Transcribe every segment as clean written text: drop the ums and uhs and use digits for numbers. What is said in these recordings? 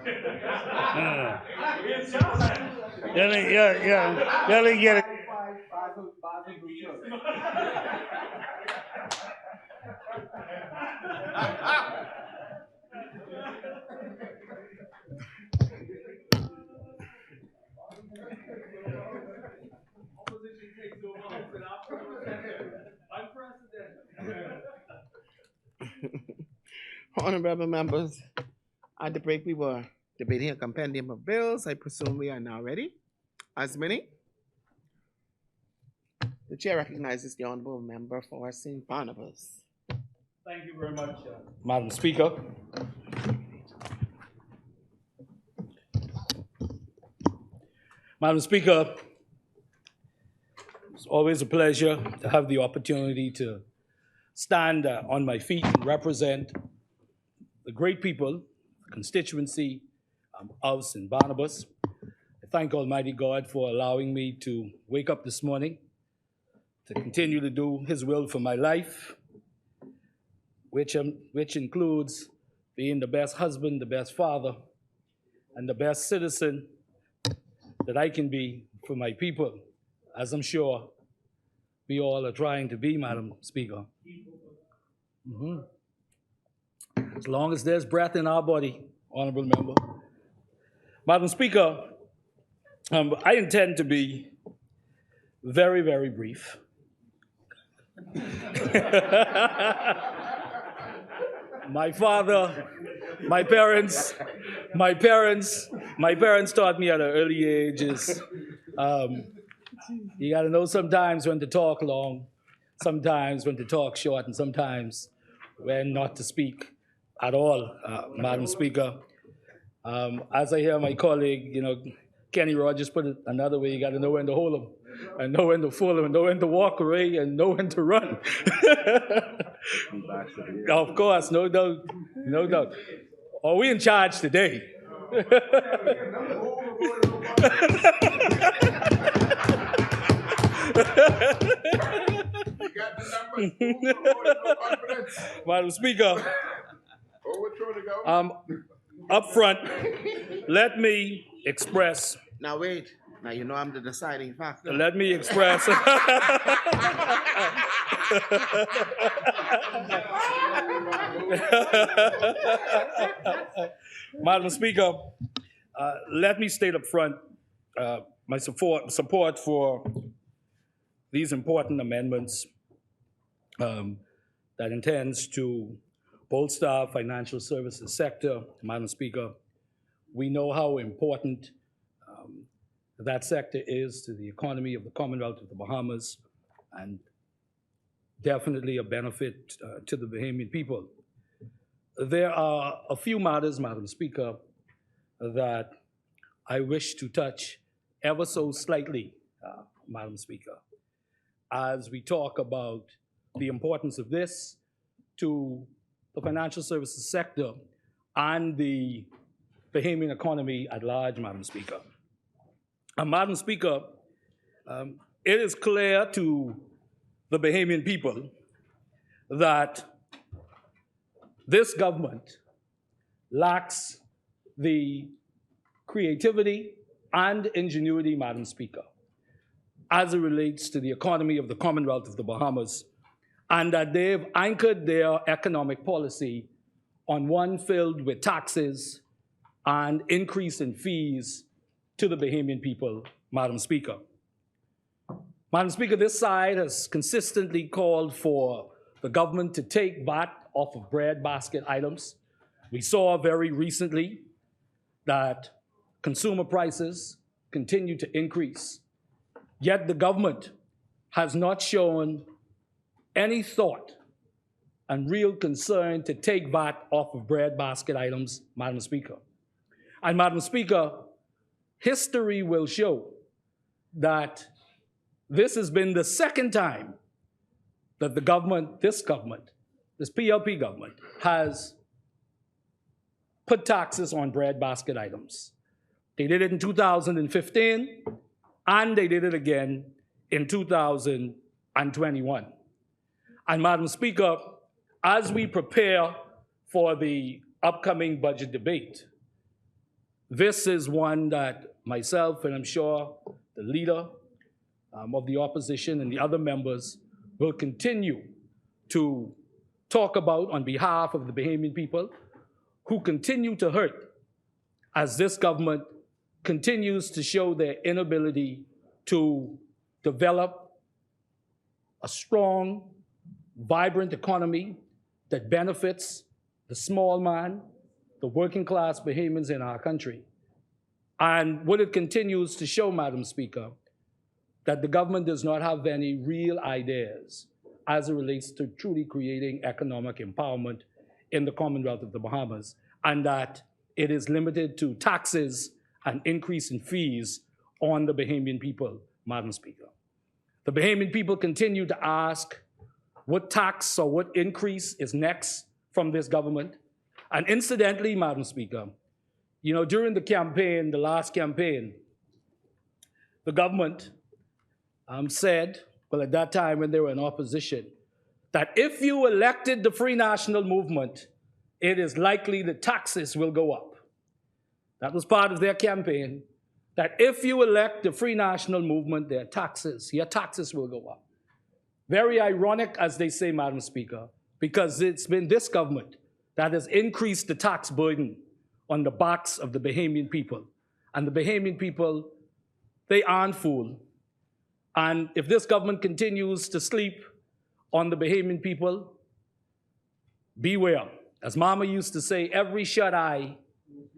Y'all ain't get it. Honorable members, at the break we were debating a compendium of bills. I presume we are now ready. As many. The chair recognizes the honorable member for St. Barnabas. Thank you very much, Madam Speaker. Madam Speaker, it's always a pleasure to have the opportunity to stand on my feet and represent the great people, the constituency of St. Barnabas. I thank Almighty God for allowing me to wake up this morning to continue to do His will for my life, which includes being the best husband, the best father, and the best citizen that I can be for my people, as I'm sure we all are trying to be, Madam Speaker. As long as there's breath in our body, honorable member. Madam Speaker, I intend to be very, very brief. My father, my parents taught me at an early age is you got to know sometimes when to talk long, sometimes when to talk short, and sometimes when not to speak at all, Madam Speaker. As I hear my colleague, Kenny Rogers put it another way, you got to know when to hold them, and know when to fool them, and know when to walk away, and know when to run. Of course, no doubt, no doubt. Are we in charge today? Madam Speaker, up front, let me express. Now wait. Now you know I'm the deciding factor. Let me express. Madam Speaker, let me state up front my support for these important amendments that intends to bolster our financial services sector. Madam Speaker, we know how important that sector is to the economy of the Commonwealth of the Bahamas, and definitely a benefit to the Bahamian people. There are a few matters, Madam Speaker, that I wish to touch ever so slightly, Madam Speaker, as we talk about the importance of this to the financial services sector and the Bahamian economy at large, Madam Speaker. Madam Speaker, it is clear to the Bahamian people that this government lacks the creativity and ingenuity, Madam Speaker, as it relates to the economy of the Commonwealth of the Bahamas, and that they've anchored their economic policy on one filled with taxes and increase in fees to the Bahamian people, Madam Speaker. Madam Speaker, this side has consistently called for the government to take VAT off of bread basket items. We saw very recently that consumer prices continue to increase, yet the government has not shown any thought and real concern to take VAT off of bread basket items, Madam Speaker. And Madam Speaker, history will show that this has been the second time that the government, this PLP government, has put taxes on bread basket items. They did it in 2015, and they did it again in 2021. And Madam Speaker, as we prepare for the upcoming budget debate, this is one that myself and I'm sure the leader of the opposition and the other members will continue to talk about on behalf of the Bahamian people who continue to hurt as this government continues to show their inability to develop a strong, vibrant economy that benefits the small man, the working class Bahamians in our country. And what it continues to show, Madam Speaker, that the government does not have any real ideas as it relates to truly creating economic empowerment in the Commonwealth of the Bahamas, and that it is limited to taxes and increase in fees on the Bahamian people, Madam Speaker. The Bahamian people continue to ask what tax or what increase is next from this government. And incidentally, Madam Speaker, you know, during the campaign, the last campaign, the government said, well, at that time when they were in opposition, that if you elected the Free National Movement, it is likely that taxes will go up. That was part of their campaign, that if you elect the Free National Movement, your taxes will go up. Very ironic, as they say, Madam Speaker, because it's been this government that has increased the tax burden on the backs of the Bahamian people. And the Bahamian people, they aren't fooled. And if this government continues to sleep on the Bahamian people, beware. As Mama used to say, every shut eye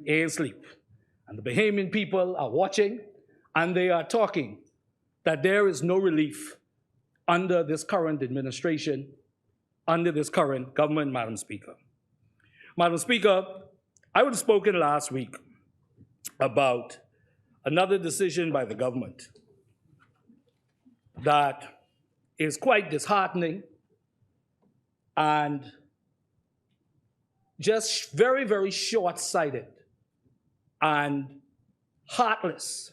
ain't sleep. And the Bahamian people are watching, and they are talking that there is no relief under this current administration, under this current government, Madam Speaker. Madam Speaker, I would have spoken last week about another decision by the government that is quite disheartening and just very, very short-sighted and heartless.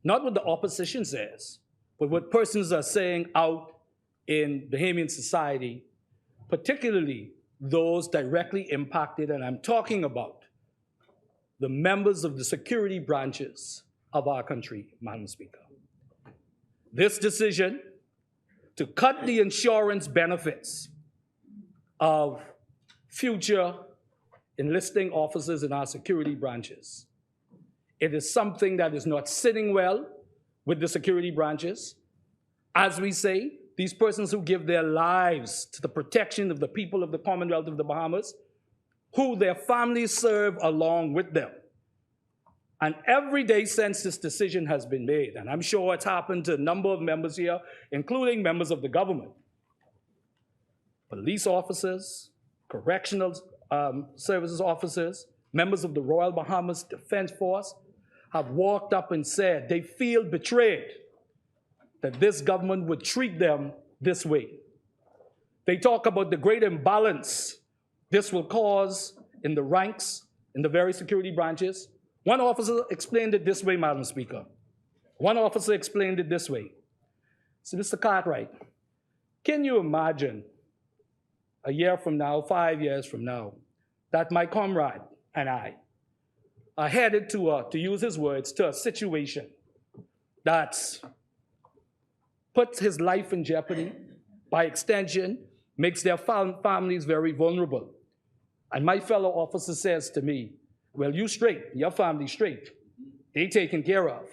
Not what the opposition says, but what persons are saying out in Bahamian society, particularly those directly impacted, and I'm talking about the members of the security branches of our country, Madam Speaker. This decision to cut the insurance benefits of future enlisting officers in our security branches. It is something that is not sitting well with the security branches. As we say, these persons who give their lives to the protection of the people of the Commonwealth of the Bahamas, who their families serve along with them. And every day since this decision has been made, and I'm sure it's happened to a number of members here, including members of the government, police officers, correctional services officers, members of the Royal Bahamas Defense Force have walked up and said they feel betrayed that this government would treat them this way. They talk about the great imbalance this will cause in the ranks, in the very security branches. One officer explained it this way, Madam Speaker. One officer explained it this way. So, Mr. Cartwright, can you imagine a year from now, 5 years from now, that my comrade and I are headed to use his words, to a situation that puts his life in jeopardy, by extension, makes their families very vulnerable. And my fellow officer says to me, well, you straight, your family straight, they taken care of,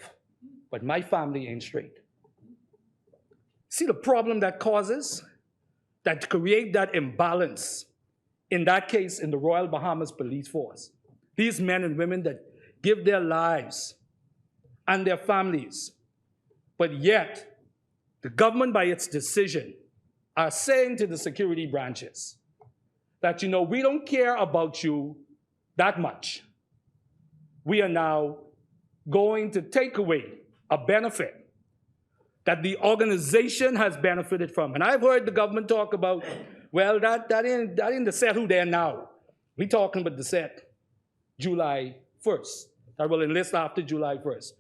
but my family ain't straight. See the problem that causes? That create that imbalance, in that case, in the Royal Bahamas Police Force. These men and women that give their lives and their families, but yet the government, by its decision, are saying to the security branches that, you know, we don't care about you that much. We are now going to take away a benefit that the organization has benefited from. And I've heard the government talk about, well, that ain't the set who they're now. We're talking about the set July 1st, that will enlist after July 1st.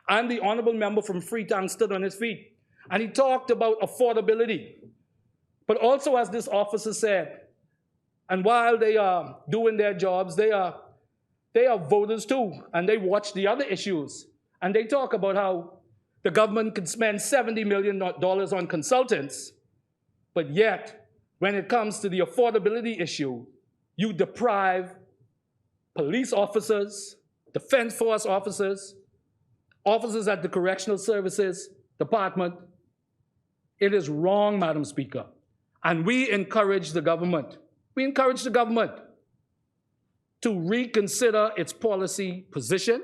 And the honorable member from Freetown stood on his feet, and he talked about affordability. But also, as this officer said, and while they are doing their jobs, they are they are voters too, and they watch the other issues. And they talk about how the government can spend $70 million on consultants, but yet, when it comes to the affordability issue, you deprive police officers, defense force officers, officers at the Correctional Services Department. It is wrong, Madam Speaker. And we encourage the government to reconsider its policy position,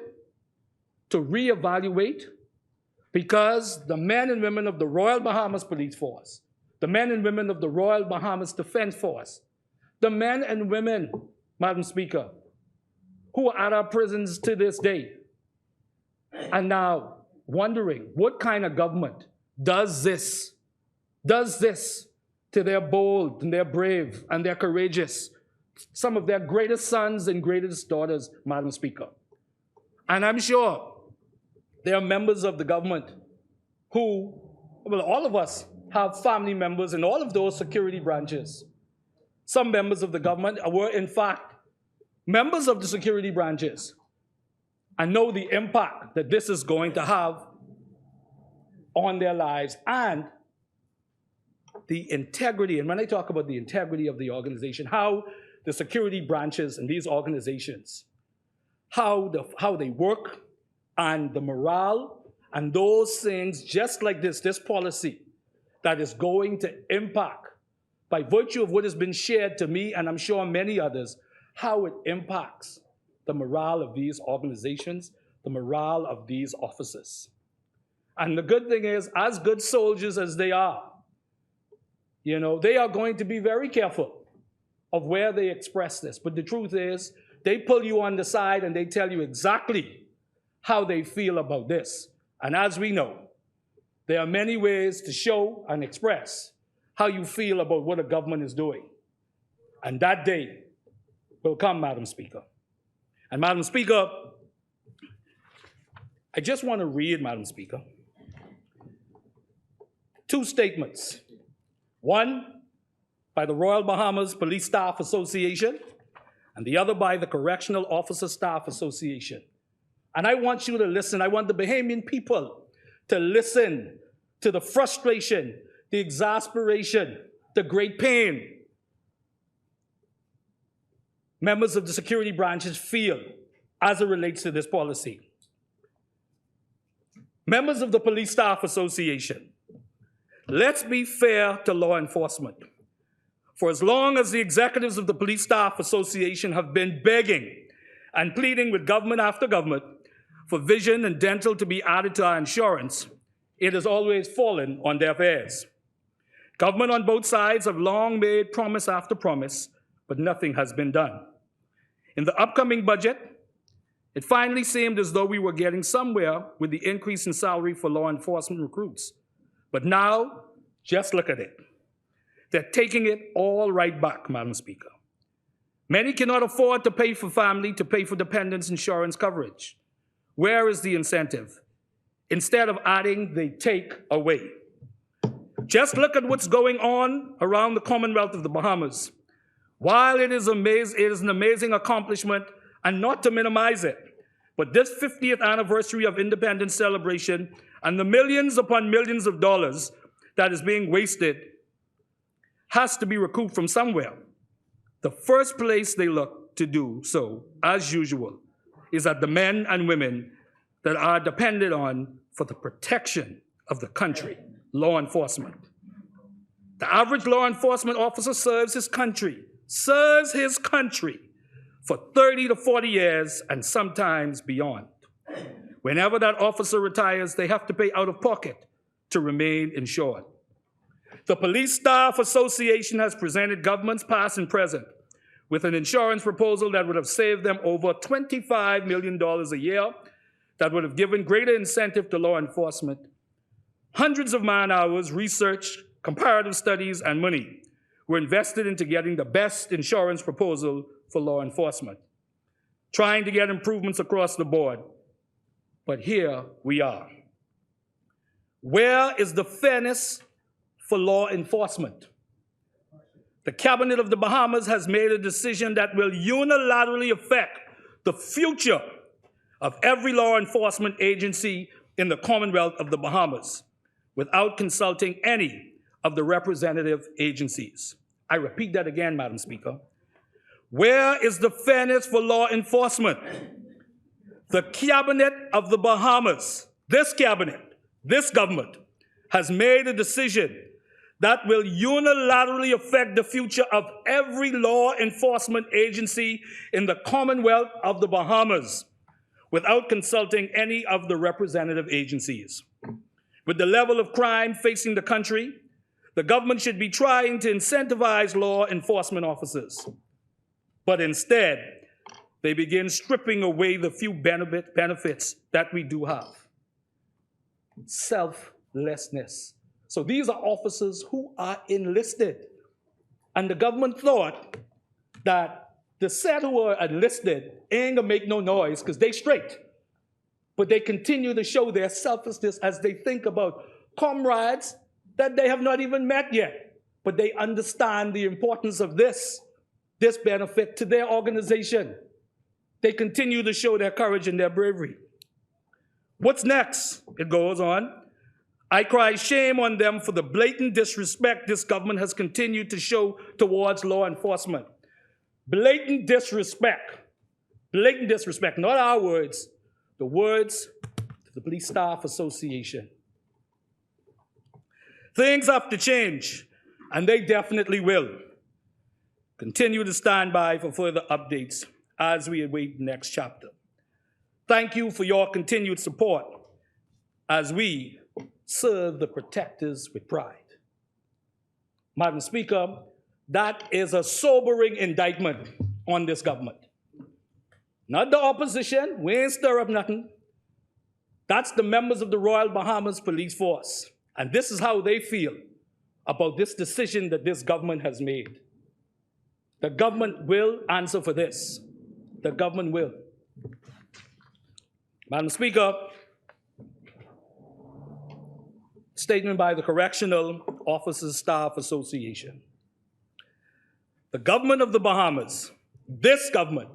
to reevaluate, because the men and women of the Royal Bahamas Police Force, the men and women of the Royal Bahamas Defense Force, the men and women, Madam Speaker, who are at our prisons to this day, are now wondering what kind of government does this to their bold and their brave and their courageous, some of their greatest sons and greatest daughters, Madam Speaker. And I'm sure there are members of the government who, well, all of us have family members in all of those security branches. Some members of the government were, in fact, members of the security branches and know the impact that this is going to have on their lives and the integrity. And when I talk about the integrity of the organization, how the security branches and these organizations, how they work, and the morale, and those things, just like this policy that is going to impact, by virtue of what has been shared to me, and I'm sure many others, how it impacts the morale of these organizations, the morale of these officers. And the good thing is, as good soldiers as they are, they are going to be very careful of where they express this. But the truth is, they pull you on the side and they tell you exactly how they feel about this. And as we know, there are many ways to show and express how you feel about what a government is doing. And that day will come, Madam Speaker. And Madam Speaker, I just want to read, Madam Speaker, two statements. One by the Royal Bahamas Police Staff Association, and the other by the Correctional Officer Staff Association. And I want you to listen. I want the Bahamian people to listen to the frustration, the exasperation, the great pain members of the security branches feel as it relates to this policy. Members of the Police Staff Association, let's be fair to law enforcement. For as long as the executives of the Police Staff Association have been begging and pleading with government after government for vision and dental to be added to our insurance, it has always fallen on deaf ears. Government on both sides have long made promise after promise, but nothing has been done. In the upcoming budget, it finally seemed as though we were getting somewhere with the increase in salary for law enforcement recruits. But now, just look at it. They're taking it all right back, Madam Speaker. Many cannot afford to pay for family, to pay for dependents' insurance coverage. Where is the incentive? Instead of adding, they take away. Just look at what's going on around the Commonwealth of the Bahamas. While it is an amazing accomplishment, and not to minimize it, but this 50th anniversary of independence celebration and the millions upon millions of dollars that is being wasted has to be recouped from somewhere. The first place they look to do so, as usual, is at the men and women that are depended on for the protection of the country, law enforcement. The average law enforcement officer serves his country for 30 to 40 years and sometimes beyond. Whenever that officer retires, they have to pay out of pocket to remain insured. The Police Staff Association has presented governments past and present with an insurance proposal that would have saved them over $25 million a year, that would have given greater incentive to law enforcement. Hundreds of man-hours, research, comparative studies, and money were invested into getting the best insurance proposal for law enforcement, trying to get improvements across the board. But here we are. Where is the fairness for law enforcement? The Cabinet of the Bahamas has made a decision that will unilaterally affect the future of every law enforcement agency in the Commonwealth of the Bahamas without consulting any of the representative agencies. I repeat that again, Madam Speaker. Where is the fairness for law enforcement? The Cabinet of the Bahamas, this cabinet, this government, has made a decision that will unilaterally affect the future of every law enforcement agency in the Commonwealth of the Bahamas without consulting any of the representative agencies. With the level of crime facing the country, the government should be trying to incentivize law enforcement officers. But instead, they begin stripping away the few benefits that we do have. Selflessness. So these are officers who are enlisted. And the government thought that the set who are enlisted ain't gonna make no noise because they straight. But they continue to show their selflessness as they think about comrades that they have not even met yet. But they understand the importance of this benefit to their organization. They continue to show their courage and their bravery. What's next? It goes on. I cry shame on them for the blatant disrespect this government has continued to show towards law enforcement. Blatant disrespect. Blatant disrespect, not our words, the words of the Police Staff Association. Things have to change, and they definitely will. Continue to stand by for further updates as we await the next chapter. Thank you for your continued support as we serve the protectors with pride. Madam Speaker, that is a sobering indictment on this government. Not the opposition, we ain't stir up nothing. That's the members of the Royal Bahamas Police Force. And this is how they feel about this decision that this government has made. The government will answer for this. The government will. Madam Speaker, statement by the Correctional Officers Staff Association. The government of the Bahamas, this government,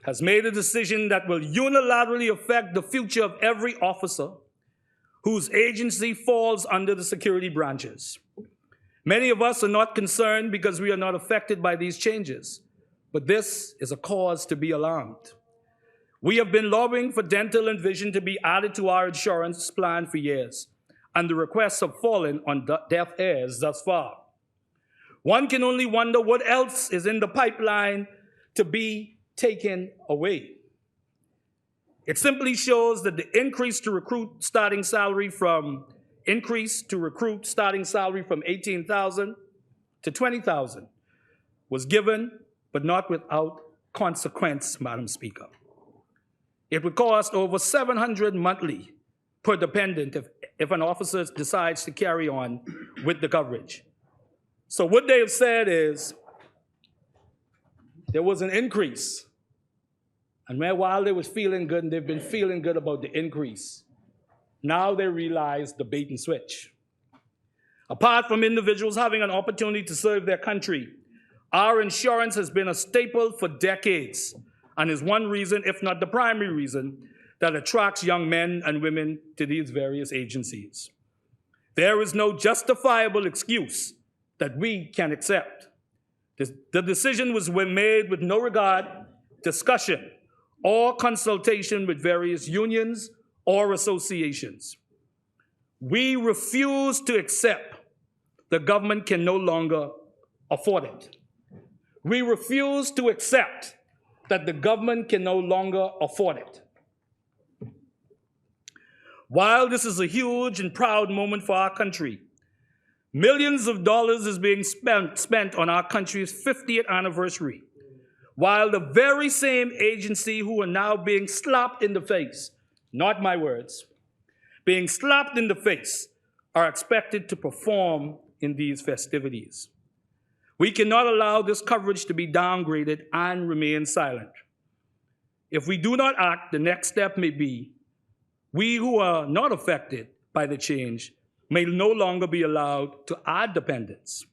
has made a decision that will unilaterally affect the future of every officer whose agency falls under the security branches. Many of us are not concerned because we are not affected by these changes, but this is a cause to be alarmed. We have been lobbying for dental and vision to be added to our insurance plan for years, and the requests have fallen on deaf ears thus far. One can only wonder what else is in the pipeline to be taken away. It simply shows that the increase to recruit starting salary from 18,000 to 20,000 was given, but not without consequence, Madam Speaker. It would cost over $700 monthly per dependent if an officer decides to carry on with the coverage. So what they have said is there was an increase. And while they was feeling good, and they've been feeling good about the increase, now they realize the bait and switch. Apart from individuals having an opportunity to serve their country, our insurance has been a staple for decades and is one reason, if not the primary reason, that attracts young men and women to these various agencies. There is no justifiable excuse that we can accept. The decision was made with no regard, discussion, or consultation with various unions or associations. We refuse to accept the government can no longer afford it. We refuse to accept that the government can no longer afford it. While this is a huge and proud moment for our country, millions of dollars is being spent on our country's 50th anniversary, while the very same agency who are now being slapped in the face, not my words, being slapped in the face, are expected to perform in these festivities. We cannot allow this coverage to be downgraded and remain silent. If we do not act, the next step may be we who are not affected by the change may no longer be allowed to add dependents.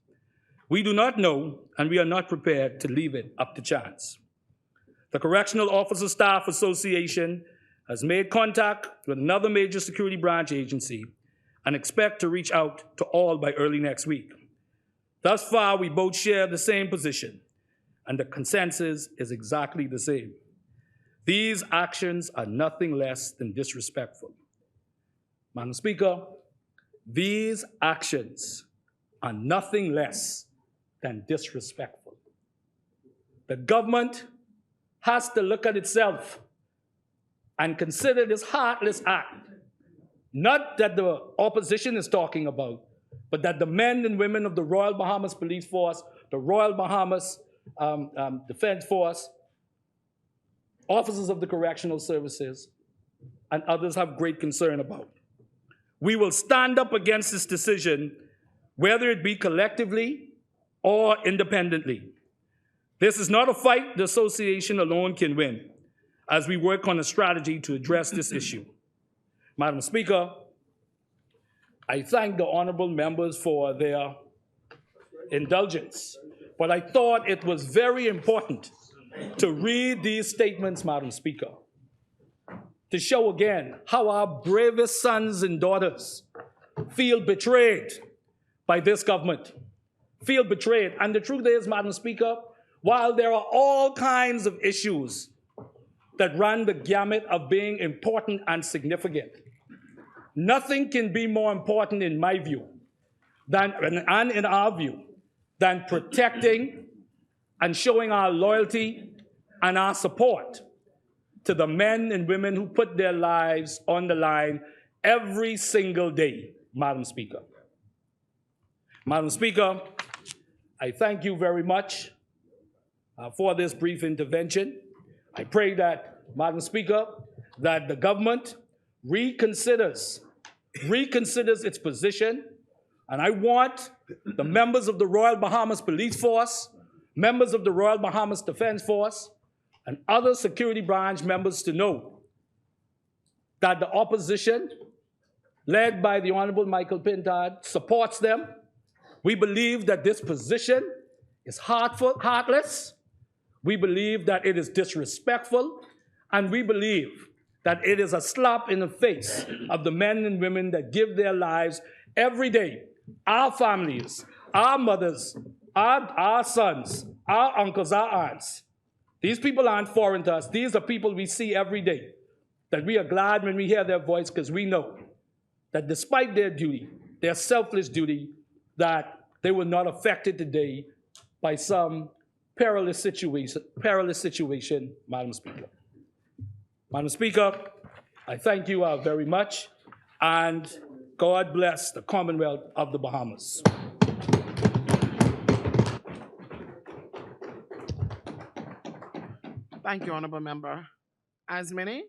We do not know, and we are not prepared to leave it up to chance. The Correctional Officer Staff Association has made contact with another major security branch agency and expect to reach out to all by early next week. Thus far, we both share the same position, and the consensus is exactly the same. These actions are nothing less than disrespectful. Madam Speaker, these actions are nothing less than disrespectful. The government has to look at itself and consider this heartless act, not that the opposition is talking about, but that the men and women of the Royal Bahamas Police Force, the Royal Bahamas Defense Force, officers of the correctional services, and others have great concern about. We will stand up against this decision, whether it be collectively or independently. This is not a fight the association alone can win, as we work on a strategy to address this issue. Madam Speaker, I thank the honorable members for their indulgence, but I thought it was very important to read these statements, Madam Speaker, to show again how our bravest sons and daughters feel betrayed by this government, feel betrayed. And the truth is, Madam Speaker, while there are all kinds of issues that run the gamut of being important and significant, nothing can be more important in my view and in our view than protecting and showing our loyalty and our support to the men and women who put their lives on the line every single day, Madam Speaker. Madam Speaker, I thank you very much for this brief intervention. I pray that, Madam Speaker, that the government reconsiders its position, and I want the members of the Royal Bahamas Police Force, members of the Royal Bahamas Defense Force, and other security branch members to know that the opposition, led by the Honorable Michael Pintard, supports them. We believe that this position is heartless. We believe that it is disrespectful, and we believe that it is a slap in the face of the men and women that give their lives every day. Our families, our mothers, our sons, our uncles, our aunts. These people aren't foreign to us. These are people we see every day, that we are glad when we hear their voice, because we know that despite their duty, their selfless duty, that they were not affected today by some perilous situation, Madam Speaker. Madam Speaker, I thank you very much, and God bless the Commonwealth of the Bahamas. Thank you, Honorable Member. As many,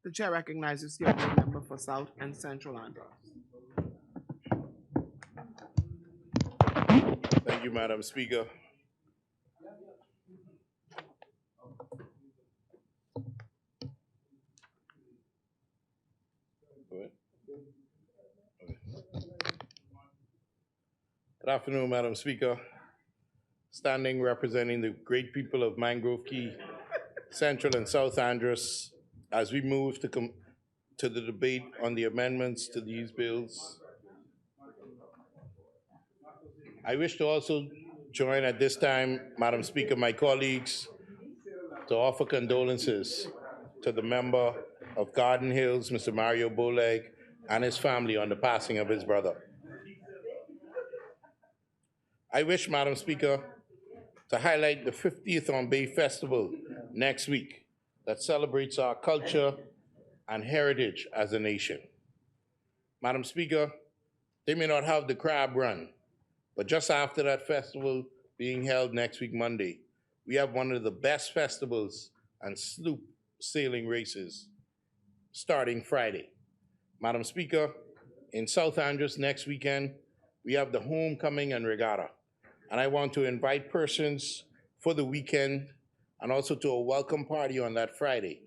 the Chair recognizes the Honorable Member for South and Central Andros. Thank you, Madam Speaker. Good afternoon, Madam Speaker. Standing representing the great people of Mangrove Key, Central and South Andros, as we move to the debate on the amendments to these bills. I wish to also join at this time, Madam Speaker, my colleagues, to offer condolences to the member of Garden Hills, Mr. Mario Boleg, and his family on the passing of his brother. I wish, Madam Speaker, to highlight the 50th On Bay Festival next week that celebrates our culture and heritage as a nation. Madam Speaker, they may not have the crab run, but just after that festival being held next week, Monday, we have one of the best festivals and sloop sailing races starting Friday. Madam Speaker, in South Andros next weekend, we have the homecoming and regatta. And I want to invite persons for the weekend and also to a welcome party on that Friday.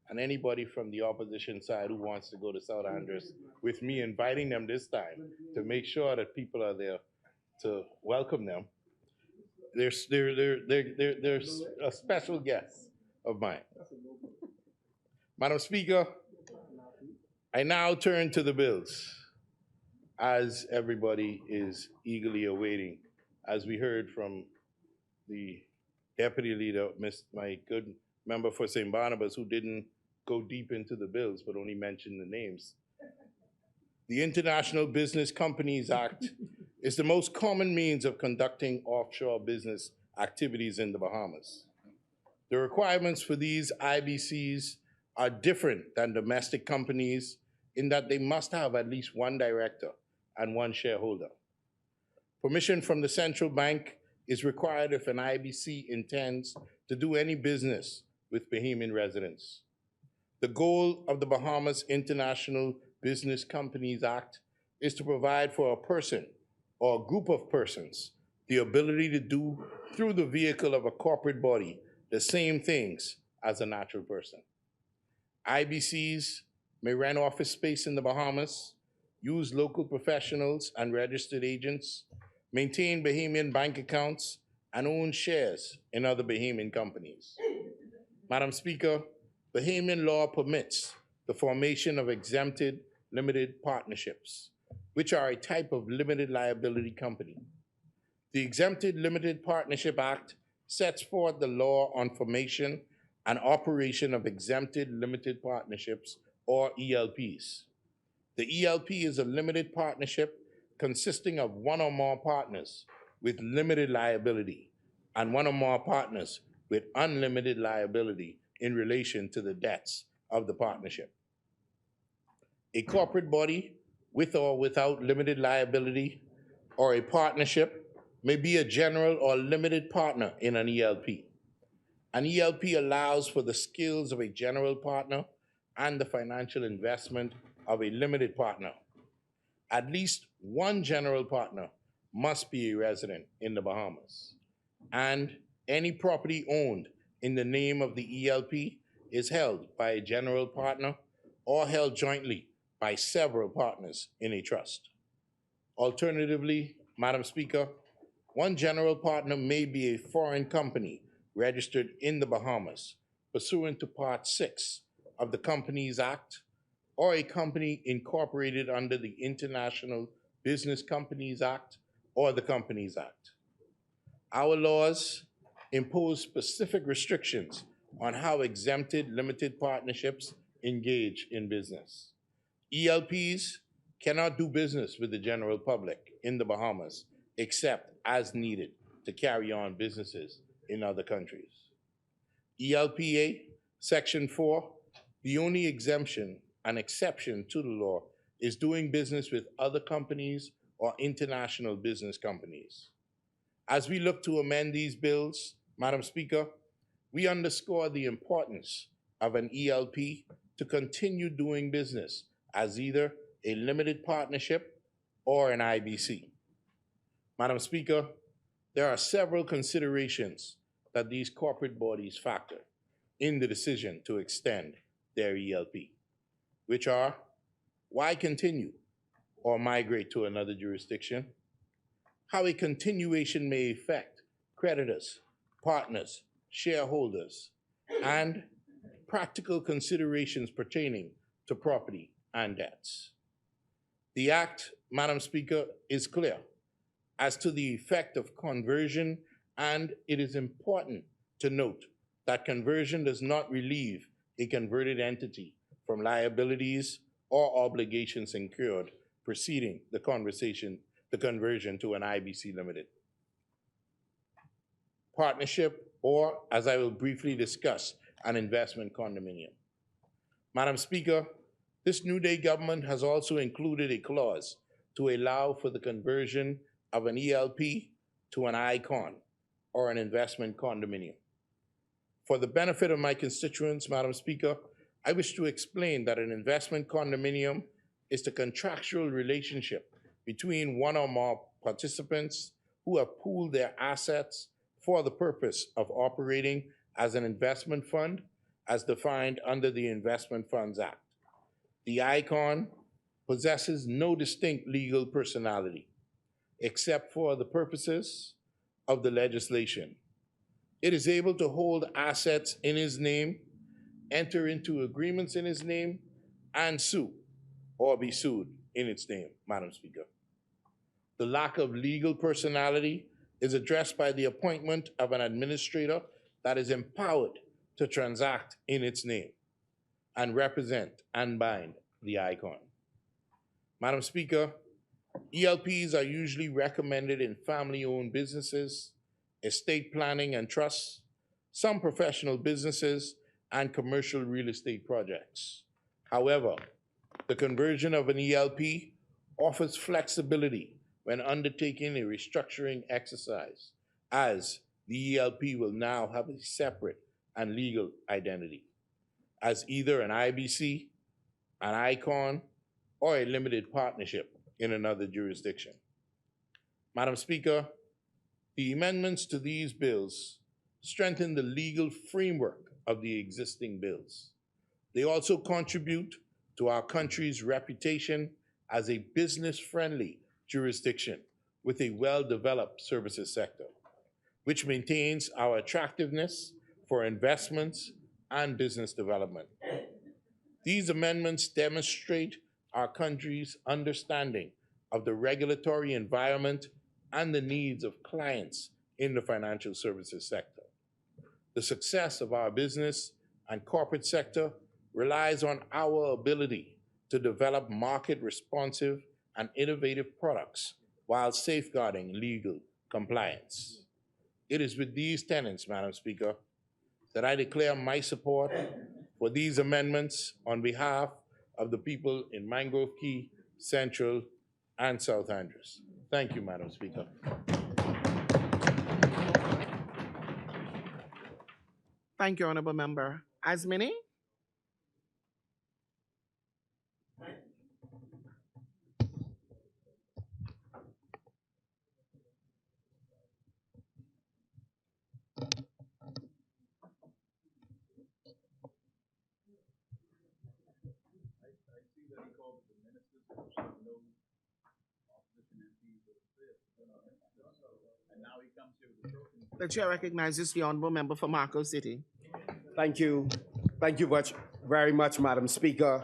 And anybody from the opposition side who wants to go to South Andros with me, inviting them this time to make sure that people are there to welcome them. they're a special guest of mine. Madam Speaker, I now turn to the bills, as everybody is eagerly awaiting, as we heard from the deputy leader, my good member for St. Barnabas, who didn't go deep into the bills, but only mentioned the names. The International Business Companies Act is the most common means of conducting offshore business activities in the Bahamas. The requirements for these IBCs are different than domestic companies in that they must have at least one director and one shareholder. Permission from the central bank is required if an IBC intends to do any business with Bahamian residents. The goal of the Bahamas International Business Companies Act is to provide for a person or a group of persons the ability to do through the vehicle of a corporate body the same things as a natural person. IBCs may rent office space in the Bahamas, use local professionals and registered agents, maintain Bahamian bank accounts, and own shares in other Bahamian companies. Madam Speaker, Bahamian law permits the formation of exempted limited partnerships, which are a type of limited liability company. The Exempted Limited Partnership Act sets forth the law on formation and operation of exempted limited partnerships, or ELPs. The ELP is a limited partnership consisting of one or more partners with limited liability and one or more partners with unlimited liability in relation to the debts of the partnership. A corporate body with or without limited liability or a partnership may be a general or limited partner in an ELP. An ELP allows for the skills of a general partner and the financial investment of a limited partner. At least one general partner must be a resident in the Bahamas, and any property owned in the name of the ELP is held by a general partner or held jointly by several partners in a trust. Alternatively, Madam Speaker, one general partner may be a foreign company registered in the Bahamas pursuant to Part 6 of the Companies Act, or a company incorporated under the International Business Companies Act or the Companies Act. Our laws impose specific restrictions on how exempted limited partnerships engage in business. ELPs cannot do business with the general public in the Bahamas except as needed to carry on businesses in other countries. ELPA, Section 4, the only exemption and exception to the law is doing business with other companies or international business companies. As we look to amend these bills, Madam Speaker, we underscore the importance of an ELP to continue doing business as either a limited partnership or an IBC. Madam Speaker, there are several considerations that these corporate bodies factor in the decision to extend their ELP, which are: why continue or migrate to another jurisdiction? How a continuation may affect creditors, partners, shareholders, and practical considerations pertaining to property and debts. The Act, Madam Speaker, is clear as to the effect of conversion, and it is important to note that conversion does not relieve a converted entity from liabilities or obligations incurred preceding the conversion to an IBC Limited partnership, or, as I will briefly discuss, an investment condominium. Madam Speaker, this New Day government has also included a clause to allow for the conversion of an ELP to an ICON, or an investment condominium. For the benefit of my constituents, Madam Speaker, I wish to explain that an investment condominium is the contractual relationship between one or more participants who have pooled their assets for the purpose of operating as an investment fund as defined under the Investment Funds Act. The ICON possesses no distinct legal personality except for the purposes of the legislation. It is able to hold assets in his name, enter into agreements in his name, and sue or be sued in its name, Madam Speaker. The lack of legal personality is addressed by the appointment of an administrator that is empowered to transact in its name and represent and bind the icon. Madam Speaker, ELPs are usually recommended in family-owned businesses, estate planning and trusts, some professional businesses, and commercial real estate projects. However, the conversion of an ELP offers flexibility when undertaking a restructuring exercise, as the ELP will now have a separate and legal identity as either an IBC, an ICON, or a limited partnership in another jurisdiction. Madam Speaker, the amendments to these bills strengthen the legal framework of the existing bills. They also contribute to our country's reputation as a business-friendly jurisdiction with a well-developed services sector, which maintains our attractiveness for investments and business development. These amendments demonstrate our country's understanding of the regulatory environment and the needs of clients in the financial services sector. The success of our business and corporate sector relies on our ability to develop market-responsive and innovative products while safeguarding legal compliance. It is with these tenets, Madam Speaker, that I declare my support for these amendments on behalf of the people in Mangrove Key, Central, and South Andrews. Thank you, Madam Speaker. Thank you, Honorable Member. Asmini? The chair recognizes the Honorable Member for Marco City. Thank you. Thank you very much, Madam Speaker.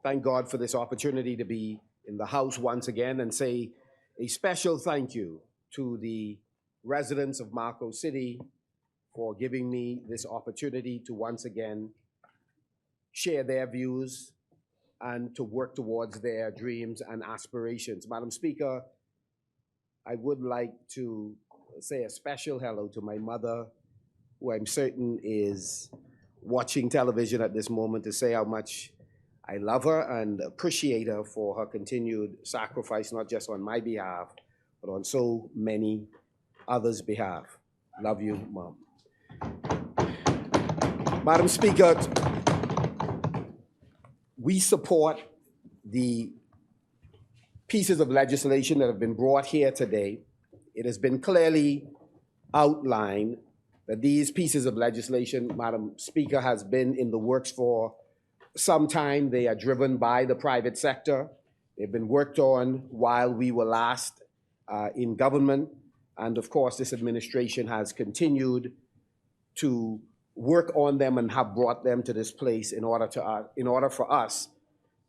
Thank God for this opportunity to be in the House once again and say a special thank you to the residents of Marco City for giving me this opportunity to once again share their views and to work towards their dreams and aspirations. Madam Speaker, I would like to say a special hello to my mother, who I'm certain is watching television at this moment, to say how much I love her and appreciate her for her continued sacrifice, not just on my behalf, but on so many others' behalf. Love you, Mom. Madam Speaker, we support the pieces of legislation that have been brought here today. It has been clearly outlined that these pieces of legislation, Madam Speaker, has been in the works for some time. They are driven by the private sector. They've been worked on while we were last in government. And of course, this administration has continued to work on them and have brought them to this place in order for us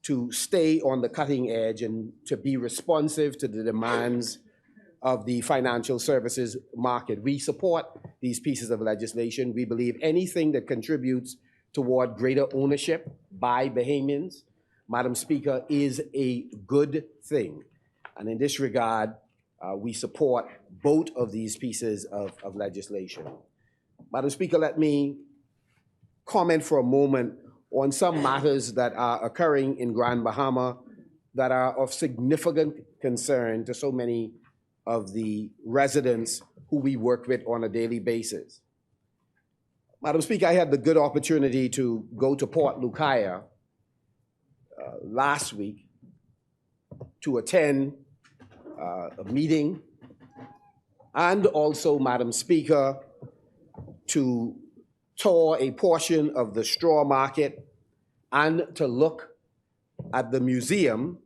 to stay on the cutting edge and to be responsive to the demands of the financial services market. We support these pieces of legislation. We believe anything that contributes toward greater ownership by Bahamians, Madam Speaker, is a good thing. And in this regard, we support both of these pieces of legislation. Madam Speaker, let me comment for a moment on some matters that are occurring in Grand Bahama that are of significant concern to so many of the residents who we work with on a daily basis. Madam Speaker, I had the good opportunity to go to Port Lucaya last week to attend a meeting, and also, Madam Speaker, to tour a portion of the straw market and to look at the museum,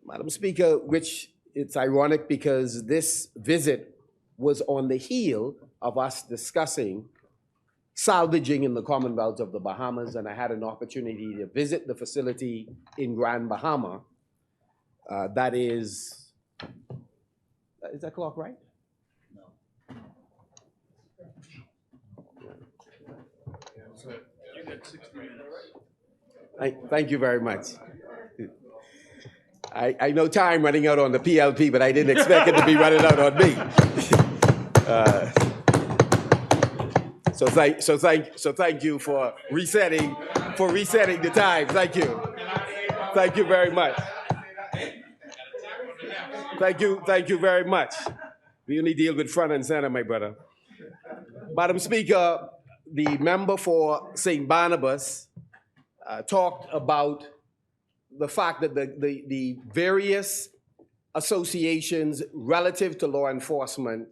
Madam Speaker, which it's ironic because this visit was on the heel of us discussing salvaging in the Commonwealth of the Bahamas, and I had an opportunity to visit the facility in Grand Bahama. That is that clock right? Thank you very much. I know time running out on the PLP, but I didn't expect it to be running out on me. So thank you for resetting the time. Thank you very much. Thank you very much. We only deal with front and center, my brother. Madam Speaker, the member for St. Barnabas talked about the fact that the various associations relative to law enforcement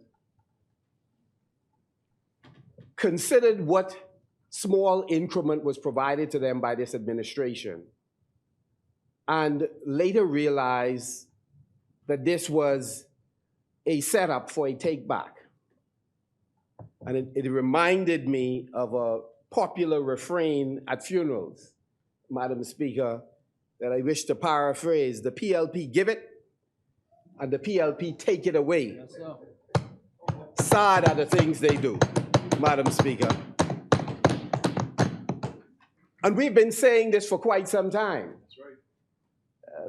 considered what small increment was provided to them by this administration and later realized that this was a setup for a take back. And it reminded me of a popular refrain at funerals, Madam Speaker, that I wish to paraphrase: the PLP give it and the PLP take it away. Sad are the things they do, Madam Speaker. And we've been saying this for quite some time. That's right.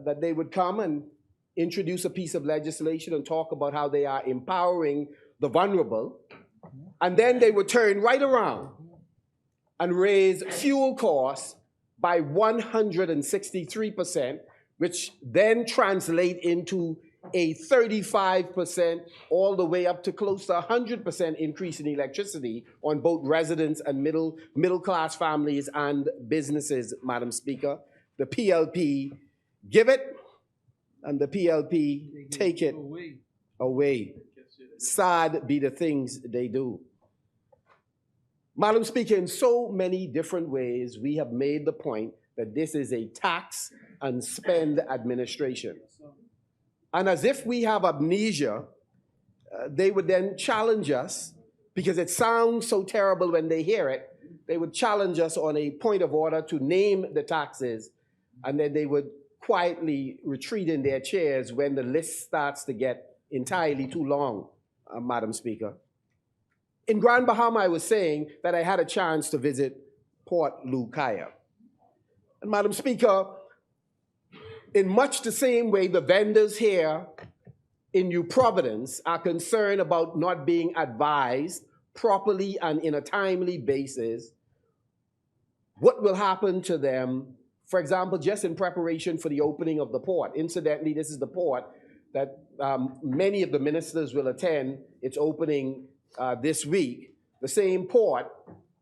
That they would come and introduce a piece of legislation and talk about how they are empowering the vulnerable, and then they would turn right around and raise fuel costs by 163%, which then translate into a 35% all the way up to close to 100% increase in electricity on both residents and middle class families and businesses, Madam Speaker. The PLP give it and the PLP take it away. Sad be the things they do. Madam Speaker, in so many different ways, we have made the point that this is a tax and spend administration. And as if we have amnesia, they would then challenge us, because it sounds so terrible when they hear it, they would challenge us on a point of order to name the taxes, and then they would quietly retreat in their chairs when the list starts to get entirely too long, Madam Speaker. In Grand Bahama, I was saying that I had a chance to visit Port Lukaya. And Madam Speaker, in much the same way the vendors here in New Providence are concerned about not being advised properly and in a timely basis, what will happen to them, for example, just in preparation for the opening of the port. Incidentally, this is the port that many of the ministers will attend its opening this week, the same port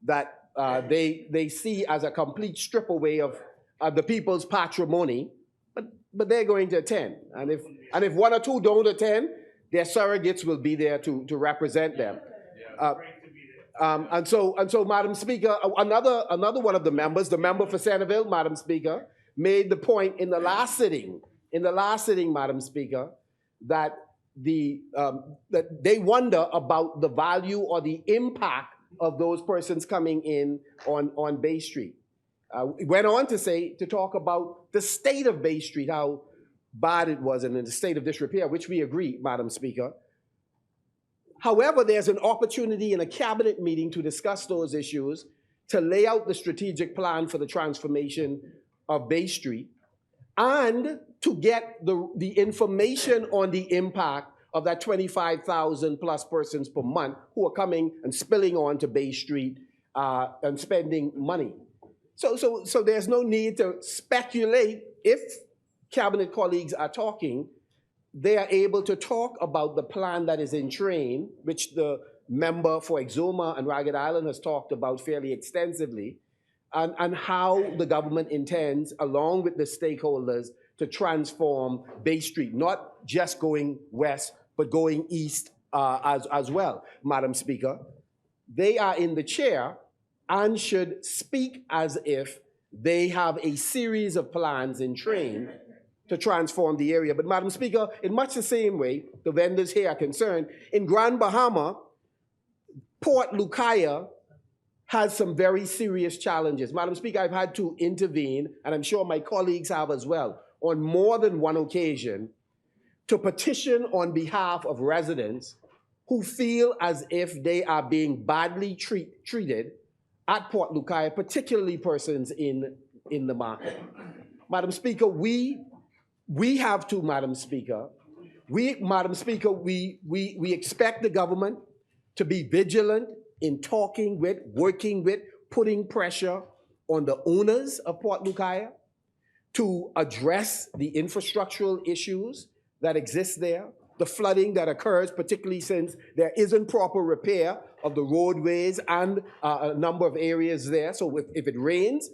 that they see as a complete strip away of the people's patrimony, but they're going to attend. And if one or two don't attend, their surrogates will be there to represent them. And so, Madam Speaker, another one of the members, the member for Centerville, Madam Speaker, made the point in the last sitting, Madam Speaker, that that they wonder about the value or the impact of those persons coming in on Bay Street. Went on to talk about the state of Bay Street, how bad it was, and in the state of disrepair, which we agree, Madam Speaker. However, there's an opportunity in a cabinet meeting to discuss those issues, to lay out the strategic plan for the transformation of Bay Street, and to get the information on the impact of that 25,000 plus persons per month who are coming and spilling onto Bay Street and spending money. So there's no need to speculate. If cabinet colleagues are talking, they are able to talk about the plan that is in train, which the member for Exuma and Ragged Island has talked about fairly extensively, and how the government intends, along with the stakeholders, to transform Bay Street, not just going west, but going east as well, Madam Speaker. They are in the chair and should speak as if they have a series of plans in train to transform the area. But Madam Speaker, in much the same way the vendors here are concerned, in Grand Bahama, Port Lucaya has some very serious challenges. Madam Speaker, I've had to intervene, and I'm sure my colleagues have as well, on more than one occasion to petition on behalf of residents who feel as if they are being badly treated at Port Lucaya, particularly persons in the market. Madam Speaker, we have to, Madam Speaker, we expect the government to be vigilant in talking with, working with, putting pressure on the owners of Port Lucaya to address the infrastructural issues that exist there, the flooding that occurs, particularly since there isn't proper repair of the roadways and a number of areas there. So if it rains,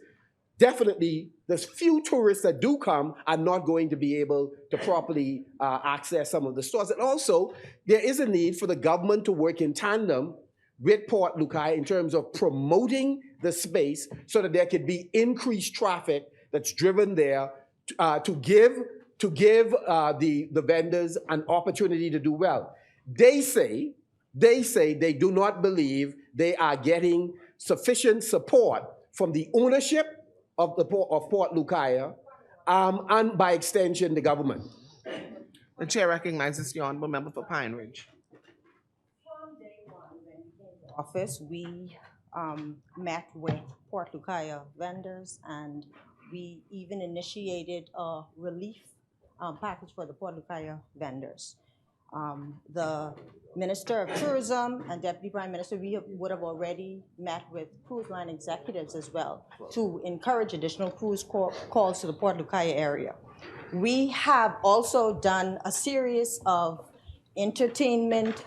definitely the few tourists that do come are not going to be able to properly access some of the stores. And also, there is a need for the government to work in tandem with Port Lucaya in terms of promoting the space so that there could be increased traffic that's driven there to give the vendors an opportunity to do well. They say they do not believe they are getting sufficient support from the ownership of Port Lucaya and by extension the government. The chair recognizes the honorable member for Pine Ridge. Office, we met with Port Lucaya vendors, and we even initiated a relief package for the Port Lucaya vendors. The Minister of Tourism and Deputy Prime Minister, would have already met with cruise line executives as well to encourage additional cruise calls to the Port Lucaya area. We have also done a series of entertainment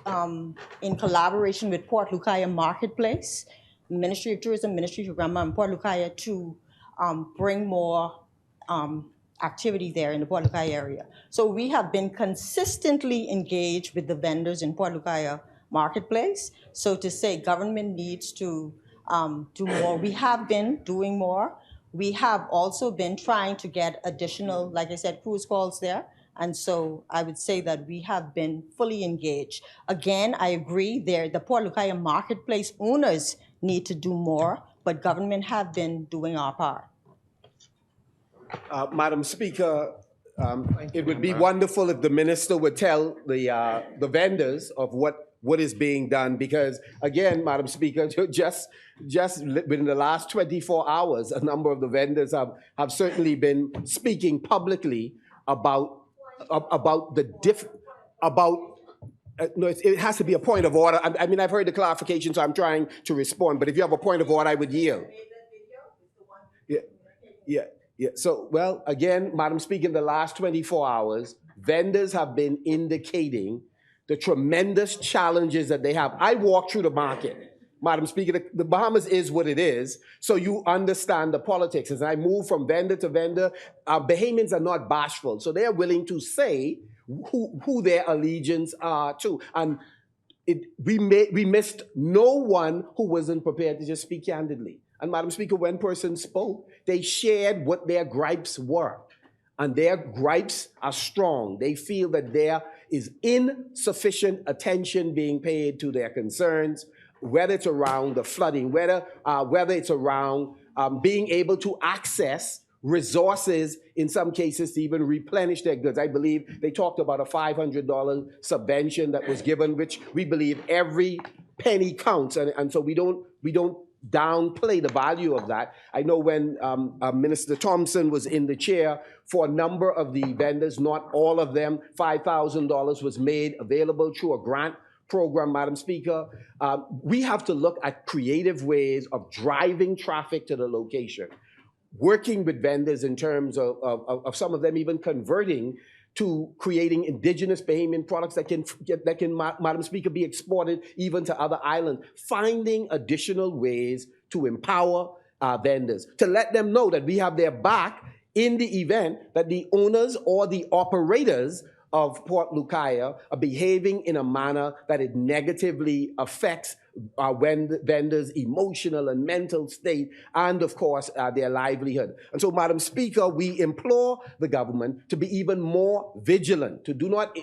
in collaboration with Port Lucaya Marketplace, Ministry of Tourism, Ministry of Grammar, and Port Lucaya to bring more activity there in the Port Lucaya area. So we have been consistently engaged with the vendors in Port Lucaya Marketplace. So to say government needs to do more, we have been doing more. We have also been trying to get additional, like I said, cruise calls there. And so I would say that we have been fully engaged. Again, I agree there, the Port Lucaya Marketplace owners need to do more, but government have been doing our part. Madam Speaker, it would be wonderful if the minister would tell the vendors of what is being done, because again, Madam Speaker, just within the last 24 hours, a number of the vendors have certainly been speaking publicly about no, it has to be a point of order. I mean, I've heard the clarification, so I'm trying to respond. But if you have a point of order, I would yield. Yeah. So, well, again, Madam Speaker, in the last 24 hours, vendors have been indicating the tremendous challenges that they have. I walk through the market. Madam Speaker, the Bahamas is what it is, so you understand the politics. As I move from vendor to vendor, Bahamians are not bashful, so they are willing to say who their allegiance are to. And we missed no one who wasn't prepared to just speak candidly. And Madam Speaker, when persons spoke, they shared what their gripes were. And their gripes are strong. They feel that there is insufficient attention being paid to their concerns, whether it's around the flooding, whether it's around being able to access resources, in some cases, to even replenish their goods. I believe they talked about a $500 subvention that was given, which we believe every penny counts. And so we don't downplay the value of that. I know when Minister Thompson was in the chair, for a number of the vendors, not all of them, $5,000 was made available through a grant program, Madam Speaker. We have to look at creative ways of driving traffic to the location, working with vendors in terms of some of them even converting to creating indigenous Bahamian products that can, Madam Speaker, be exported even to other islands, finding additional ways to empower vendors, to let them know that we have their back in the event that the owners or the operators of Port Lucaya are behaving in a manner that it negatively affects vendors' emotional and mental state, and of course, their livelihood. And so, Madam Speaker, we implore the government to be even more vigilant, to do not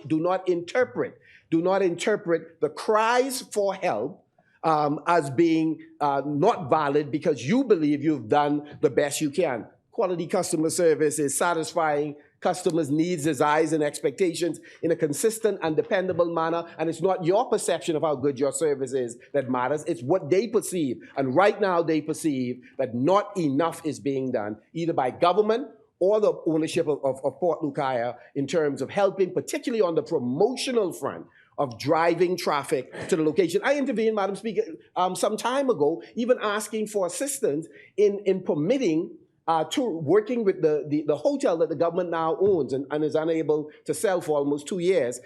interpret the cries for help as being not valid because you believe you've done the best you can. Quality customer service is satisfying customers' needs, desires, and expectations in a consistent and dependable manner. And it's not your perception of how good your service is that matters. It's what they perceive. And right now they perceive that not enough is being done, either by government or the ownership of Port Lukaya in terms of helping, particularly on the promotional front, of driving traffic to the location. I intervened, Madam Speaker, some time ago, even asking for assistance in permitting working with the hotel that the government now owns and is unable to sell for almost 2 years,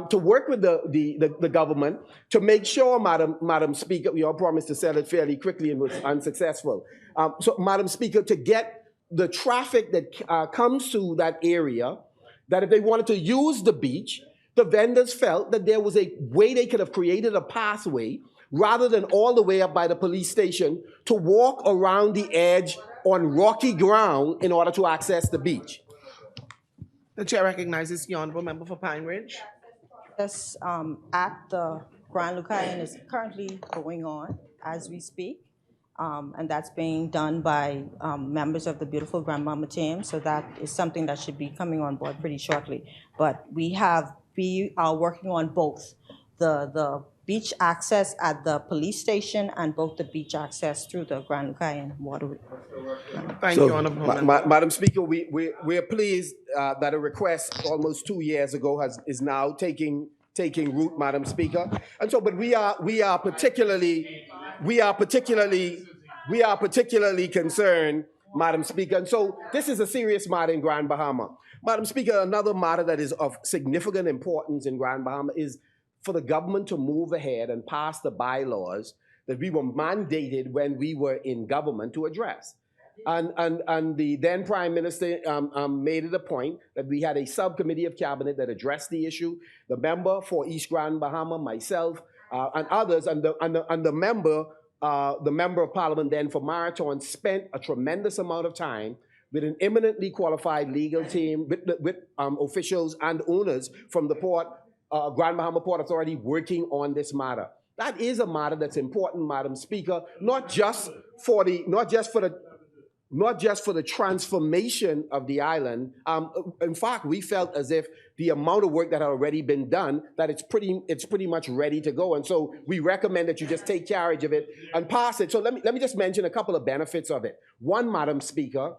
to work with the government to make sure, Madam Speaker, we all promised to sell it fairly quickly and was unsuccessful. So, Madam Speaker, to get the traffic that comes to that area, that if they wanted to use the beach, the vendors felt that there was a way they could have created a pathway rather than all the way up by the police station to walk around the edge on rocky ground in order to access the beach. The chair recognizes the honorable member for Pine Ridge. This at the Grand Lucayan is currently going on as we speak. And that's being done by members of the beautiful Grandmama team. So that is something that should be coming on board pretty shortly. But we are working on both the beach access at the police station and both the beach access through the Grand Lucayan waterway. Thank you, honorable member. Madam Speaker, we're pleased that a request almost 2 years ago is now taking root, Madam Speaker. And so, but we are particularly concerned, Madam Speaker. And so this is a serious matter in Grand Bahama. Madam Speaker, another matter that is of significant importance in Grand Bahama is for the government to move ahead and pass the bylaws that we were mandated when we were in government to address. And the then Prime Minister made it a point that we had a subcommittee of cabinet that addressed the issue. The member for East Grand Bahama, myself, and others, and the member of Parliament then for Marathon spent a tremendous amount of time with an eminently qualified legal team, with officials and owners from the Grand Bahama Port Authority working on this matter. That is a matter that's important, Madam Speaker, not just for the transformation of the island. In fact, we felt as if the amount of work that had already been done, that it's pretty much ready to go. And so we recommend that you just take carriage of it and pass it. So let me just mention a couple of benefits of it. One, Madam Speaker,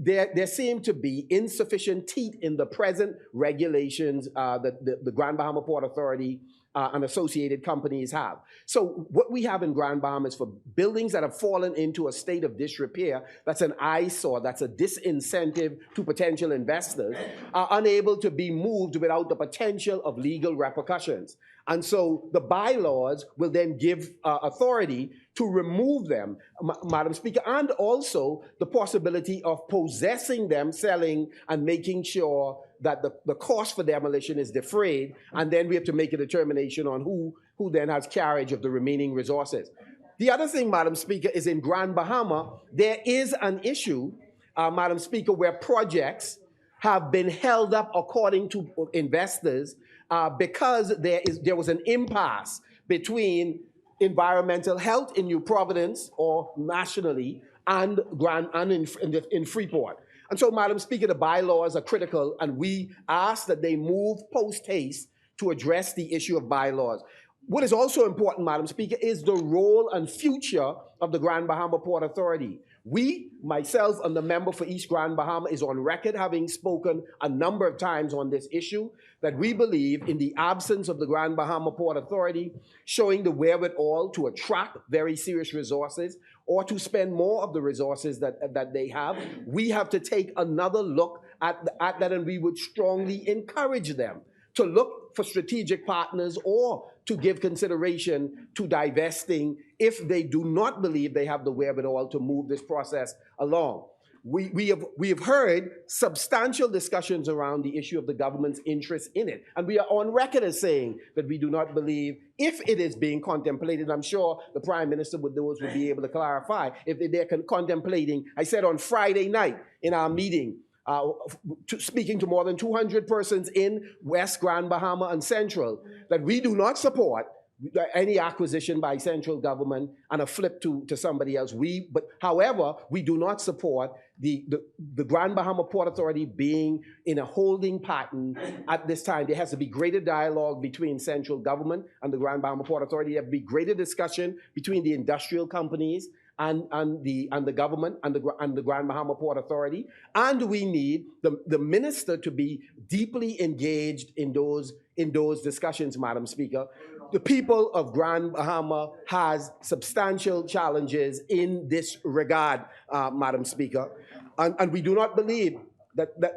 there seem to be insufficient teeth in the present regulations that the Grand Bahama Port Authority and associated companies have. So what we have in Grand Bahama is for buildings that have fallen into a state of disrepair, that's an eyesore, that's a disincentive to potential investors, are unable to be moved without the potential of legal repercussions. And so the bylaws will then give authority to remove them, Madam Speaker, and also the possibility of possessing them, selling, and making sure that the cost for demolition is defrayed, and then we have to make a determination on who then has carriage of the remaining resources. The other thing, Madam Speaker, is in Grand Bahama, there is an issue, Madam Speaker, where projects have been held up according to investors because there was an impasse between environmental health in New Providence or nationally and in Freeport. And so, Madam Speaker, the bylaws are critical, and we ask that they move post-haste to address the issue of bylaws. What is also important, Madam Speaker, is the role and future of the Grand Bahama Port Authority. We, myself and the member for East Grand Bahama, is on record having spoken a number of times on this issue, that we believe in the absence of the Grand Bahama Port Authority showing the wherewithal to attract very serious resources or to spend more of the resources that they have, we have to take another look at that, and we would strongly encourage them to look for strategic partners or to give consideration to divesting if they do not believe they have the wherewithal to move this process along. we have heard substantial discussions around the issue of the government's interest in it. And we are on record as saying that we do not believe, if it is being contemplated, I'm sure the Prime Minister would be able to clarify, if they're contemplating, I said on Friday night in our meeting, speaking to more than 200 persons in West, Grand Bahama, and Central, that we do not support any acquisition by central government and a flip to somebody else. However, we do not support the Grand Bahama Port Authority being in a holding pattern at this time. There has to be greater dialogue between central government and the Grand Bahama Port Authority. There has to be greater discussion between the industrial companies and the government and the Grand Bahama Port Authority. And we need the minister to be deeply engaged in those discussions, Madam Speaker. The people of Grand Bahama has substantial challenges in this regard, Madam Speaker. And we do not believe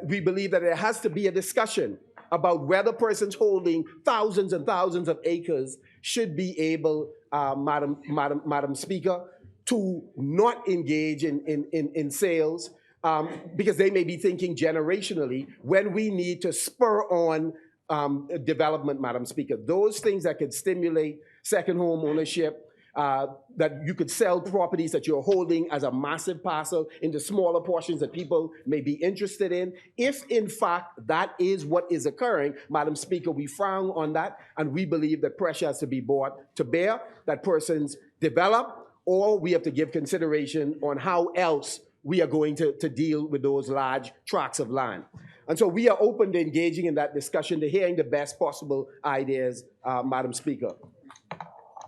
we believe that there has to be a discussion about whether persons holding thousands and thousands of acres should be able, Madam Speaker, to not engage in sales because they may be thinking generationally when we need to spur on development, Madam Speaker. Those things that could stimulate second home ownership, that you could sell properties that you're holding as a massive parcel into smaller portions that people may be interested in. If in fact that is what is occurring, Madam Speaker, we frown on that, and we believe that pressure has to be brought to bear, that persons develop, or we have to give consideration on how else we are going to deal with those large tracts of land. And so we are open to engaging in that discussion, to hearing the best possible ideas, Madam Speaker.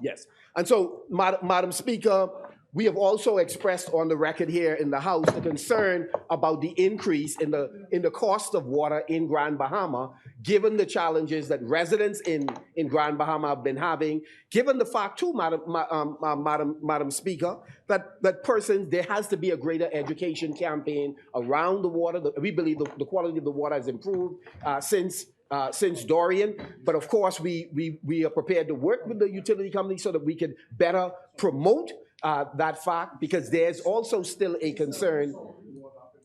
Yes. And so, Madam Speaker, we have also expressed on the record here in the House the concern about the increase in the cost of water in Grand Bahama, given the challenges that residents in Grand Bahama have been having, given the fact too, Madam Speaker, that persons, there has to be a greater education campaign around the water. We believe the quality of the water has improved since Dorian, but of course we are prepared to work with the utility company so that we can better promote that fact, because there's also still a concern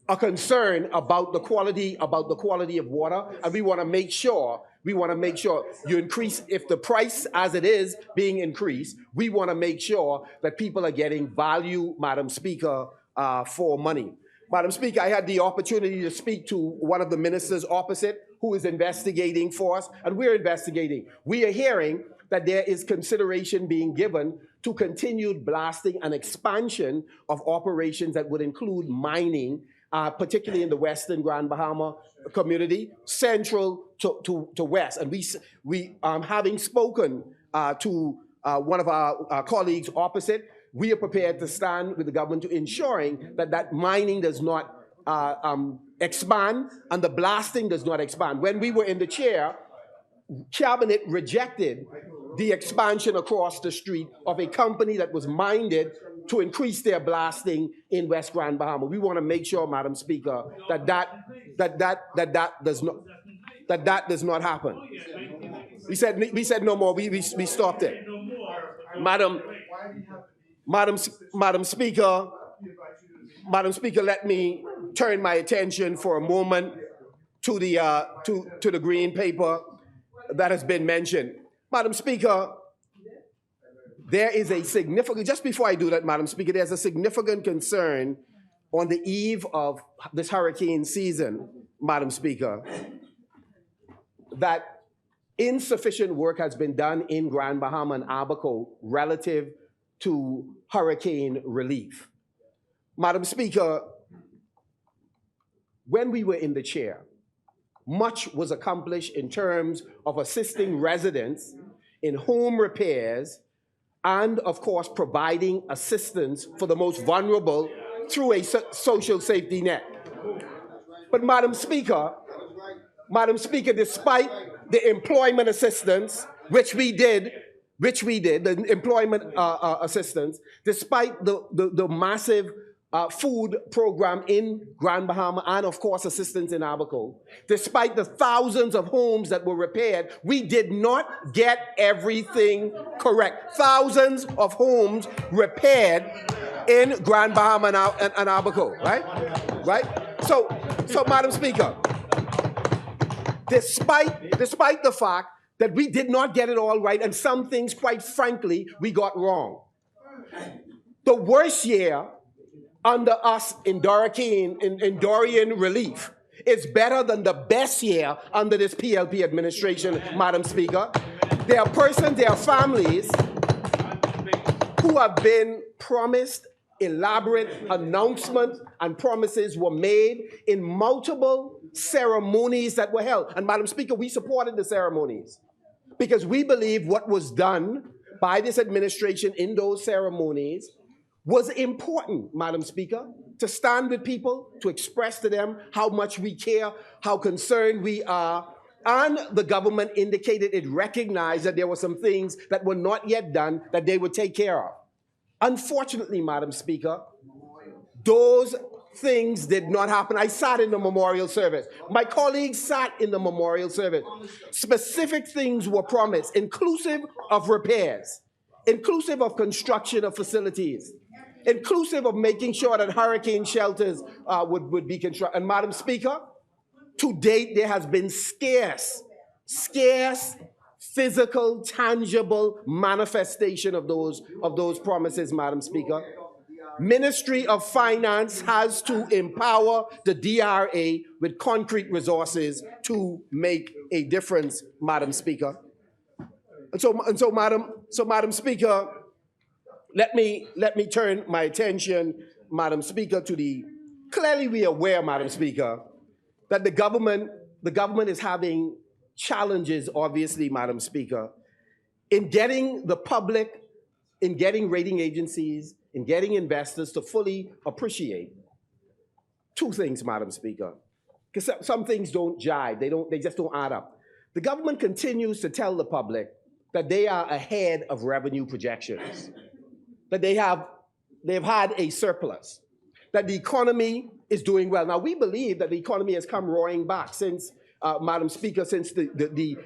about the quality of water, and we want to make sure you increase, if the price as it is being increased, we want to make sure that people are getting value, Madam Speaker, for money. Madam Speaker, I had the opportunity to speak to one of the ministers opposite who is investigating for us, and we're investigating. We are hearing that there is consideration being given to continued blasting and expansion of operations that would include mining, particularly in the Western Grand Bahama community, central to west. And we having spoken to one of our colleagues opposite, we are prepared to stand with the government to ensuring that mining does not expand and the blasting does not expand. When we were in the chair, Cabinet rejected the expansion across the street of a company that was minded to increase their blasting in West Grand Bahama. We want to make sure, Madam Speaker, that does not happen. We said no more. We stopped it. Madam Speaker, let me turn my attention for a moment to the green paper that has been mentioned. Madam Speaker, there is a significant, just before I do that, Madam Speaker, there's a significant concern on the eve of this hurricane season, Madam Speaker, that insufficient work has been done in Grand Bahama and Abaco relative to hurricane relief. Madam Speaker, when we were in the chair, much was accomplished in terms of assisting residents in home repairs and, of course, providing assistance for the most vulnerable through a social safety net. But Madam Speaker, despite the employment assistance, which we did, the employment assistance, despite the massive food program in Grand Bahama and, of course, assistance in Abaco. Despite the thousands of homes that were repaired, we did not get everything correct. Thousands of homes repaired in Grand Bahama and Abaco, right? Right? So, Madam Speaker, despite the fact that we did not get it all right, and some things, quite frankly, we got wrong. The worst year under us in Dorian relief is better than the best year under this PLP administration, Madam Speaker. There are persons, there are families who have been promised elaborate announcements and promises were made in multiple ceremonies that were held. And Madam Speaker, we supported the ceremonies because we believe what was done by this administration in those ceremonies was important, Madam Speaker, to stand with people, to express to them how much we care, how concerned we are. And the government indicated it recognized that there were some things that were not yet done that they would take care of. Unfortunately, Madam Speaker, those things did not happen. I sat in the memorial service. My colleagues sat in the memorial service. Specific things were promised, inclusive of repairs, inclusive of construction of facilities, inclusive of making sure that hurricane shelters would be constructed. And Madam Speaker, to date, there has been scarce physical, tangible manifestation of those promises, Madam Speaker. Ministry of Finance has to empower the DRA with concrete resources to make a difference, Madam Speaker. And so, Madam Speaker, let me turn my attention, Madam Speaker, to the, clearly we are aware, Madam Speaker, that the government is having challenges, obviously, Madam Speaker, in getting the public, in getting rating agencies, in getting investors to fully appreciate two things, Madam Speaker, because some things don't jive, they just don't add up. The government continues to tell the public that they are ahead of revenue projections, that they've had a surplus, that the economy is doing well. Now, we believe that the economy has come roaring back since, Madam Speaker, since the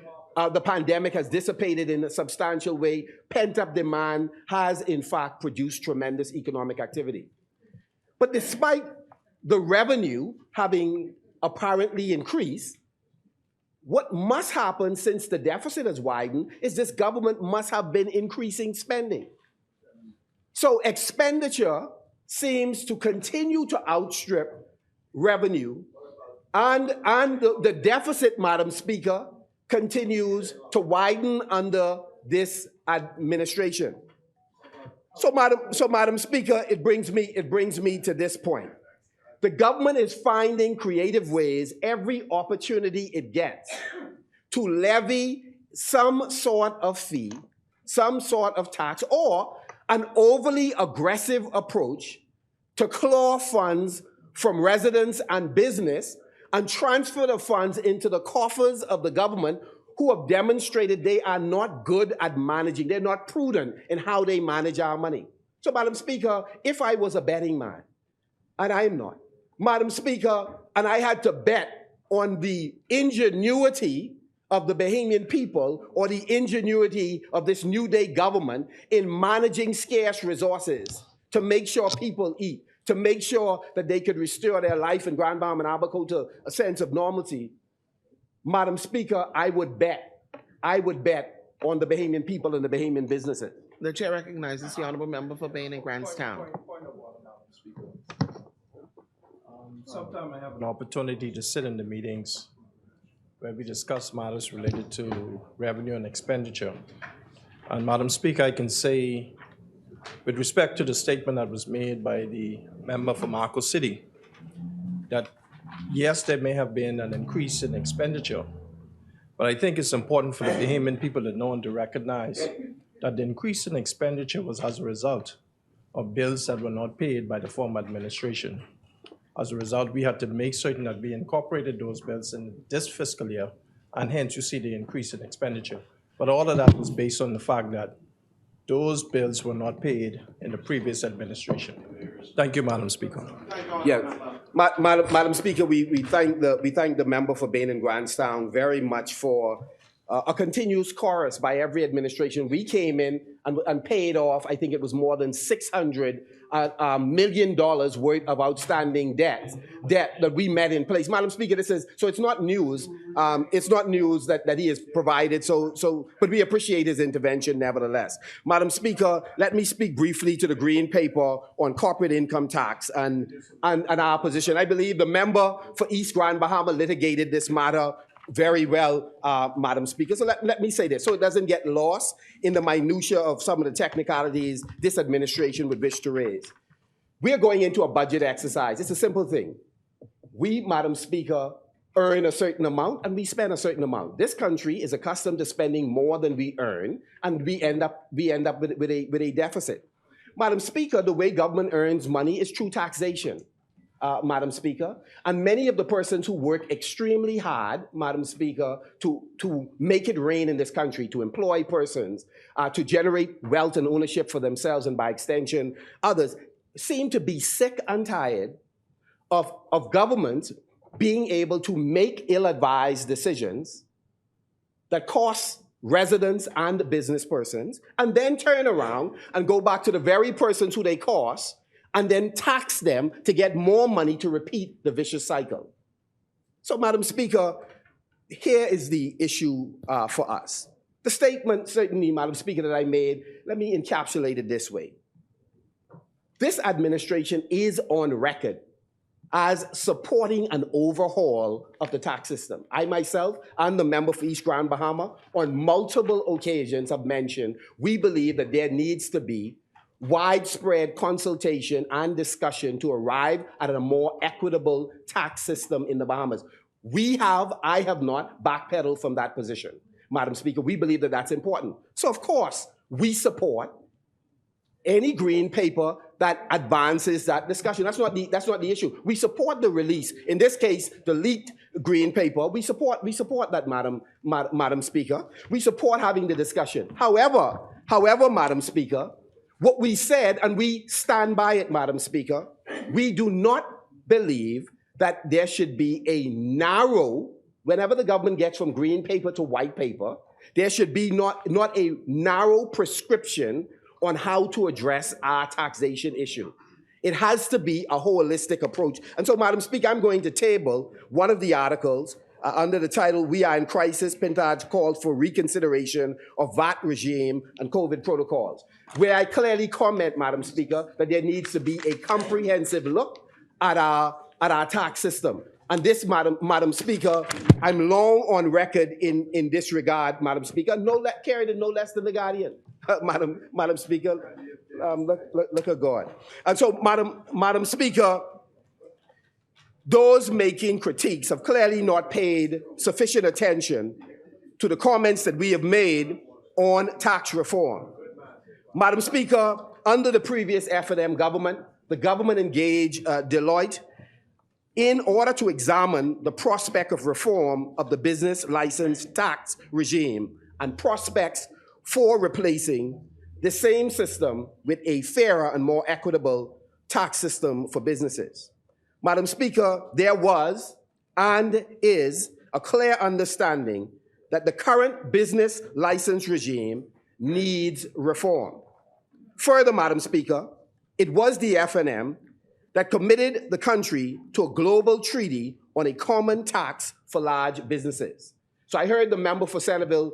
pandemic has dissipated in a substantial way. Pent-up demand has, in fact, produced tremendous economic activity. But despite the revenue having apparently increased, what must happen since the deficit has widened is this government must have been increasing spending. So expenditure seems to continue to outstrip revenue, and the deficit, Madam Speaker, continues to widen under this administration. So, Madam Speaker, it brings me to this point. The government is finding creative ways, every opportunity it gets, to levy some sort of fee, some sort of tax, or an overly aggressive approach to claw funds from residents and business and transfer the funds into the coffers of the government, who have demonstrated they are not good at managing, they're not prudent in how they manage our money. So, Madam Speaker, if I was a betting man, and I am not, Madam Speaker, and I had to bet on the ingenuity of the Bahamian people or the ingenuity of this New Day government in managing scarce resources to make sure people eat, to make sure that they could restore their life in Grand Bahama and Abaco to a sense of normalcy, Madam Speaker, I would bet on the Bahamian people and the Bahamian businesses. The chair recognizes the honorable member for Bain and Grantstown. Sometimes I have an opportunity to sit in the meetings where we discuss matters related to revenue and expenditure. And Madam Speaker, I can say, with respect to the statement that was made by the member from Marco City, that yes, there may have been an increase in expenditure, but I think it's important for the Bahamian people to know and to recognize that the increase in expenditure was as a result of bills that were not paid by the former administration. As a result, we had to make certain that we incorporated those bills in this fiscal year, and hence you see the increase in expenditure. But all of that was based on the fact that those bills were not paid in the previous administration. Thank you, Madam Speaker. Yeah, Madam Speaker, we thank the member for Bain and Grandstown very much for a continuous chorus by every administration. We came in and paid off, I think it was more than $600 million worth of outstanding debt that we met in place. Madam Speaker, this is, so it's not news. It's not news that he has provided, but we appreciate his intervention nevertheless. Madam Speaker, let me speak briefly to the Green Paper on corporate income tax and our position. I believe the member for East Grand Bahama litigated this matter very well, Madam Speaker. So let me say this, so it doesn't get lost in the minutia of some of the technicalities this administration would wish to raise. We're going into a budget exercise. It's a simple thing. We, Madam Speaker, earn a certain amount and we spend a certain amount. This country is accustomed to spending more than we earn, and we end up with a deficit. Madam Speaker, the way government earns money is through taxation. Madam Speaker, and many of the persons who work extremely hard, Madam Speaker, to make it rain in this country, to employ persons, to generate wealth and ownership for themselves and by extension others, seem to be sick and tired of government being able to make ill-advised decisions that cost residents and business persons, and then turn around and go back to the very persons who they cost and then tax them to get more money to repeat the vicious cycle. So, Madam Speaker, here is the issue for us. The statement, certainly, Madam Speaker, that I made, let me encapsulate it this way. This administration is on record as supporting an overhaul of the tax system. I myself and the member for East Grand Bahama on multiple occasions have mentioned we believe that there needs to be widespread consultation and discussion to arrive at a more equitable tax system in the Bahamas. I have not backpedaled from that position, Madam Speaker. We believe that that's important. So, of course, we support any green paper that advances that discussion. That's not the issue. We support the release. In this case, the leaked green paper. We support that, Madam Speaker. We support having the discussion. However, Madam Speaker, what we said, and we stand by it, Madam Speaker, we do not believe that there should be a narrow, whenever the government gets from green paper to white paper, there should be not a narrow prescription on how to address our taxation issue. It has to be a holistic approach. And so, Madam Speaker, I'm going to table one of the articles under the title, We Are in Crisis, Pintage Calls for Reconsideration of VAT Regime and COVID Protocols, where I clearly comment, Madam Speaker, that there needs to be a comprehensive look at our tax system. And this, Madam Speaker, I'm long on record in this regard, Madam Speaker, carried no less than the Guardian. Madam Speaker, look at God. And so, Madam Speaker, those making critiques have clearly not paid sufficient attention to the comments that we have made on tax reform. Madam Speaker, under the previous F&M government, the government engaged Deloitte in order to examine the prospect of reform of the business license tax regime and prospects for replacing the same system with a fairer and more equitable tax system for businesses. Madam Speaker, there was and is a clear understanding that the current business license regime needs reform. Further, Madam Speaker, it was the F&M that committed the country to a global treaty on a common tax for large businesses. So I heard the member for Centerville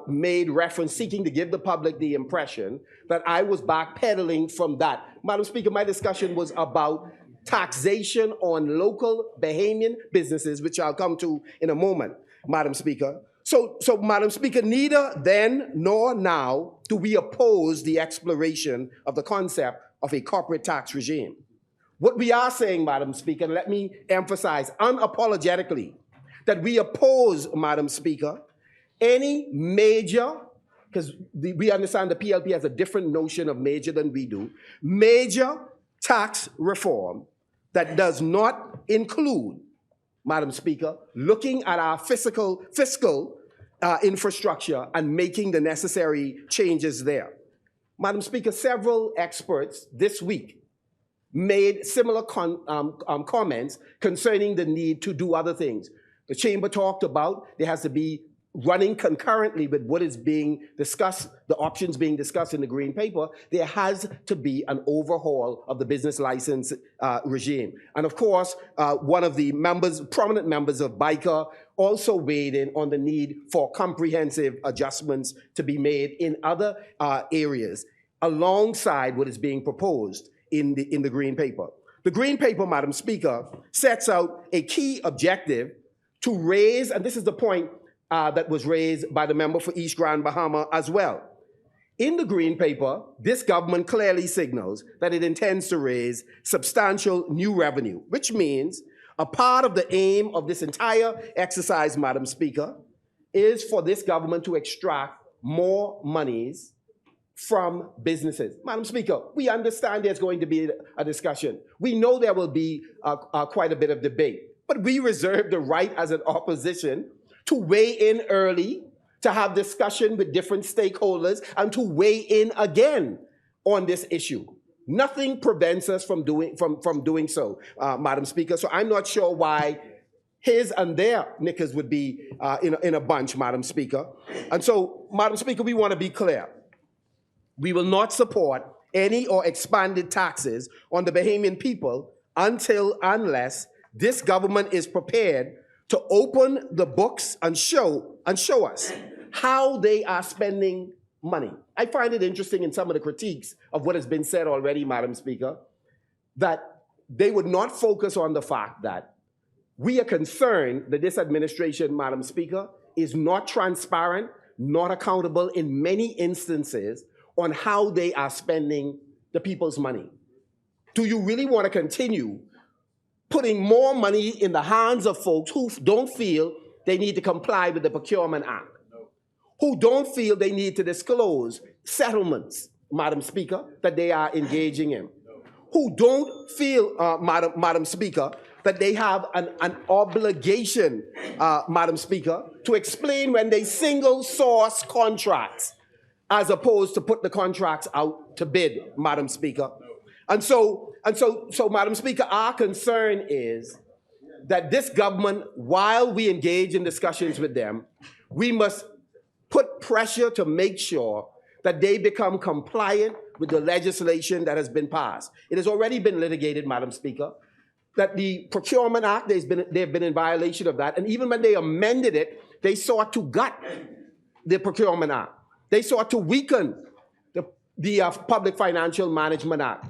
made reference seeking to give the public the impression that I was backpedaling from that. Madam Speaker, my discussion was about taxation on local Bahamian businesses, which I'll come to in a moment, Madam Speaker. So Madam Speaker, neither then nor now do we oppose the exploration of the concept of a corporate tax regime. What we are saying, Madam Speaker, and let me emphasize unapologetically, that we oppose, Madam Speaker, any major, because we understand the PLP has a different notion of major than we do, major tax reform that does not include, Madam Speaker, looking at our fiscal infrastructure and making the necessary changes there. Madam Speaker, several experts this week made similar comments concerning the need to do other things. The chamber talked about there has to be running concurrently with what is being discussed, the options being discussed in the green paper. There has to be an overhaul of the business license regime. And of course, one of the members, prominent members of BICA also weighed in on the need for comprehensive adjustments to be made in other areas alongside what is being proposed in the green paper. The green paper, Madam Speaker, sets out a key objective to raise, and this is the point that was raised by the member for East Grand Bahama as well. In the green paper, this government clearly signals that it intends to raise substantial new revenue, which means a part of the aim of this entire exercise, Madam Speaker, is for this government to extract more monies from businesses. Madam Speaker, we understand there's going to be a discussion. We know there will be quite a bit of debate, but we reserve the right as an opposition to weigh in early, to have discussion with different stakeholders, and to weigh in again on this issue. Nothing prevents us from doing so, Madam Speaker. So I'm not sure why his and their knickers would be in a bunch, Madam Speaker. And so, Madam Speaker, we want to be clear. We will not support any or expanded taxes on the Bahamian people unless this government is prepared to open the books and show us how they are spending money. I find it interesting in some of the critiques of what has been said already, Madam Speaker, that they would not focus on the fact that we are concerned that this administration, Madam Speaker, is not transparent, not accountable in many instances on how they are spending the people's money. Do you really want to continue putting more money in the hands of folks who don't feel they need to comply with the Procurement Act, who don't feel they need to disclose settlements, Madam Speaker, that they are engaging in, who don't feel, Madam Speaker, that they have an obligation, Madam Speaker, to explain when they single source contracts as opposed to put the contracts out to bid, Madam Speaker. And so, Madam Speaker, our concern is that this government, while we engage in discussions with them, we must put pressure to make sure that they become compliant with the legislation that has been passed. It has already been litigated, Madam Speaker, that the Procurement Act, they've been in violation of that, and even when they amended it, they sought to gut the Procurement Act. They sought to weaken the Public Financial Management Act.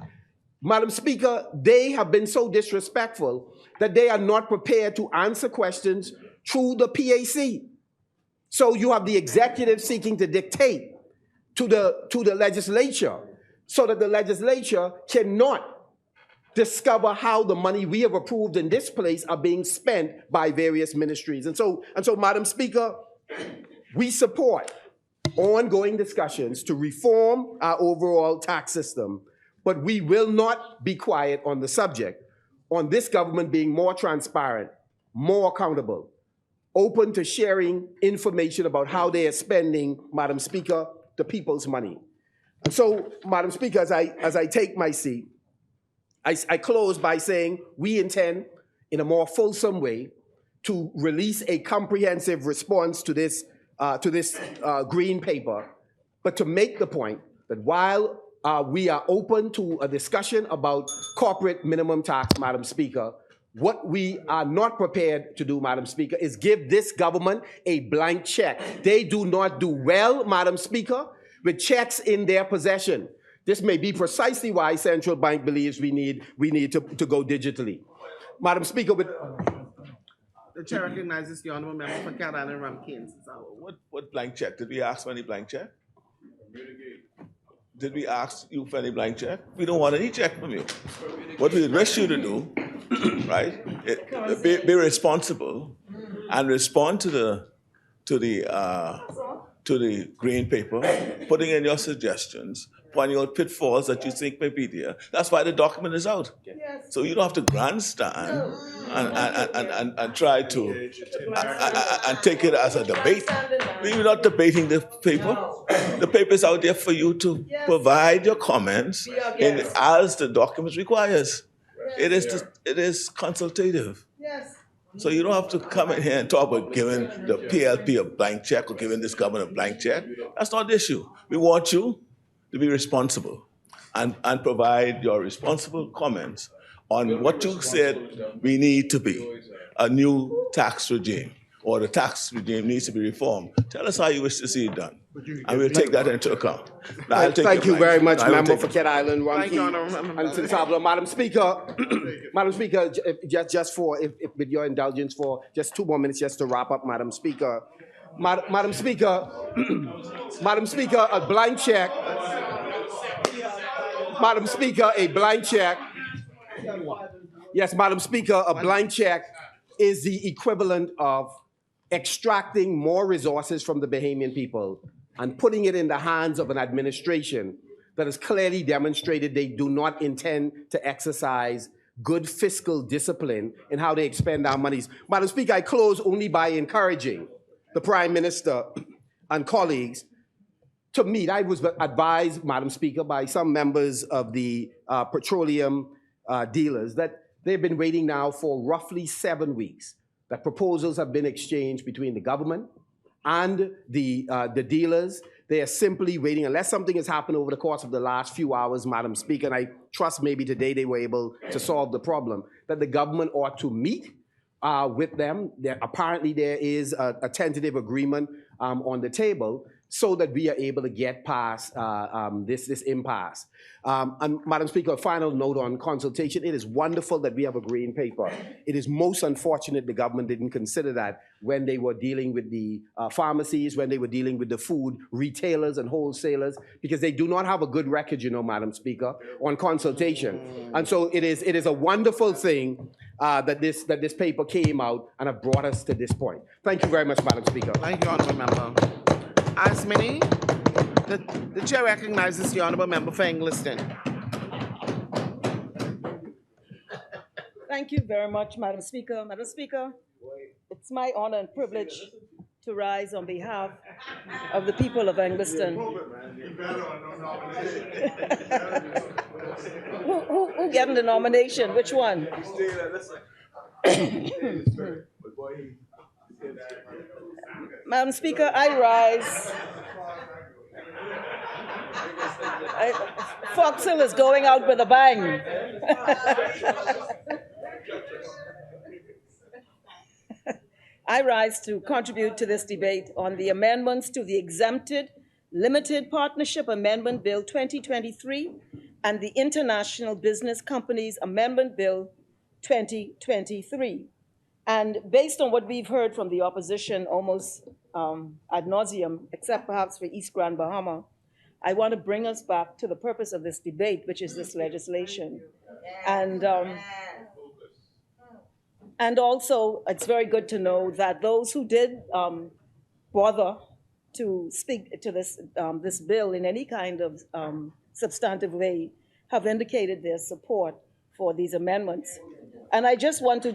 Madam Speaker, they have been so disrespectful that they are not prepared to answer questions through the PAC. So you have the executive seeking to dictate to the legislature so that the legislature cannot discover how the money we have approved in this place are being spent by various ministries. And so, Madam Speaker, we support ongoing discussions to reform our overall tax system, but we will not be quiet on the subject, on this government being more transparent, more accountable, open to sharing information about how they are spending, Madam Speaker, the people's money. And so, Madam Speaker, as I take my seat, I close by saying we intend, in a more fulsome way, to release a comprehensive response to this green paper, but to make the point that while we are open to a discussion about corporate minimum tax, Madam Speaker, what we are not prepared to do, Madam Speaker, is give this government a blank check. They do not do well, Madam Speaker, with checks in their possession. This may be precisely why Central Bank believes we need to go digitally. Madam Speaker, The chair recognizes the honourable member for Caroline and Ramkins. What blank check? Did we ask for any blank check? Did we ask you for any blank check? We don't want any check from you. What we wish you to do, right, be responsible and respond to the green paper, putting in your suggestions, pointing out pitfalls that you think may be there. That's why the document is out. So you don't have to grandstand. and try to and take it as a debate. We're not debating the paper. The paper is out there for you to provide your comments as the document requires. It is consultative. So you don't have to come in here and talk about giving the PLP a blank check or giving this government a blank check. That's not the issue. We want you to be responsible and provide your responsible comments on what you said we need to be, a new tax regime, or the tax regime needs to be reformed. Tell us how you wish to see it done, and we'll take that into account. Now, I'll take Thank your you very blank. much, I will Member take for it. Cat Island, Thank you, Rumkey, Honourable Member. and St. Pablo. Madam Speaker, Madam Speaker, just for, if with your indulgence, for just 2 more minutes, just to wrap up, Madam Speaker. Madam Speaker, Madam Speaker, a blank check. Madam Speaker, a blank check. Yes, Madam Speaker, a blank check is the equivalent of extracting more resources from the Bahamian people and putting it in the hands of an administration that has clearly demonstrated they do not intend to exercise good fiscal discipline in how they expend our monies. Madam Speaker, I close only by encouraging the Prime Minister and colleagues to meet. I was advised, Madam Speaker, by some members of the petroleum dealers that they've been waiting now for roughly 7 weeks, that proposals have been exchanged between the government and the dealers. They are simply waiting, unless something has happened over the course of the last few hours, Madam Speaker, and I trust maybe today they were able to solve the problem, that the government ought to meet with them. Apparently there is a tentative agreement on the table so that we are able to get past this impasse. And Madam Speaker, a final note on consultation. It is wonderful that we have a green paper. It is most unfortunate the government didn't consider that when they were dealing with the pharmacies, when they were dealing with the food retailers and wholesalers, because they do not have a good record, you know, Madam Speaker, on consultation. And so it is a wonderful thing that this paper came out and have brought us to this point. Thank you very much, Madam Speaker. Thank you, Honourable Member. As many, the Chair recognizes the Honourable Member for Engliston. Thank you very much, Madam Speaker. Madam Speaker, it's my honor and privilege to rise on behalf of the people of Engliston. Who getting the nomination? Which one? Madam Speaker, I rise. Foxhill is going out with a bang. I rise to contribute to this debate on the amendments to the Exempted Limited Partnership Amendment Bill 2023 and the International Business Companies Amendment Bill 2023. And based on what we've heard from the opposition almost ad nauseum, except perhaps for East Grand Bahama, I want to bring us back to the purpose of this debate, which is this legislation. And also, it's very good to know that those who did bother to speak to this bill in any kind of substantive way have indicated their support for these amendments. And I just want to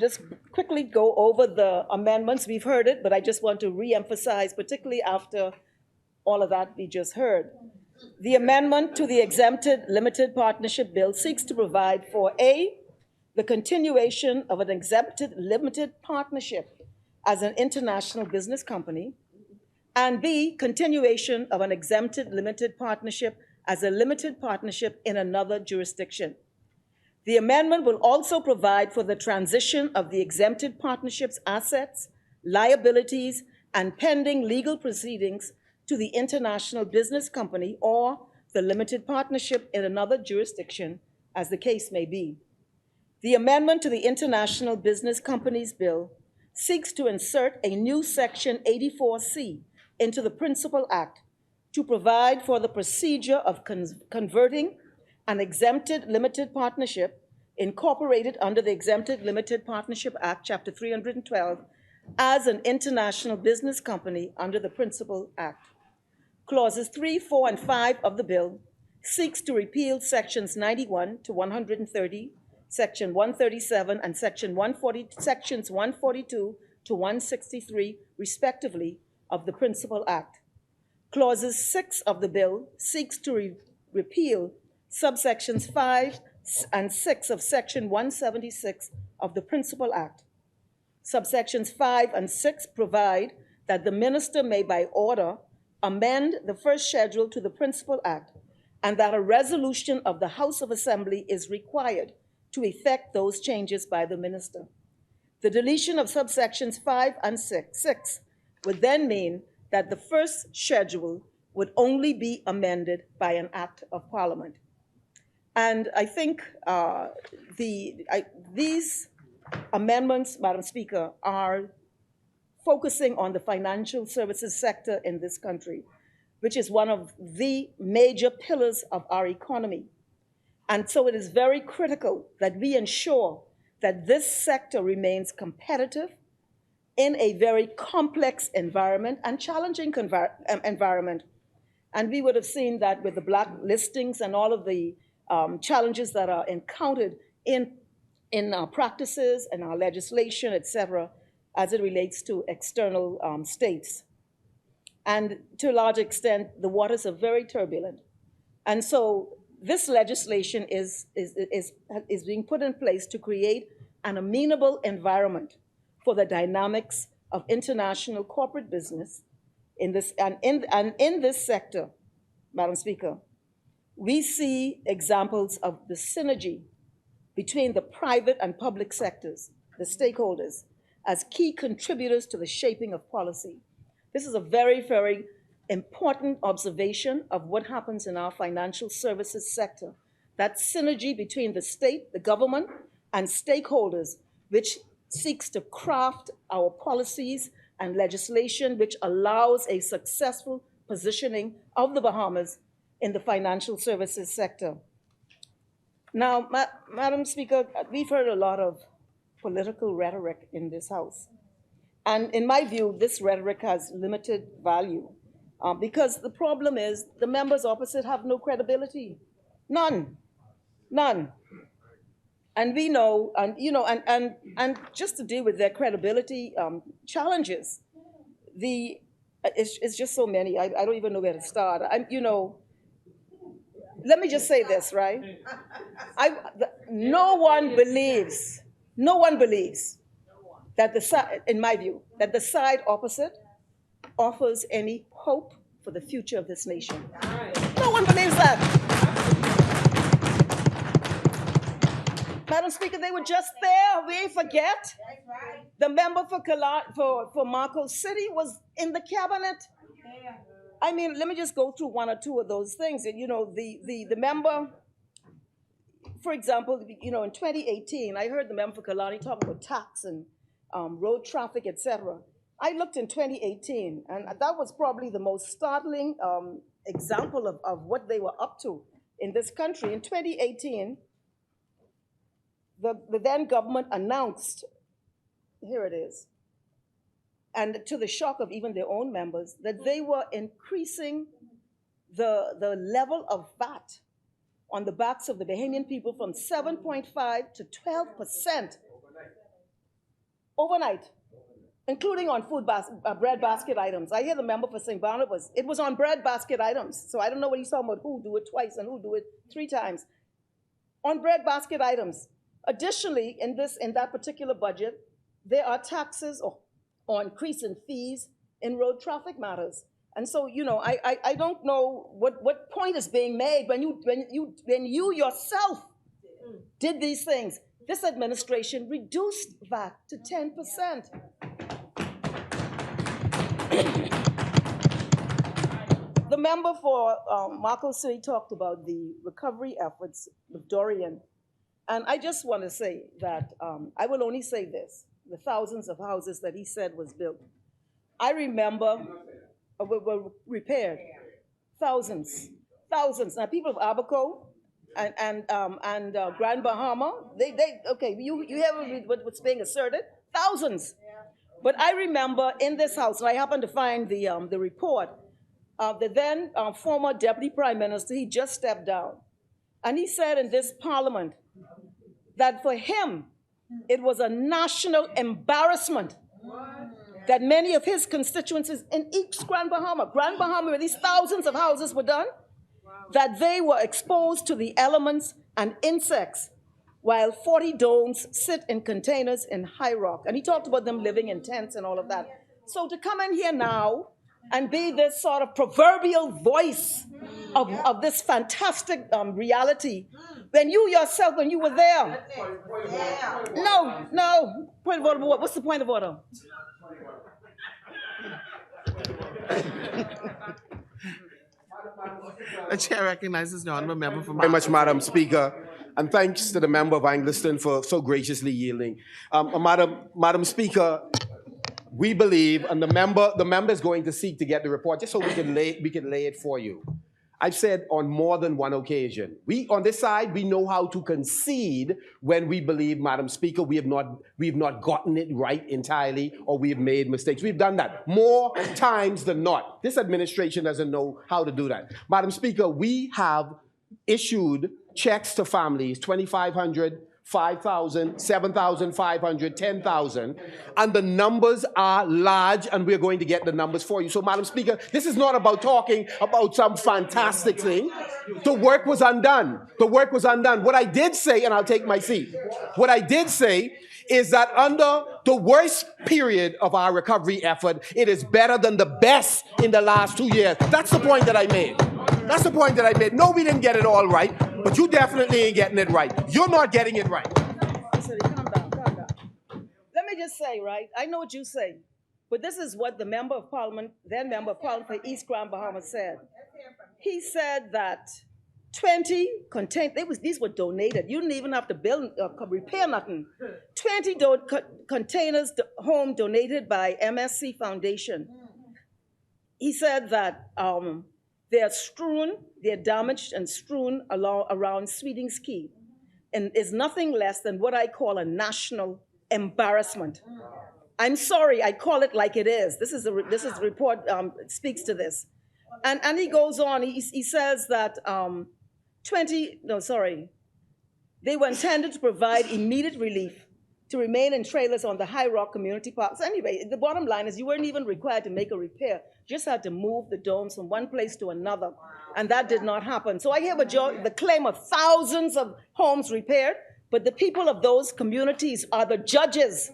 quickly go over the amendments. We've heard it, but I just want to re-emphasize, particularly after all of that we just heard. The amendment to the Exempted Limited Partnership Bill seeks to provide for A, the continuation of an exempted limited partnership as an international business company, and B, continuation of an exempted limited partnership as a limited partnership in another jurisdiction. The amendment will also provide for the transition of the exempted partnership's assets, liabilities, and pending legal proceedings to the international business company or the limited partnership in another jurisdiction, as the case may be. The amendment to the International Business Companies Bill seeks to insert a new Section 84C into the Principal Act to provide for the procedure of converting an exempted limited partnership incorporated under the Exempted Limited Partnership Act, Chapter 312, as an international business company under the Principal Act. Clauses 3, 4, and 5 of the bill seeks to repeal Sections 91 to 130 Section 137, and Sections 142 to 163, respectively, of the Principal Act. Clauses 6 of the bill seeks to repeal subsections 5 and 6 of Section 176 of the Principal Act. Subsections 5 and 6 provide that the minister may by order amend the first schedule to the Principal Act, and that a resolution of the House of Assembly is required to effect those changes by the minister. The deletion of subsections 5 and 6 would then mean that the first schedule would only be amended by an act of Parliament. And I think these amendments, Madam Speaker, are focusing on the financial services sector in this country, which is one of the major pillars of our economy. And so it is very critical that we ensure that this sector remains competitive in a very complex environment and challenging environment. And we would have seen that with the black listings and all of the challenges that are encountered in our practices and our legislation, et cetera, as it relates to external states. And to a large extent, the waters are very turbulent. And so this legislation is being put in place to create an amenable environment for the dynamics of international corporate business in this, and in this sector, Madam Speaker. We see examples of the synergy between the private and public sectors, the stakeholders, as key contributors to the shaping of policy. This is a very, very important observation of what happens in our financial services sector. That synergy between the state, the government, and stakeholders, which seeks to craft our policies and legislation which allows a successful positioning of the Bahamas in the financial services sector. Now, Madam Speaker, we've heard a lot of political rhetoric in this House. And in my view, this rhetoric has limited value because the problem is the members opposite have no credibility. None. None. And we know, and just to deal with their credibility challenges, it's just so many. I don't even know where to start. Let me just say this, right? No one believes that in my view, that the side opposite offers any hope for the future of this nation. No one believes that. Madam Speaker, they were just there. We ain't forget. The member for Marco City was in the cabinet. I mean, let me just go through one or two of those things. The member, for example, in 2018, I heard the member for Kalani talk about tax and road traffic, etc. I looked in 2018, and that was probably the most startling example of what they were up to in this country. In 2018, the then government announced, here it is, and to the shock of even their own members, that they were increasing the level of VAT on the backs of the Bahamian people from 7.5 to 12% overnight, including on bread basket items. I hear the member for St. Barnabas, it was on bread basket items. So I don't know what he's talking about, who do it twice and who do it 3 times. On bread basket items. Additionally, in that particular budget, there are taxes or increase in fees in road traffic matters. And so, I don't know what point is being made when you yourself did these things. This administration reduced VAT to 10%. The member for Marco City talked about the recovery efforts of Dorian. And I just want to say that I will only say this, the thousands of houses that he said was built. I remember were repaired, thousands. Now people of Abaco and Grand Bahama, okay, you hear what's being asserted? Thousands. But I remember in this house, and I happened to find the report, the then former Deputy Prime Minister, he just stepped down. And he said in this Parliament that for him, it was a national embarrassment that many of his constituencies in East Grand Bahama, where these thousands of houses were done, that they were exposed to the elements and insects while 40 domes sit in containers in High Rock. And he talked about them living in tents and all of that. So to come in here now and be this sort of proverbial voice of this fantastic reality, when you yourself, when you were there. No, point of order, what's the point of order? The chair recognizes the honorable member from Very much, Madam Speaker, and thanks to the member of Angliston for so graciously yielding. Madam Speaker, we believe, and the member is going to seek to get the report just so we can lay it for you. I've said on more than one occasion, on this side, we know how to concede when we believe, Madam Speaker, we've not gotten it right entirely or we have made mistakes. We've done that more times than not. This administration doesn't know how to do that. Madam Speaker, we have issued checks to families, 2,500, 5,000, 7,500, 10,000, and the numbers are large, and we're going to get the numbers for you. So, Madam Speaker, this is not about talking about some fantastic thing. The work was undone. The work was undone. What I did say, and I'll take my seat, what I did say is that under the worst period of our recovery effort, it is better than the best in the last 2 years. That's the point that I made. That's the point that I made. No, we didn't get it all right, but you definitely ain't getting it right. You're not getting it right. Calm down. Let me just say, right, I know what you say, but this is what the member of parliament, then member of parliament for East Grand Bahama said. He said that 20 containers, these were donated. You didn't even have to build, repair nothing. 20 containers, home donated by MSC Foundation. He said that they're damaged and strewn around Proceedings Key, and is nothing less than what I call a national embarrassment. I'm sorry, I call it like it is. This is the report speaks to this, and he goes on. He says that they were intended to provide immediate relief to remain in trailers on the High Rock Community Park. So anyway, the bottom line is you weren't even required to make a repair. You just had to move the domes from one place to another, and that did not happen. So I hear the claim of thousands of homes repaired, but the people of those communities are the judges.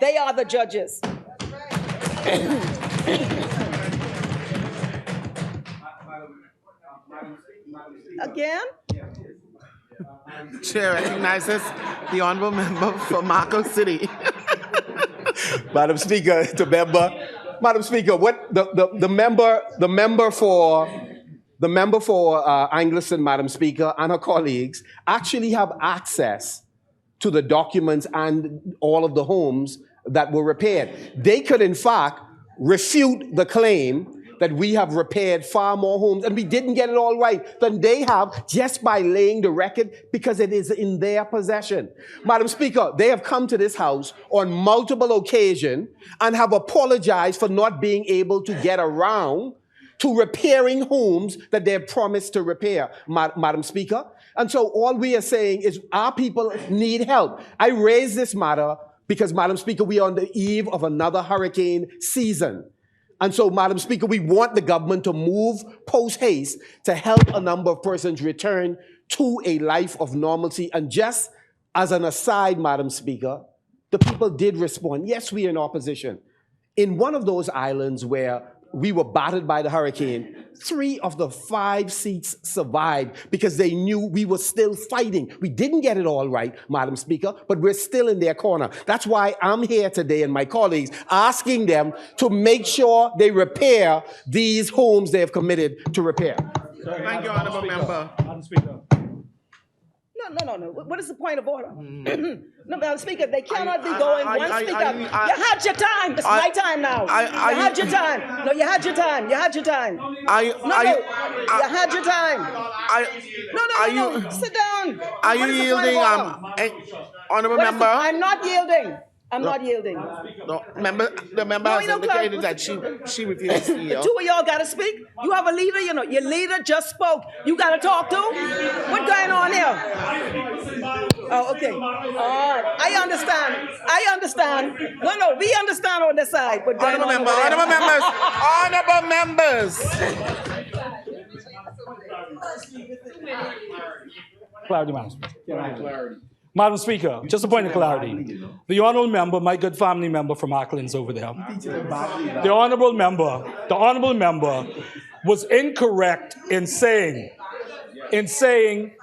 They are the judges. Again? Chair recognizes the honorable member for Marco City. Madam Speaker, what the member for Angliston, Madam Speaker, and her colleagues actually have access to the documents and all of the homes that were repaired. They could, in fact, refute the claim that we have repaired far more homes and we didn't get it all right than they have just by laying the record because it is in their possession. Madam Speaker, they have come to this House on multiple occasions and have apologized for not being able to get around to repairing homes that they have promised to repair, Madam Speaker. And so all we are saying is our people need help. I raise this matter because, Madam Speaker, we are on the eve of another hurricane season. And so, Madam Speaker, we want the government to move post-haste to help a number of persons return to a life of normalcy. And just as an aside, Madam Speaker, the people did respond. Yes, we are in opposition. In one of those islands where we were battered by the hurricane, 3 of the 5 seats survived because they knew we were still fighting. We didn't get it all right, Madam Speaker, but we're still in their corner. That's why I'm here today and my colleagues asking them to make sure they repair these homes they have committed to repair. Thank you, honorable member. Madam Speaker. No. What is the point of order? No, Madam Speaker, they cannot be going one speaker. You had your time. It's my time now. You had your time. No, you had your time. You had your time. You had your time. No. Sit down. Are you yielding, honorable member? I'm not yielding. I'm not yielding. No, the member No, has you don't indicated clarify. that she refuses to The yield. two of y'all gotta speak. You have a leader, you know, your leader just spoke. You gotta talk to? What's going on here? Oh, okay. All right. I understand. I understand. No, we understand on the side. But Honorable member, honorable members. Clarity, Madam Speaker. Madam Speaker, just a point of clarity. The honourable member, my good family member from Ackland's over there, the honourable member was incorrect in saying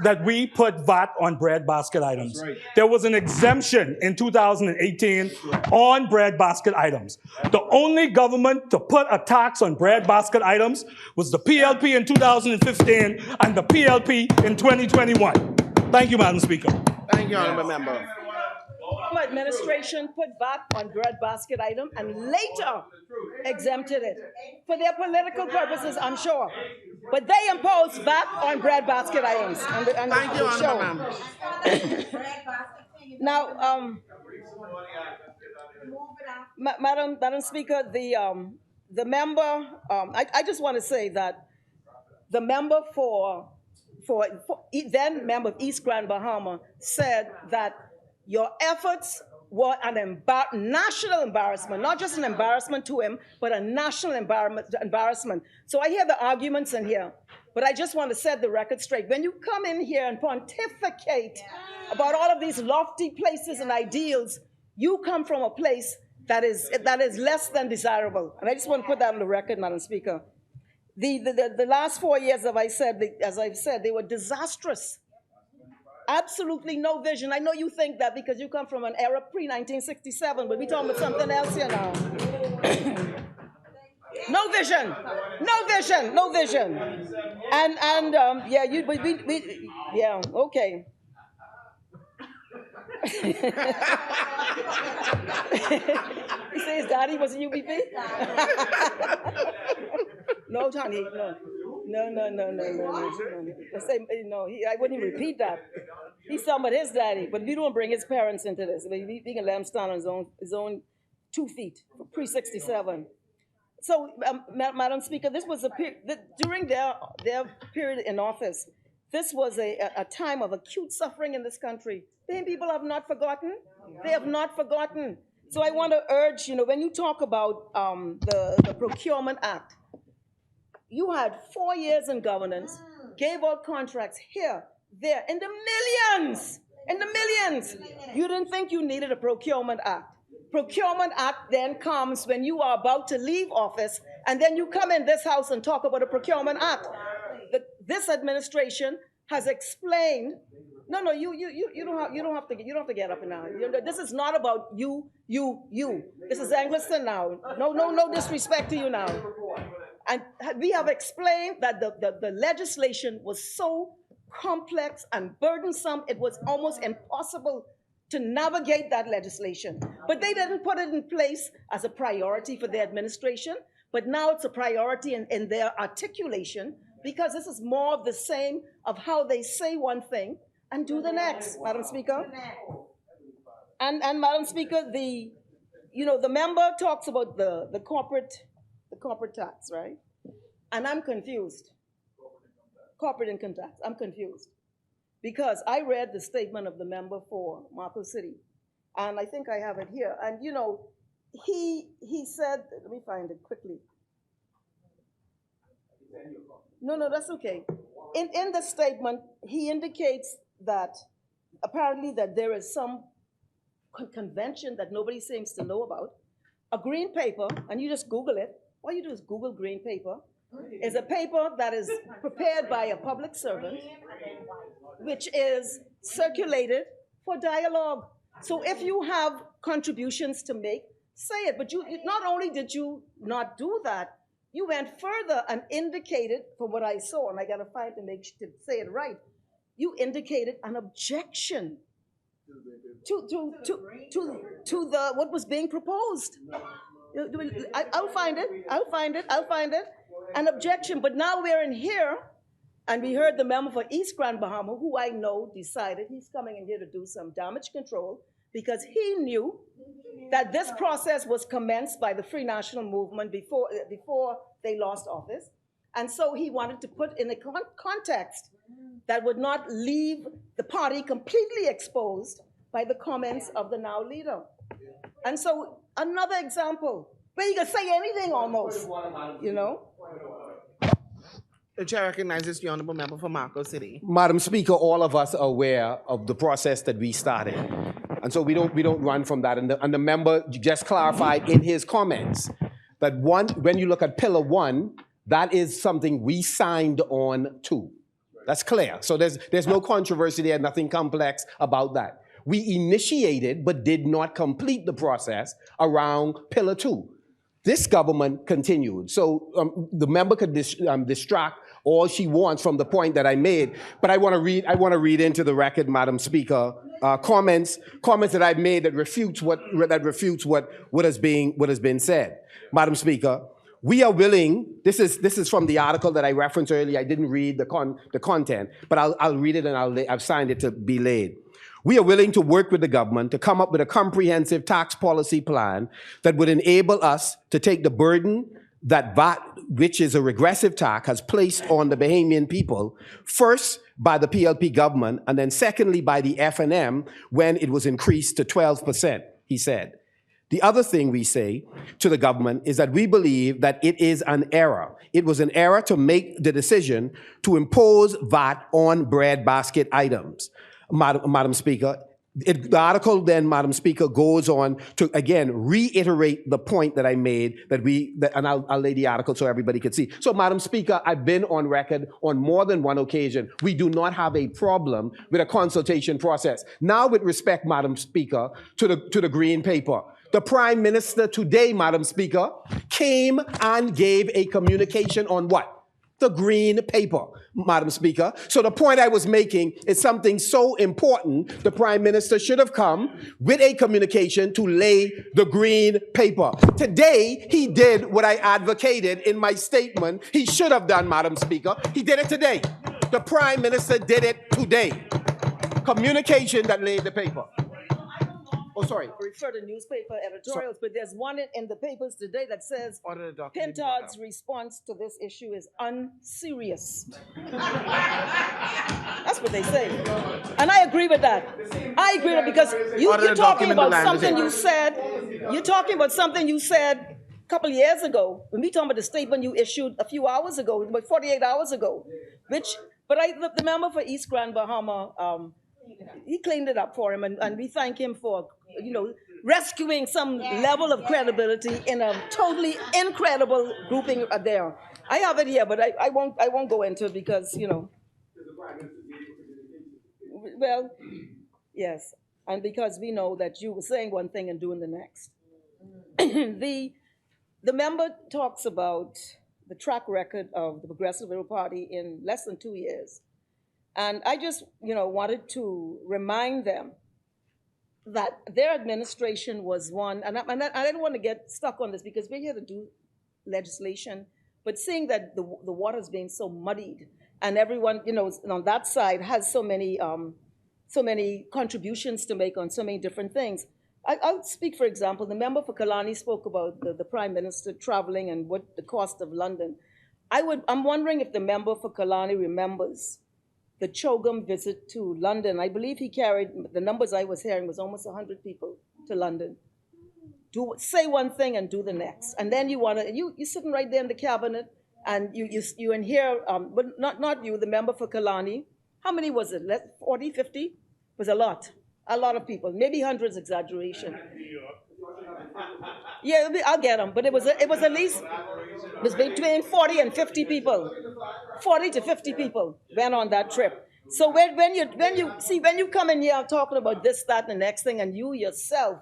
that we put VAT on bread basket items. There was an exemption in 2018 on bread basket items. The only government to put a tax on bread basket items was the PLP in 2015 and the PLP in 2021. Thank you, Madam Speaker. Thank you, honorable member. Obama administration put VAT on bread basket item and later exempted it for their political purposes, I'm sure. But they imposed VAT on bread basket items. Thank you, honorable member. Now, Madam Speaker, the member, I just want to say that the member then member of East Grand Bahama said that your efforts were an national embarrassment, not just an embarrassment to him, but a national embarrassment. So I hear the arguments in here, but I just want to set the record straight. When you come in here and pontificate about all of these lofty places and ideals, you come from a place that is less than desirable. And I just want to put that on the record, Madam Speaker. The last 4 years, as I've said, they were disastrous. Absolutely no vision. I know you think that because you come from an era pre-1967, but we're talking about something else here now. No vision. No vision. No vision. And yeah, okay. He says daddy was a UBP? No, Johnny, no. Let's say, I wouldn't even repeat that. He's talking about his daddy, but we don't bring his parents into this. We can let him stand on his own 2 feet, pre-67. So, Madam Speaker, this was during their period in office, this was a time of acute suffering in this country. The people have not forgotten. They have not forgotten. So I want to urge, when you talk about the Procurement Act, you had 4 years in governance, gave out contracts here, there, in the millions, You didn't think you needed a Procurement Act. Procurement Act then comes when you are about to leave office, and then you come in this house and talk about a Procurement Act. This administration has explained. No, you don't have to get up now. This is not about you. This is Angleton now. No disrespect to you now. And we have explained that the legislation was so complex and burdensome, it was almost impossible to navigate that legislation. But they didn't put it in place as a priority for the administration, but now it's a priority in their articulation, because this is more of the same of how they say one thing and do the next, Madam Speaker. And Madam Speaker, the member talks about the corporate tax, right? And I'm confused. Corporate income tax, I'm confused. Because I read the statement of the member for Marco City, and I think I have it here. And he said, let me find it quickly. No, that's okay. In the statement, he indicates that apparently that there is some convention that nobody seems to know about. A green paper, and you just Google it. All you do is Google green paper. It's a paper that is prepared by a public servant, which is circulated for dialogue. So if you have contributions to make, say it. But you not only did you not do that, you went further and indicated, from what I saw, and I got to find to say it right, you indicated an objection to the what was being proposed. I'll find it. An objection, but now we're in here, and we heard the member for East Grand Bahama, who I know decided he's coming in here to do some damage control, because he knew that this process was commenced by the Free National Movement before they lost office. And so he wanted to put in a context that would not leave the party completely exposed by the comments of the now leader. And so another example, where you can say anything almost, you know? The chair recognizes the Honorable Member for Marco City. Madam Speaker, all of us are aware of the process that we started. And so we don't run from that. And the member just clarified in his comments that when you look at Pillar 1, that is something we signed on to. That's clear. So there's no controversy there, nothing complex about that. We initiated but did not complete the process around Pillar 2. This government continued. So the member could distract all she wants from the point that I made, but I want to read into the record, Madam Speaker, comments that I've made that refutes what has been said. Madam Speaker, we are willing. This is from the article that I referenced earlier. I didn't read the content, but I'll read it, and I've signed it to be laid. We are willing to work with the government to come up with a comprehensive tax policy plan that would enable us to take the burden that VAT, which is a regressive tax, has placed on the Bahamian people, first by the PLP government, and then secondly by the FNM when it was increased to 12%, he said. The other thing we say to the government is that we believe that it is an error. It was an error to make the decision to impose VAT on breadbasket items. Madam Speaker, the article then, Madam Speaker, goes on to, again, reiterate the point that I made, and I'll lay the article so everybody can see. So, Madam Speaker, I've been on record on more than one occasion. We do not have a problem with a consultation process. Now, with respect, Madam Speaker, to the Green Paper, the Prime Minister today, Madam Speaker, came and gave a communication on what? The Green Paper, Madam Speaker. So the point I was making is something so important, the Prime Minister should have come with a communication to lay the Green Paper. Today, he did what I advocated in my statement he should have done, Madam Speaker. He did it today. The Prime Minister did it today. Communication that laid the paper. Oh, sorry. Refer to newspaper editorials, but there's one in the papers today that says Pintard's response to this issue is unserious. That's what they say. And I agree with that. I agree with it because you're talking about something you said. You're talking about something you said a couple of years ago. When we talking about the statement you issued a few hours ago, about 48 hours ago, the member for East Grand Bahama, he cleaned it up for him, and we thank him for, rescuing some level of credibility in a totally incredible grouping there. I have it here, but I won't go into it because, well, yes, and because we know that you were saying one thing and doing the next. The member talks about the track record of the Progressive Liberal Party in less than 2 years. And I just, wanted to remind them that their administration was one, and I didn't want to get stuck on this because we're here to do legislation, but seeing that the water's being so muddied and everyone, on that side has so many contributions to make on so many different things. I'll speak, for example, the member for Kalani spoke about the Prime Minister traveling and what the cost of London. I'm wondering if the member for Kalani remembers the Chogam visit to London. I believe he carried, the numbers I was hearing was almost 100 people to London. Say one thing and do the next. And then you're sitting right there in the cabinet and you and here, but not you, the member for Kalani. How many was it? 40, 50? It was a lot of people. Maybe hundreds, exaggeration. Yeah, I'll get them. But it was at least, it was between 40 and 50 people. 40 to 50 people went on that trip. So when you come in here talking about this, that, and the next thing, and you yourself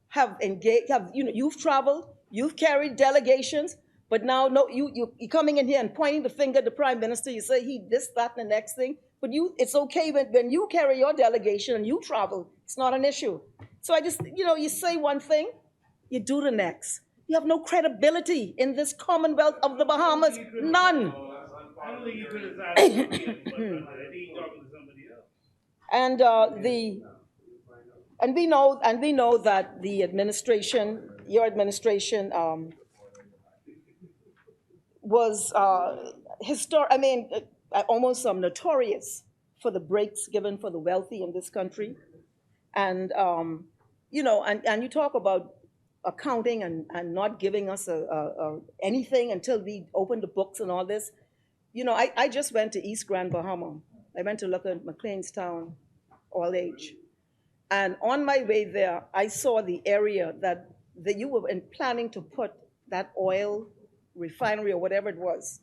have engaged, you've traveled, you've carried delegations, but now you're coming in here and pointing the finger at the Prime Minister. You say he this, that, and the next thing. But it's okay when you carry your delegation and you travel. It's not an issue. So I just, you say one thing, you do the next. You have no credibility in this Commonwealth of the Bahamas. None. And And we know that the administration, your administration, was almost notorious for the breaks given for the wealthy in this country. And, and you talk about accounting and not giving us anything until we open the books and all this. I just went to East Grand Bahama. I went to look at McLeanstown Oil Age. And on my way there, I saw the area that you were planning to put that oil refinery or whatever it was,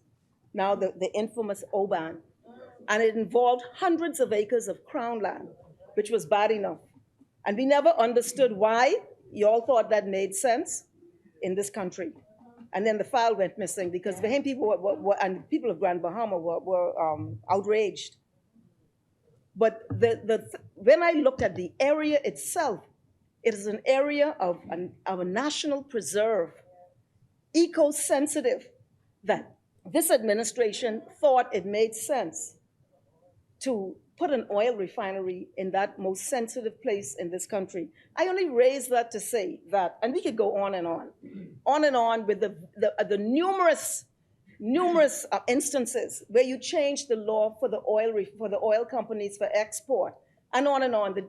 now the infamous Oban. And it involved hundreds of acres of crown land, which was bad enough. And we never understood why. You all thought that made sense in this country. And then the file went missing because Bahamian people and people of Grand Bahama were outraged. But when I looked at the area itself, it is an area of a national preserve, eco-sensitive, that this administration thought it made sense to put an oil refinery in that most sensitive place in this country. I only raise that to say that, and we could go on and on with the numerous instances where you change the law for the oil companies for export, and on,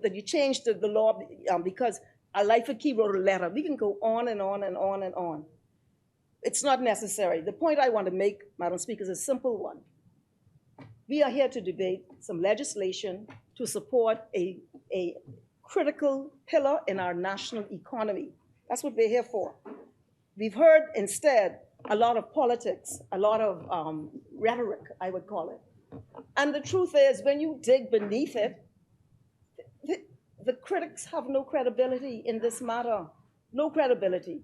that you changed the law because Alaifaki wrote a letter. We can go on and on and on and on. It's not necessary. The point I want to make, Madam Speaker, is a simple one. We are here to debate some legislation to support a critical pillar in our national economy. That's what we're here for. We've heard instead a lot of politics, a lot of rhetoric, I would call it. And the truth is, when you dig beneath it, the critics have no credibility in this matter, no credibility.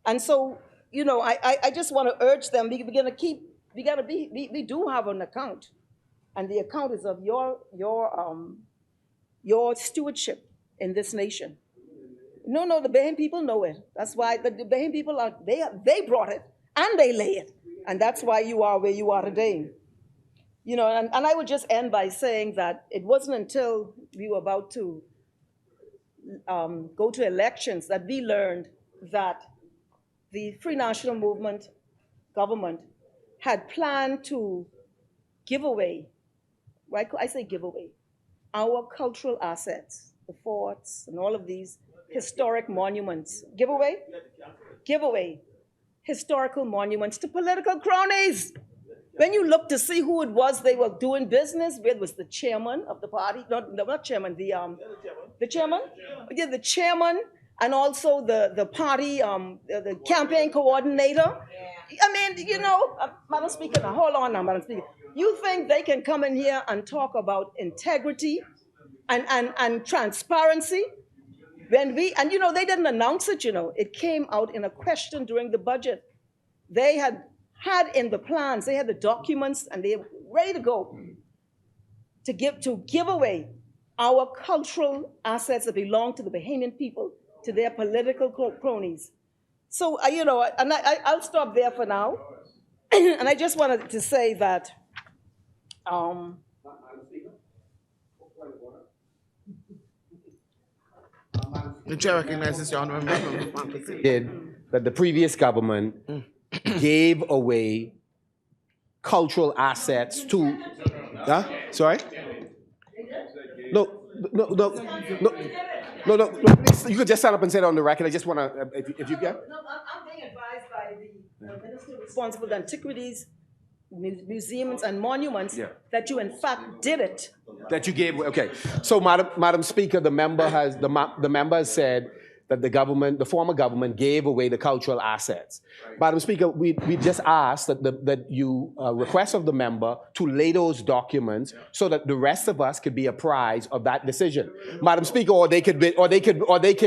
And so, I just want to urge them, we do have an account. And the account is of your stewardship in this nation. No, the Bahamian people know it. That's why the Bahamian people they brought it and they lay it. And that's why you are where you are today. And I would just end by saying that it wasn't until we were about to go to elections that we learned that the Free National Movement government had planned to give away, I say give away, our cultural assets, the forts and all of these historic monuments. Give away historical monuments to political cronies. When you look to see who it was they were doing business with, was the chairman of the party, not chairman, the chairman? Yeah, the chairman, and also the party, the campaign coordinator. I mean, Madam Speaker, now hold on now, Madam Speaker. You think they can come in here and talk about integrity and transparency? When they didn't announce it, it came out in a question during the budget. They had in the plans, they had the documents, and they were ready to go to give away our cultural assets that belong to the Bahamian people, to their political cronies. So, I'll stop there for now. And I just wanted to say that The chair recognizes your honorable member. That the previous government gave away cultural assets to, sorry? No, please, you could just stand up and say it on the record. I just want to, if you can. No, I'm being advised by the Minister responsible for antiquities, museums and monuments, that you in fact did it. That you gave, okay. So, Madam Speaker, the member has said that the former government gave away the cultural assets. Madam Speaker, we just asked that you request of the member to lay those documents so that the rest of us could be apprised of that decision. Madam Speaker, or they can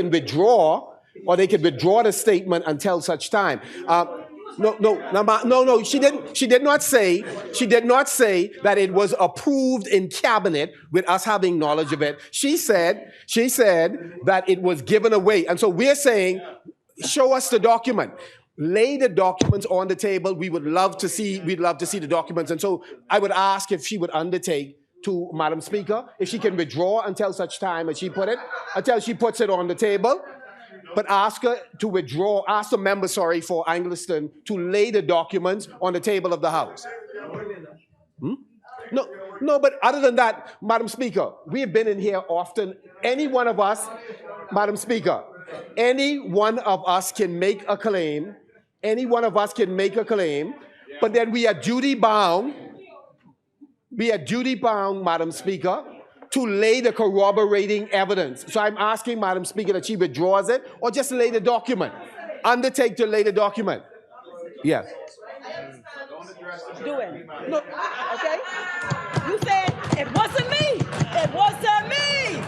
withdraw the statement until such time. No. She did not say that it was approved in cabinet with us having knowledge of it. She said that it was given away. And so we're saying, show us the document. Lay the documents on the table. We'd love to see the documents. And so I would ask if she would undertake to Madam Speaker, if she can withdraw until such time as until she puts it on the table. But ask her to withdraw, ask the member, for Angliston to lay the documents on the table of the House. No, but other than that, Madam Speaker, we have been in here often. Any one of us, Madam Speaker, any one of us can make a claim. Any one of us can make a claim, but then we are duty bound. We are duty bound, Madam Speaker, to lay the corroborating evidence. So I'm asking, Madam Speaker, that she withdraws it or just lay the document. Undertake to lay the document. Yes. Do it. No. Okay? You said it wasn't me. It wasn't me.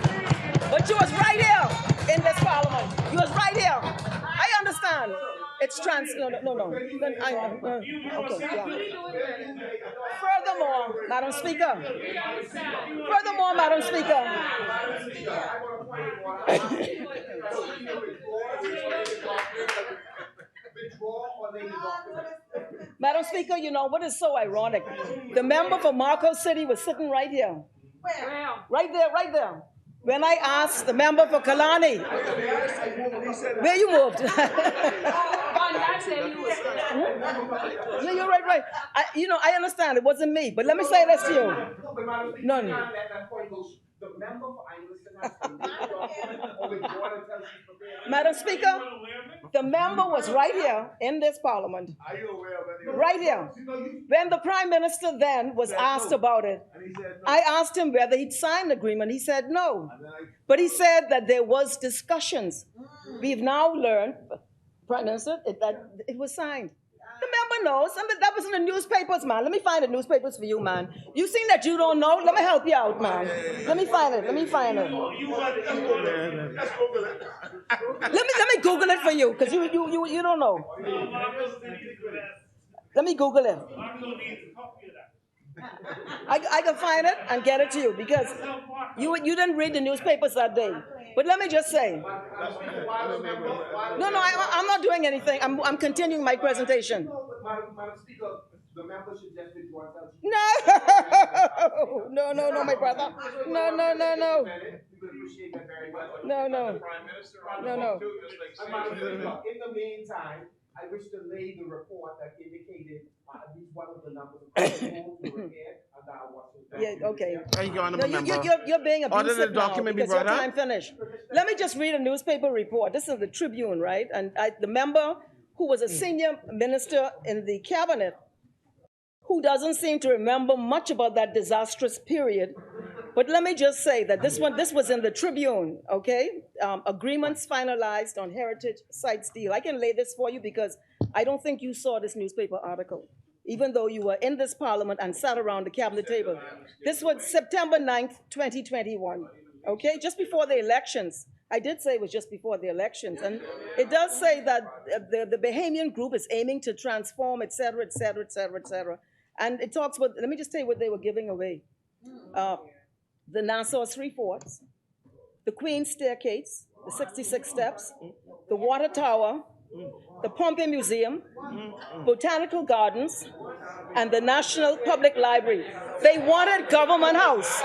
But you was right here in this parliament. You was right here. I understand. It's no. Okay, yeah. Furthermore, Madam Speaker. Madam Speaker, you know what is so ironic? The member for Marco City was sitting right here. Where? Right there. When I asked the member for Kalani, where you moved? Yeah, you're right. I understand it wasn't me, but let me say this to you. No. The member for Madam Speaker, the member was right here in this parliament. Are you aware of it? Right here. When the Prime Minister then was asked about it, I asked him whether he'd signed the agreement. He said no. But he said that there was discussions. We've now learned, Prime Minister, that it was signed. The member knows. That was in the newspapers, man. Let me find the newspapers for you, man. You seen that you don't know? Let me help you out, man. Let me find it. Let me Google it for you, because you don't know. Let me Google it. I can find it and get it to you, because you didn't read the newspapers that day. But let me just say, no, I'm not doing anything. I'm continuing my presentation. Madam Speaker, the member should just withdraw. No, my brother. No. In the meantime, I wish to lay the report that indicated at least one of the numbers. Yeah, okay. You're being abusive now because your time finished. Let me just read a newspaper report. This is the Tribune, right? And the member who was a senior minister in the cabinet, who doesn't seem to remember much about that disastrous period. But let me just say that this was in the Tribune, okay? Agreements finalized on heritage sites deal. I can lay this for you because I don't think you saw this newspaper article, even though you were in this parliament and sat around the cabinet table. This was September 9th, 2021, okay? Just before the elections. I did say it was just before the elections. And it does say that the Bahamian group is aiming to transform, et cetera, et cetera, et cetera, et cetera. And it talks about, let me just tell you what they were giving away. The Nassau 3-4, the Queen's Staircase, the 66 steps, the Water Tower, the Pompey Museum, Botanical Gardens, and the National Public Library. They wanted Government House.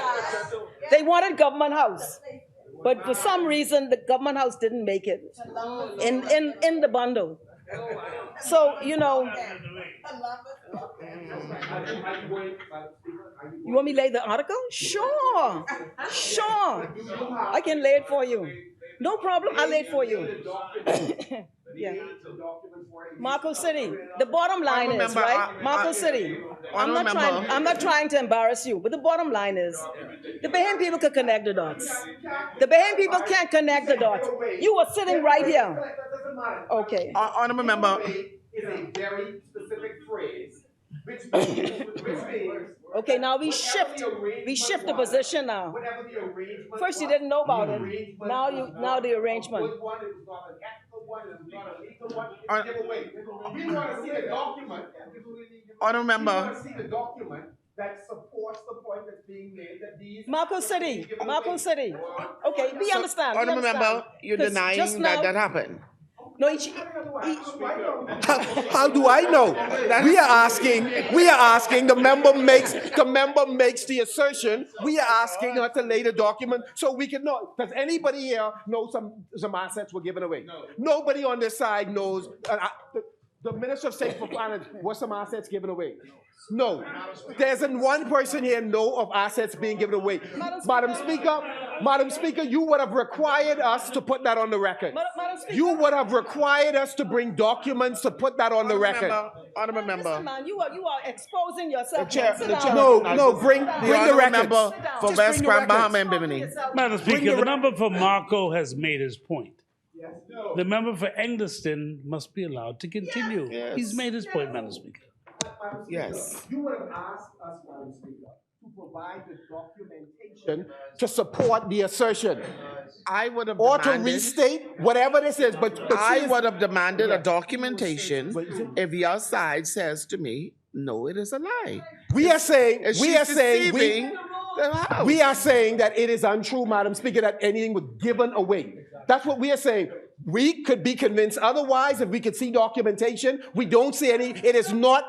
But for some reason, the Government House didn't make it in the bundle. So, you know. You want me to lay the article? Sure. I can lay it for you. No problem, I'll lay it for you. Yeah. Marco City. The bottom line is, right? Marco City. I'm not trying to embarrass you, but the bottom line is, the Bahamian people can connect the dots. The Bahamian people can't connect the dots. You were sitting right here. Okay. Honorable member. Is a very specific phrase, which means okay, now we shift the position now. First you didn't know about it. Now the arrangement. It was not an ethical one, it was not a legal one. We want to see the document. Honorable member. We want to see the document that supports the point that's being made that these Marco City. Okay, we understand. Honorable member, you're denying that happened. No, How do I know? We are asking, the member makes the assertion, we are asking her to lay the document so we can know. Does anybody here know some assets were given away? No. Nobody on this side knows. The Minister of State for Finance, was some assets given away? No. There isn't one person here know of assets being given away. Madam Speaker, you would have required us to put that on the record. You would have required us to bring documents to put that on the record. Honourable member. Listen, man, you are exposing yourself. Chair- Sit the down. chair- No, bring the records. member for Just West bring the Bahama records. and Bimini. Madam Speaker, the member for Marco has made his point. The member for Engliston must be allowed to continue. Yes. He's made his point, Madam Speaker. Yes. You would have asked us, Madam Speaker, to provide the documentation to support the assertion. I would have Or to demanded. restate whatever this is, but I would have demanded a documentation if your side says to me, no, it is a lie. we are saying, If we she's are saying, deceiving the House. we are saying that it is untrue, Madam Speaker, that anything was given away. That's what we are saying. We could be convinced otherwise if we could see documentation. We don't see any. It is not.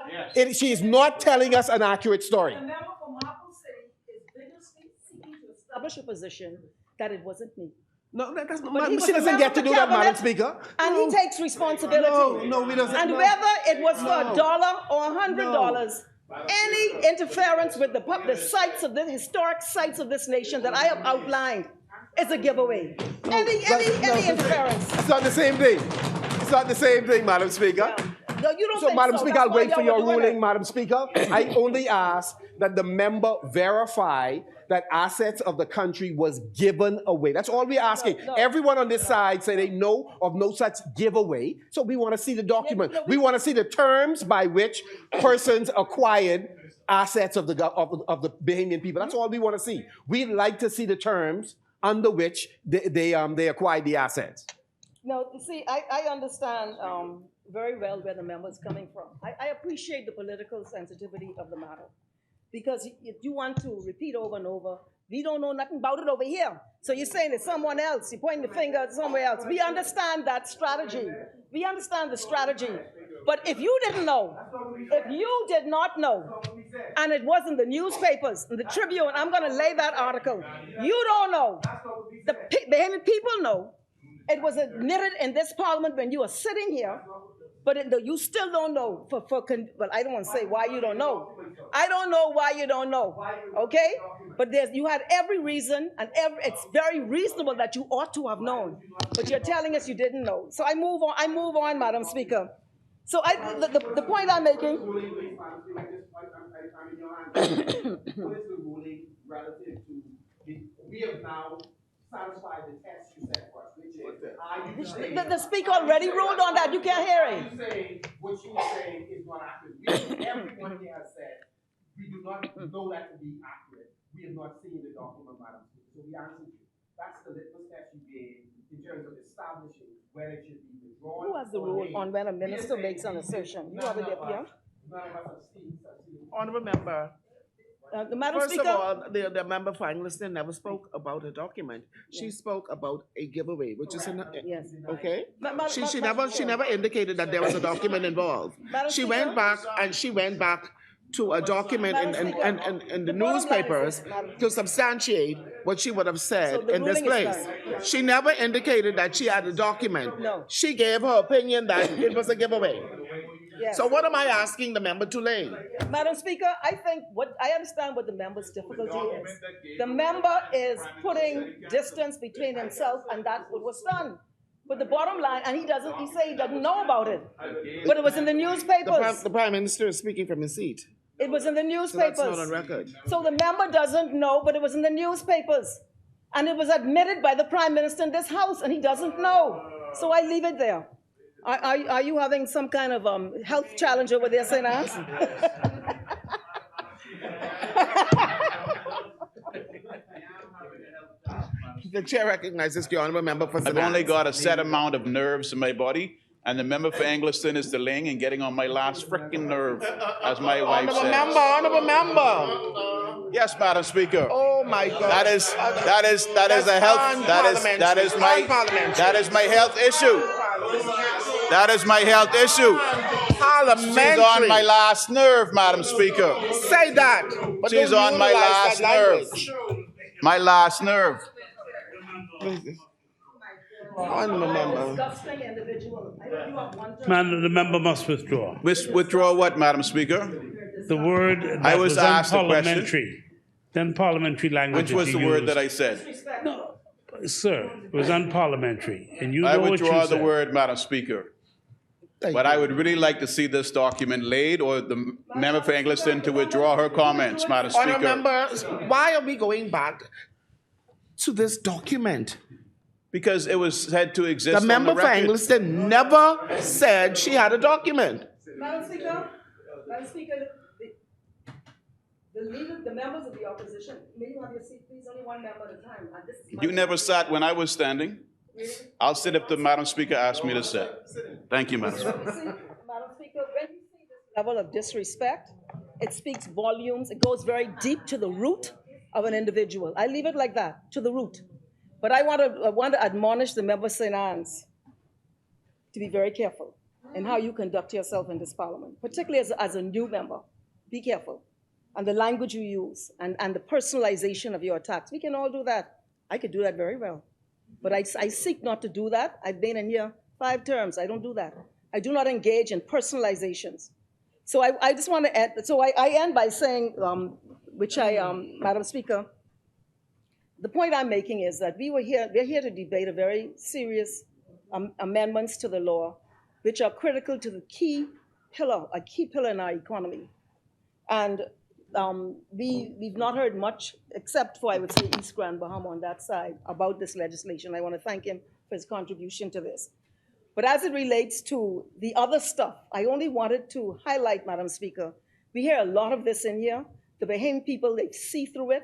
She is not telling us an accurate story. The member from Harper City is vigorously seeking to establish a position that it wasn't me. No, that's not. But he was She a doesn't member get of to the do that, Madam cabinet, Speaker. And he takes responsibility. No, he doesn't. And No. whether it was for No. $1 or $100, any interference with the sites of the historic sites of this nation that I have outlined is a giveaway. Any interference. It's not the same thing. It's not the same thing, Madam Speaker. No, you don't So, think Madam so. Speaker, That's I'll why wait for y'all your were doing ruling, it. Madam Speaker. I only ask that the member verify that assets of the country was given away. That's all we're asking. No. Everyone on this side say they know of no such giveaway. So we want to see the document. no, we want to see the terms by which persons acquired assets of the Bahamian people. That's all we want to see. We'd like to see the terms under which they acquired the assets. No, you see, I understand very well where the member is coming from. I appreciate the political sensitivity of the matter. Because if you want to repeat over and over, we don't know nothing about it over here. So you're saying it's someone else, you're pointing the finger at somewhere else. We understand that strategy. We understand the strategy. But if you didn't know, if you did not know, and it was in the newspapers, in the Tribune, I'm gonna lay that article. You don't know. The Bahamian people know. It was admitted in this parliament when you were sitting here, but you still don't know. Well, I don't want to say why you don't know. I don't know why you don't know, okay? But you had every reason, and it's very reasonable that you ought to have known. But you're telling us you didn't know. So I move on, Madam Speaker. So the point I'm making. What is the ruling relative to we have now satisfied the test you set for us, which is are you saying The speaker already ruled on that. You can't hear it. what you saying is not accurate? Everyone here has said we do not know that to be accurate. We have not seen the document, Madam Speaker. So we answered you. That's the litmus test you gave in terms of establishing whether it should be withdrawn. Who has the rule on when a minister makes an assertion? You have it up here. None of us have seen. Honourable member. The Madam First Speaker. of all, the member for Engliston never spoke about a document. She spoke about a giveaway, which is Yes. okay. She Madam never indicated that there was a document involved. Madam She Speaker? went back to a document in the newspapers to substantiate what she would have said So the in this ruling is place. done. She never indicated that she had a document. No. She gave her opinion that it was a giveaway. Yes. So what am I asking the member to lay? Madam Speaker, I understand what the member's difficulty is. The member is putting distance between himself and that's what was done. But the bottom line, and he say he doesn't know about it. But it was in the newspapers. The Prime Minister is speaking from his seat. It was in the So newspapers. that's not on record. So the member doesn't know, but it was in the newspapers. And it was admitted by the Prime Minister in this House, and he doesn't know. So I leave it there. Are you having some kind of health challenge over there, St. Anne's? The chair recognizes the honourable member for St. I've only Anne's. got a set amount of nerves in my body, and the member for Engliston is delaying and getting on my last frickin' nerve, as my wife Honourable says. member, honourable member. Yes, Madam Speaker. Oh my God. That is a health. That is my health issue. That is my health issue. Parliamentary. She's on my last nerve, Madam Speaker. Say that. But She's don't on my utilize last that nerve. language. My last nerve. One member. Disgusting individual. I know you have one term. Man, the member must withdraw. Withdraw what, Madam Speaker? The word that I was asked a question. unparliamentary. Then parliamentary language. Which was the word that I said? No, sir, it was unparliamentary, and you I know what you withdraw the said. word, Madam Speaker. But I would really like to see this document laid, or the member for Engliston to withdraw her comments, Madam Honourable Speaker. members, why are we going back to this document? Because it was said to exist The on member the for record. Engliston never said she had a document. Madam Speaker, the members of the opposition, may you have your seat, please, only one member at a time. And this is my You never sat when I was standing. I'll sit if the Madam Speaker asks me to sit. Thank you, Madam Speaker. You see, Madam Speaker, when you see this level of disrespect, it speaks volumes. It goes very deep to the root of an individual. I leave it like that, to the root. But I want to admonish the member St. Anne's to be very careful in how you conduct yourself in this parliament, particularly as a new member. Be careful. And the language you use and the personalization of your attacks. We can all do that. I could do that very well. But I seek not to do that. I've been in here 5 terms. I don't do that. I do not engage in personalizations. So I just want to end, so I end by saying, Madam Speaker, the point I'm making is that we're here to debate a very serious amendments to the law, which are critical to the key pillar in our economy. And we've not heard much, except for, I would say, East Grand Bahama on that side, about this legislation. I want to thank him for his contribution to this. But as it relates to the other stuff, I only wanted to highlight, Madam Speaker, we hear a lot of this in here. The Bahamian people, they see through it.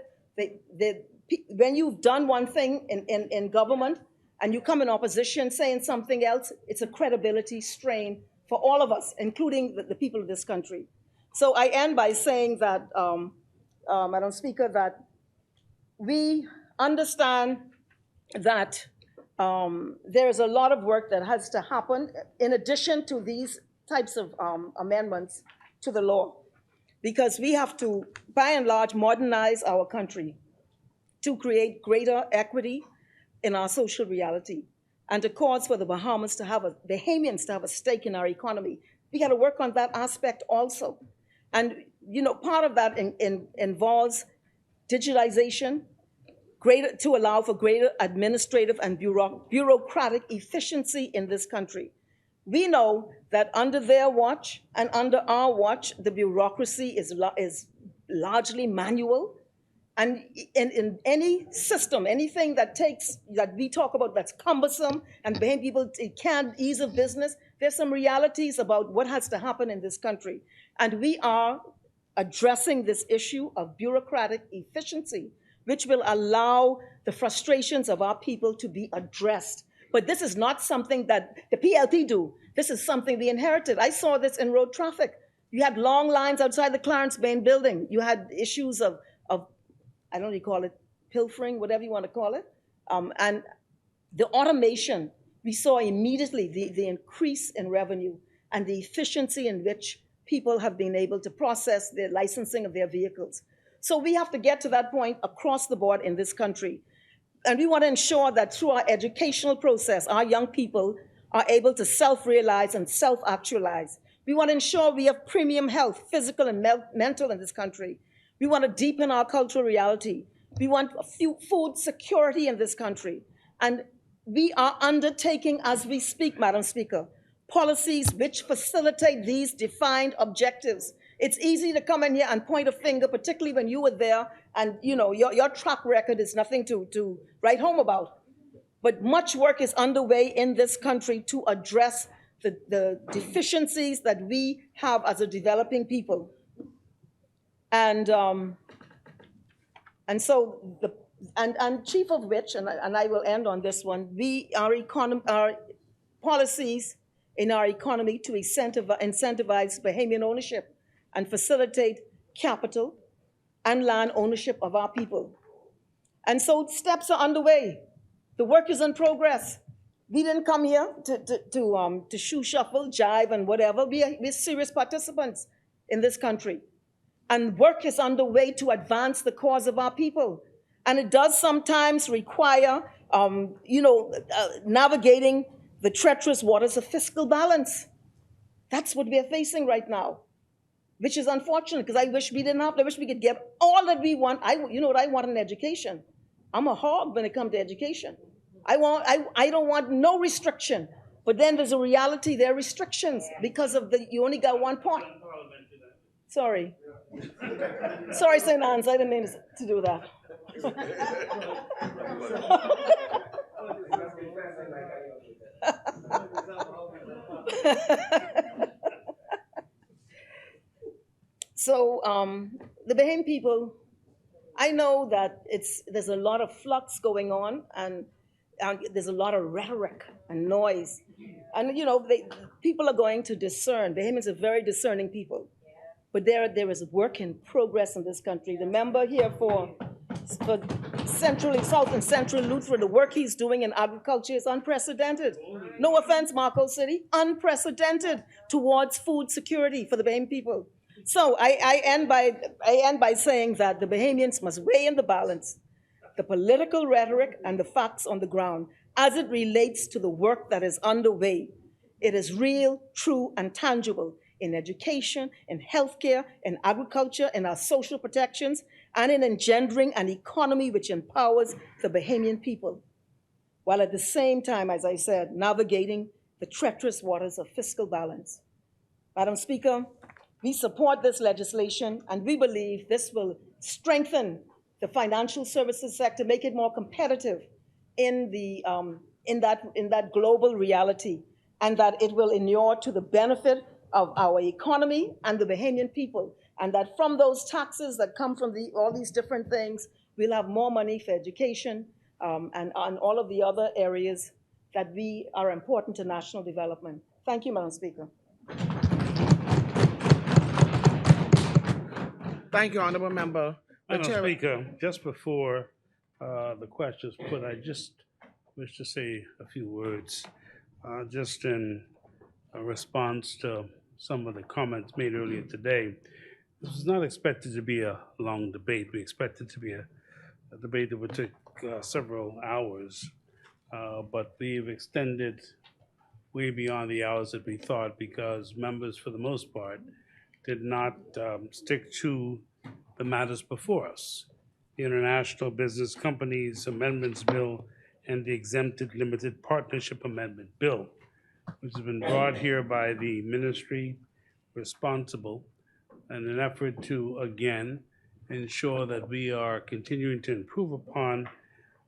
When you've done one thing in government and you come in opposition saying something else, it's a credibility strain for all of us, including the people of this country. So I end by saying that, Madam Speaker, that we understand that there is a lot of work that has to happen in addition to these types of amendments to the law, because we have to, by and large, modernize our country to create greater equity in our social reality and to cause for the Bahamians to have a stake in our economy. We got to work on that aspect also. And, you know, part of that involves digitalization, to allow for greater administrative and bureaucratic efficiency in this country. We know that under their watch and under our watch, the bureaucracy is largely manual. And in any system, anything that we talk about that's cumbersome and behind people, it can't ease of business, there's some realities about what has to happen in this country. And we are addressing this issue of bureaucratic efficiency, which will allow the frustrations of our people to be addressed. But this is not something that the PLP do. This is something we inherited. I saw this in road traffic. You had long lines outside the Clarence Bain building. You had issues of I don't know, you call it pilfering, whatever you want to call it. And the automation, we saw immediately the increase in revenue and the efficiency in which people have been able to process their licensing of their vehicles. So we have to get to that point across the board in this country. And we want to ensure that through our educational process, our young people are able to self-realize and self-actualize. We want to ensure we have premium health, physical and mental in this country. We want to deepen our cultural reality. We want food security in this country. And we are undertaking, as we speak, Madam Speaker, policies which facilitate these defined objectives. It's easy to come in here and point a finger, particularly when you were there, and you know your track record is nothing to write home about. But much work is underway in this country to address the deficiencies that we have as a developing people. And so chief of which, and I will end on this one, our policies in our economy to incentivize Bahamian ownership and facilitate capital and land ownership of our people. And so steps are underway. The work is in progress. We didn't come here to shoe shuffle, jive, and whatever. We're serious participants in this country. And work is underway to advance the cause of our people. And it does sometimes require, navigating the treacherous waters of fiscal balance. That's what we are facing right now, which is unfortunate because I wish we didn't have to. I wish we could get all that we want. You know what I want in education? I'm a hog when it comes to education. I don't want no restriction. But then there's a reality, there are restrictions because of you only got one point. Sorry. Sorry, St. Anne's, I didn't mean to do that. So the Bahamian people, I know that there's a lot of flux going on, and there's a lot of rhetoric and noise. And people are going to discern. Bahamians are very discerning people. But there is work in progress in this country. The member here for South and Central Lutheran, the work he's doing in agriculture is unprecedented. No offense, Marco City, unprecedented towards food security for the Bahamian people. So I end by saying that the Bahamians must weigh in the balance the political rhetoric and the facts on the ground as it relates to the work that is underway. It is real, true, and tangible in education, in healthcare, in agriculture, in our social protections, and in engendering an economy which empowers the Bahamian people, while at the same time, as I said, navigating the treacherous waters of fiscal balance. Madam Speaker, we support this legislation, and we believe this will strengthen the financial services sector, make it more competitive in that global reality, and that it will inure to the benefit of our economy and the Bahamian people, and that from those taxes that come from all these different things, we'll have more money for education and all of the other areas that are important to national development. Thank you, Madam Speaker. Thank you, Honorable Member. Madam Speaker, just before the questions put, I just wish to say a few words, just in response to some of the comments made earlier today. This was not expected to be a long debate. We expected to be a debate that would take several hours, but we've extended way beyond the hours that we thought because members, for the most part, did not stick to the matters before us. The International Business Companies Amendments Bill and the Exempted Limited Partnership Amendment Bill, which has been brought here by the ministry responsible in an effort to, again, ensure that we are continuing to improve upon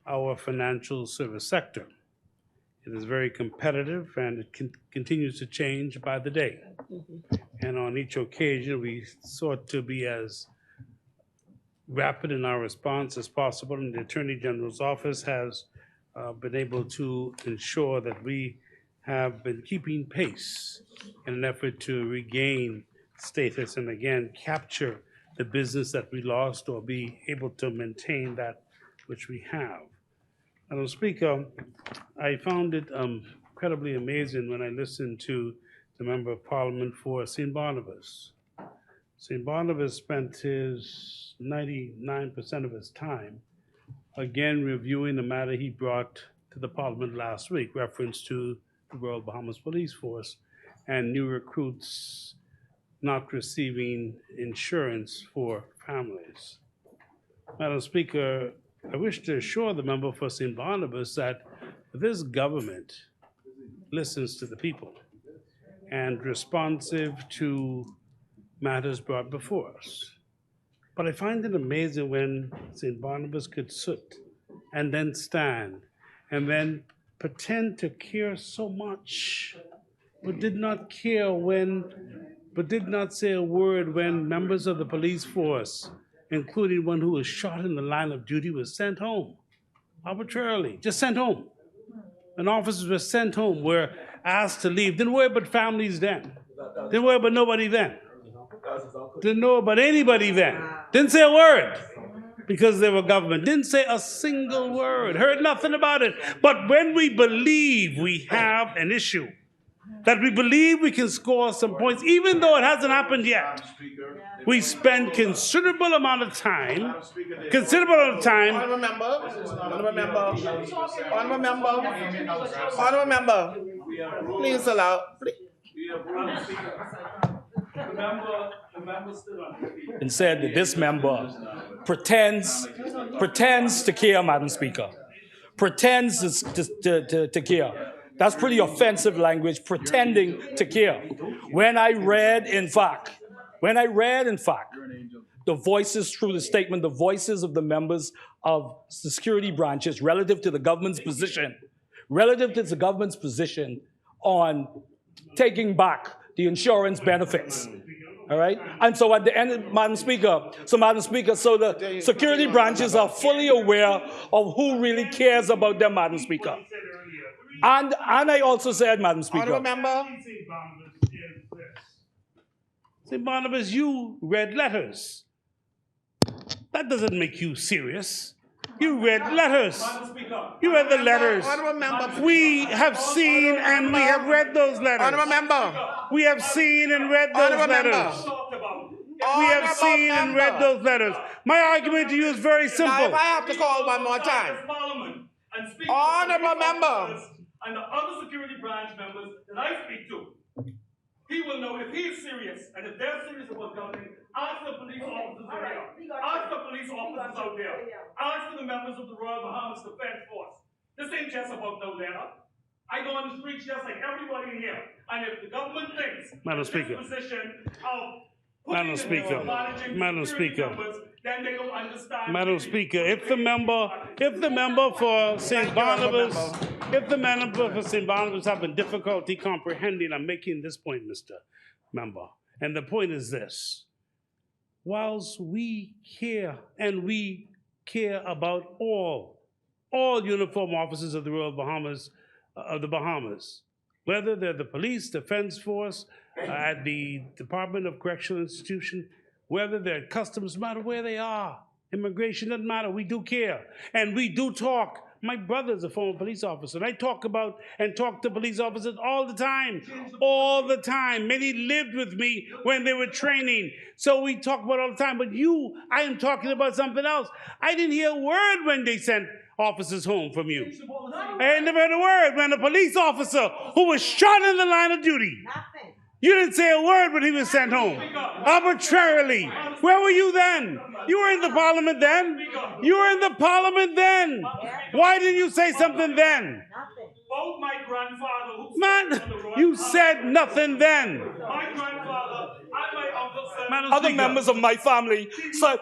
our financial service sector. It is very competitive and it continues to change by the day. And on each occasion, we sought to be as rapid in our response as possible, and the Attorney General's office has been able to ensure that we have been keeping pace in an effort to regain status and again capture the business that we lost or be able to maintain that which we have. Madam Speaker, I found it incredibly amazing when I listened to the Member of Parliament for St. Barnabas. St. Barnabas spent his 99% of his time again reviewing the matter he brought to the Parliament last week, reference to the Royal Bahamas Police Force and new recruits not receiving insurance for families. Madam Speaker, I wish to assure the member for St. Barnabas that this government listens to the people and responsive to matters brought before us. But I find it amazing when St. Barnabas could sit and then stand and then pretend to care so much, but did not say a word when members of the police force, including one who was shot in the line of duty, was sent home arbitrarily, just sent home. And officers were sent home, were asked to leave. Didn't worry about families then. Didn't worry about nobody then. Didn't know about anybody then. Didn't say a word. because they were government. Didn't say a single word, heard nothing about it. But when we believe we have an issue, that we believe we can score some points, even though it hasn't happened yet, we spend considerable amount of time, Honorable member, please allow, And said that this member pretends to care, Madam Speaker. Pretends to care. That's pretty offensive language, pretending to care. When I read, in fact, the voices through the statement, the voices of the members of the security branches relative to the government's position on taking back the insurance benefits. All right? And so at the end, Madam Speaker, so the security branches are fully aware of who really cares about them, Madam Speaker. And I also said, Madam Speaker. honorable member. St. Barnabas, you read letters. That doesn't make you serious. You read letters. You read the letters. Honorable member. We have seen and we have read those letters. Honorable member. We have seen and read those Honorable letters. member. We have seen and read those letters. My argument to you is very Now, simple. if I have to call one more time. Honorable member. And the other security branch members that I speak to, he will know if he's serious, and if they're serious about governing, ask the police officers out there. Ask the police officers out there. Ask the members of the Royal Bahamas Defense Force. This ain't just about no letter. I go on the streets just like everybody in here. And if the government thinks Madam this Speaker. position of Madam Speaker. Madam Speaker. then they don't understand. Madam Speaker, if the member for St. Barnabas, having difficulty comprehending, I'm making this point, Mr. Member. And the point is this. Whilst we care, and we care about all uniform officers of the Royal Bahamas, whether they're the police, defense force, at the Department of Correctional Institution, whether they're at customs, no matter where they are, immigration doesn't matter, we do care. And we do talk. My brother's a former police officer, and I talk to police officers all the time. Many lived with me when they were training. So we talk about it all the time. But I am talking about something else. I didn't hear a word when they sent officers home from you. I ain't never heard a word when a police officer who was shot in the line of duty. You didn't say a word when he was sent home. Arbitrarily. Where were you then? You were in the Parliament then. Why didn't you say something then? Both my grandfather, who Man, you said nothing then. my grandfather and my uncle said, other members of my family. So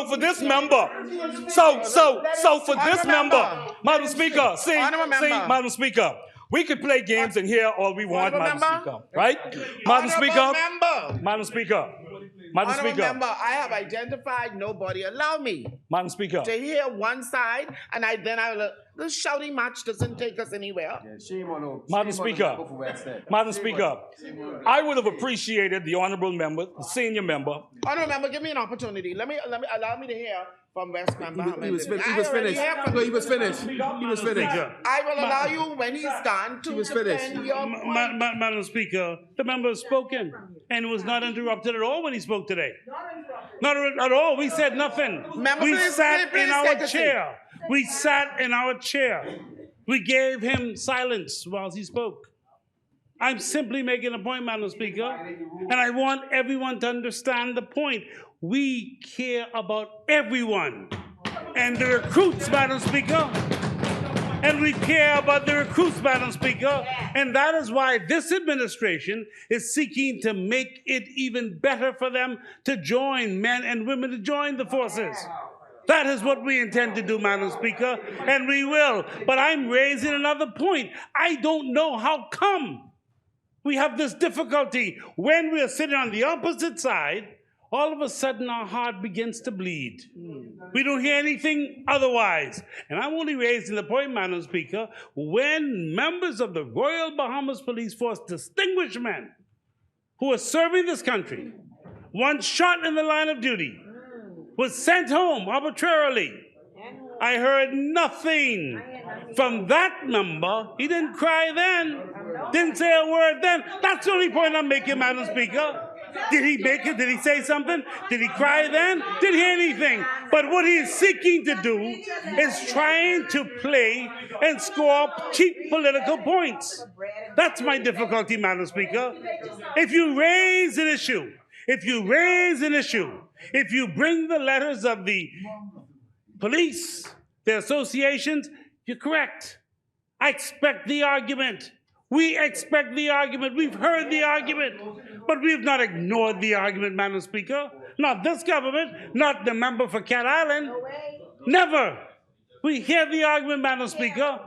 for this member, Madam Speaker, Madam Speaker, we could play games in here all we want, Madam Speaker, right? Madam Speaker, I have identified nobody. Allow me Madam Speaker, to hear one side, and this shouting match doesn't take us anywhere. Madam Speaker, I would have appreciated the honorable member, the senior member. Honorable member, give me an opportunity. Allow me to hear from West Member. He was finished. He was finished. I will allow you when he's done to defend your point. Madam Speaker, the member has spoken and was not interrupted at all when he spoke today. Not at all. We said nothing. We sat in our chair. We gave him silence while he spoke. I'm simply making a point, Madam Speaker, and I want everyone to understand the point. We care about everyone. And the recruits, Madam Speaker. And we care about the recruits, Madam Speaker. And that is why this administration is seeking to make it even better for them to join, men and women to join the forces. That is what we intend to do, Madam Speaker, and we will. But I'm raising another point. I don't know how come we have this difficulty when we are sitting on the opposite side. All of a sudden, our heart begins to bleed. We don't hear anything otherwise. And I'm only raising the point, Madam Speaker, when members of the Royal Bahamas Police Force, distinguished men who are serving this country, once shot in the line of duty, was sent home arbitrarily. I heard nothing from that member. He didn't cry then, didn't say a word then. That's the only point I'm making, Madam Speaker. Did he make it? Did he say something? Did he cry then? Did he hear anything? But what he is seeking to do is trying to play and score cheap political points. That's my difficulty, Madam Speaker. If you raise an issue, if you bring the letters of the police, the associations, you're correct. I expect the argument. We expect the argument. We've heard the argument. But we've not ignored the argument, Madam Speaker. Not this government, not the member for Cat Island. Never. We hear the argument, Madam Speaker.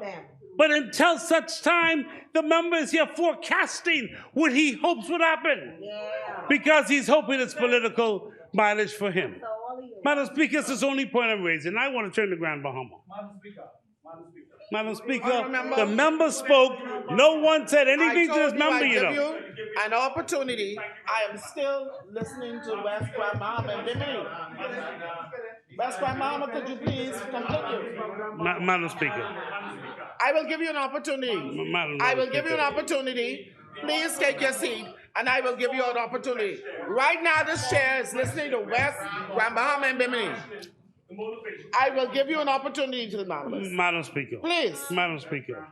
But until such time, the member is here forecasting what he hopes would happen. Because he's hoping it's political mileage for him. Madam Speaker, this is the only point I'm raising. I want to turn to Grand Bahama. Madam Speaker, the member spoke. No one said anything to this member, you know. I give you an opportunity. I am still listening to West Grand Bahama and Bimini. West Grand Bahama, could you please continue? Madam Speaker. I will give you an opportunity. I will give you an opportunity. Please take your seat, and I will give you an opportunity. Right now, this chair is listening to West Grand Bahama and Bimini. I will give you an opportunity to the members. Madam Speaker. Please. Madam Speaker.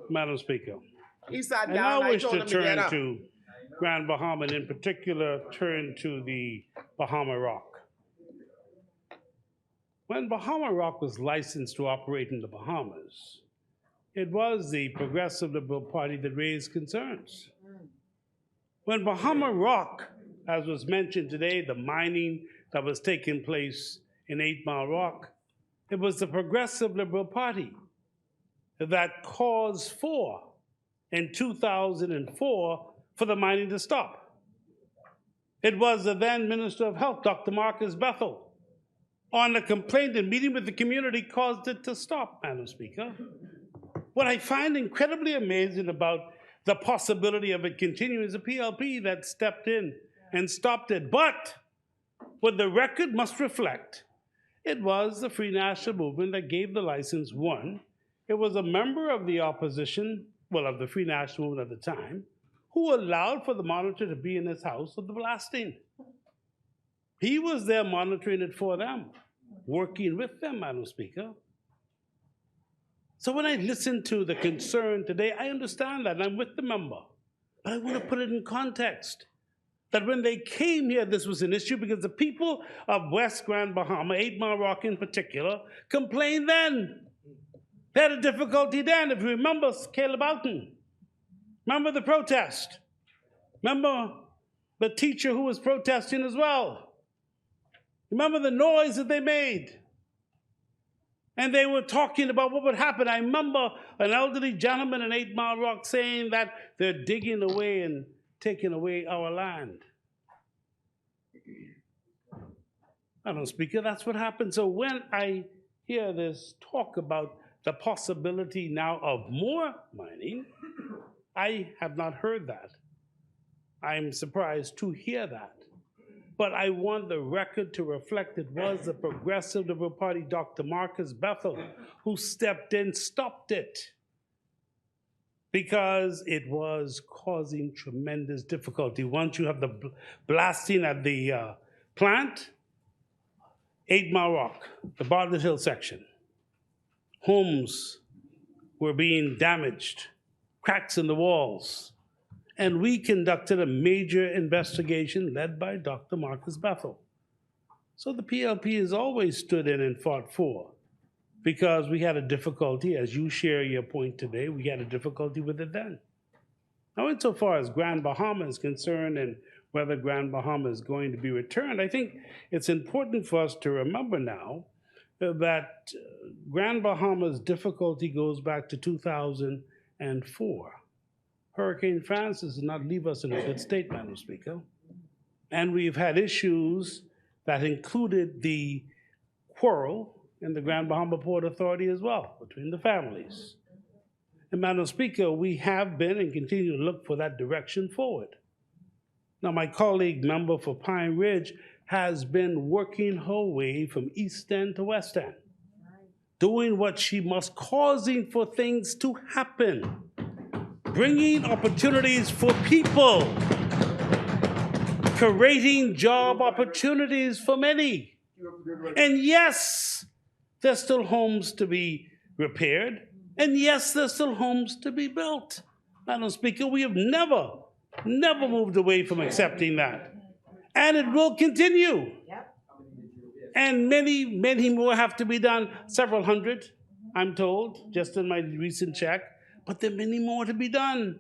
Madam Speaker. He sat And down. I wish to to turn to Grand Bahama, and in particular, turn to the Bahama Rock. When Bahama Rock was licensed to operate in the Bahamas, it was the Progressive Liberal Party that raised concerns. When Bahama Rock, as was mentioned today, the mining that was taking place in 8 Mile Rock, it was the Progressive Liberal Party that caused for, in 2004, for the mining to stop. It was the then Minister of Health, Dr. Marcus Bethel, on a complaint and meeting with the community, caused it to stop, Madam Speaker. What I find incredibly amazing about the possibility of it continuing is the PLP that stepped in and stopped it. But what the record must reflect, it was the Free National Movement that gave the license. One, it was a member of the opposition, well, of the Free National Movement at the time, who allowed for the monitor to be in his house of the blasting. He was there monitoring it for them, working with them, Madam Speaker. So when I listen to the concern today, I understand that, and I'm with the member. But I want to put it in context. That when they came here, this was an issue because the people of West Grand Bahama, 8 Mile Rock in particular, complained then. They had a difficulty then. If you remember Caleb Alton, remember the protest. Remember the teacher who was protesting as well. Remember the noise that they made. And they were talking about what would happen. I remember an elderly gentleman in 8 Mile Rock saying that they're digging away and taking away our land. Madam Speaker, that's what happened. So when I hear this talk about the possibility now of more mining, I have not heard that. I'm surprised to hear that. But I want the record to reflect it was the Progressive Liberal Party, Dr. Marcus Bethel, who stepped in, stopped it, because it was causing tremendous difficulty. Once you have the blasting at the plant, 8 Mile Rock, the Bartlett Hill section, homes were being damaged, cracks in the walls. And we conducted a major investigation led by Dr. Marcus Bethel. So the PLP has always stood in and fought for, because we had a difficulty, as you share your point today, we had a difficulty with it then. Now, insofar as Grand Bahama is concerned and whether Grand Bahama is going to be returned, I think it's important for us to remember now that Grand Bahama's difficulty goes back to 2004. Hurricane Francis did not leave us in a good state, Madam Speaker. And we've had issues that included the quarrel in the Grand Bahama Port Authority as well, between the families. And Madam Speaker, we have been and continue to look for that direction forward. Now, my colleague member for Pine Ridge has been working her way from East End to West End, doing what she must, causing for things to happen, bringing opportunities for people, creating job opportunities for many. And yes, there's still homes to be repaired, and yes, there's still homes to be built. Madam Speaker, we have never moved away from accepting that. And it will continue. And many more have to be done, several hundred, I'm told, just in my recent check. But there are many more to be done.